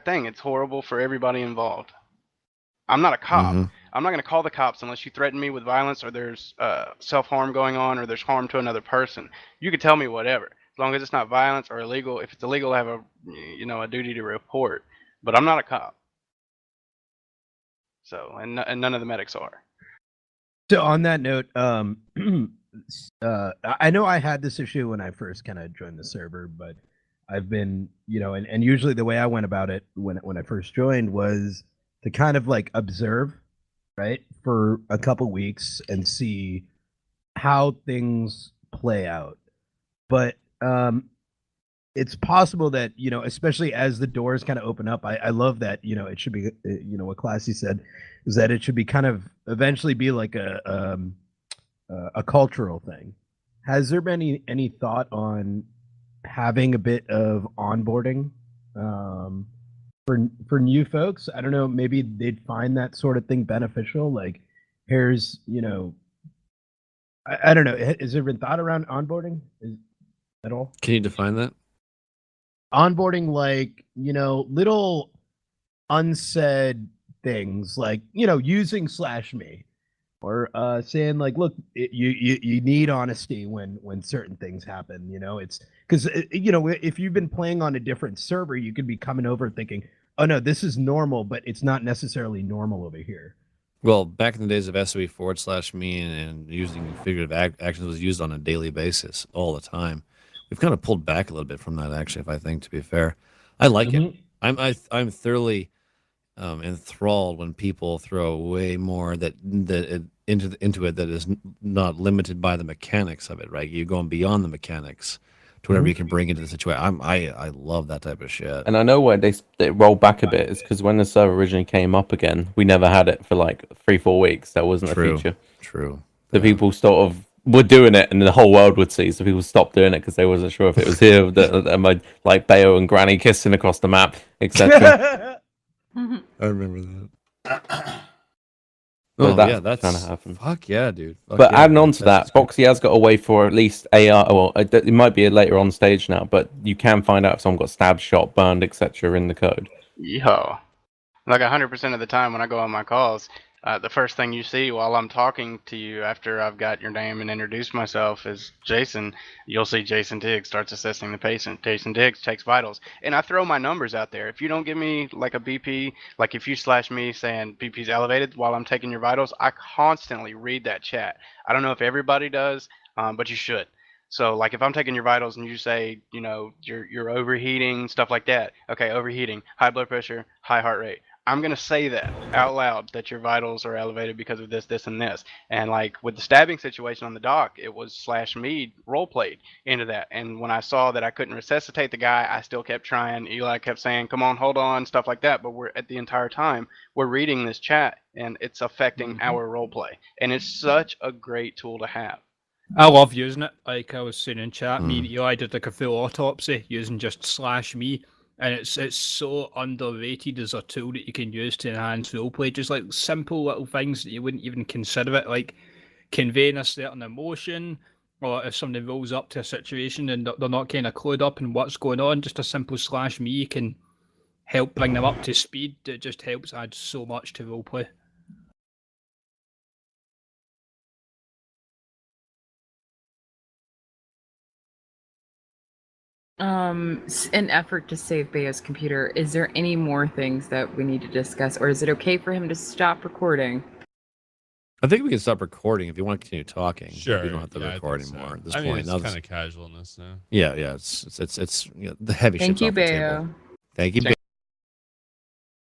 thing. It's horrible for everybody involved. I'm not a cop. Mm-hmm. I'm not going to call the cops unless you threaten me with violence or there's self-harm going on or there's harm to another person. You can tell me whatever, as long as it's not violence or illegal. If it's illegal, I have a duty to report. But I'm not a cop. So, and none of the medics are. So on that note, I know I had this issue when I first kind of joined the server, but I've been, and usually the way I went about it when I first joined was to kind of observe, right, for a couple weeks and see how things play out. But it's possible that, especially as the doors kind of open up, I love that, it should be, what Classy said is that it should be kind of eventually be like a cultural thing. Has there been any thought on having a bit of onboarding for new folks? I don't know, maybe they'd find that sort of thing beneficial. Like, here's, I don't know. Has there been thought around onboarding at all? Can you define that? Onboarding, little unsaid things like, using / me. or saying like, look, you need honesty when certain things happen. It's because if you've been playing on a different server, you could be coming over thinking, oh no, this is normal, but it's not necessarily normal over here. Well, back in the days of SOE/me and using figurative actions was used on a daily basis all the time. We've kind of pulled back a little bit from that, actually. If I think, to be fair, I like it. I'm thoroughly enthralled when people throw way more into it that is not limited by the mechanics of it. Right, you're going beyond the mechanics to whatever you can bring into the situation. I love that type of shit. And I know why they rolled back a bit is because when the server originally came up again, we never had it for like 3-4 weeks. That wasn't a feature. True. The people sort of were doing it, and the whole world would see. So people stopped doing it because they wasn't sure if it was here. Like Bayo and Granny kissing across the map, etc. I remember that. Well, that yeah, that's kind of happened. Fuck yeah, dude. But adding on to that, Boxy has got a way for at least AR. Well, it might be a later on stage now, but you can find out if someone got stabbed, shot, burned, etc. in the code. Yo, like 100% of the time when I go on my calls, the first thing you see while I'm talking to you after I've got your name and introduced myself is Jason. You'll see Jason Diggs starts assessing the patient. Jason Diggs takes vitals. And I throw my numbers out there. If you don't give me like a BP, like if you slash me saying BP's elevated while I'm taking your vitals, I constantly read that chat. I don't know if everybody does, but you should. So like if I'm taking your vitals and you say, you're overheating, stuff like that. Okay, overheating, high blood pressure, high heart rate. I'm going to say that out loud, that your vitals are elevated because of this, this, and this. And like with the stabbing situation on the dock, it was /me role played into that. And when I saw that I couldn't resuscitate the guy, I still kept trying. Eli kept saying, come on, hold on, stuff like that. But we're at the entire time, we're reading this chat and it's affecting our role play. And it's such a great tool to have. I love using it. Like I was saying in chat, me and Eli did like a full autopsy using just /me. And it's so underrated as a tool that you can use to enhance roleplay. Just like simple little things that you wouldn't even consider it, like conveying a certain emotion, or if somebody rolls up to a situation and they're not kind of clued up in what's going on, just a simple /me can help bring them up to speed. It just helps add so much to roleplay. In effort to save Bayo's computer, is there any more things that we need to discuss, or is it okay for him to stop recording? I think we can stop recording if you want to continue talking. Sure. We don't have to record anymore at this I mean, point. it's kind of casualness now. Yeah. It's the heavy Thank shit's you, off the table. Bayo. Thank you, Bayo.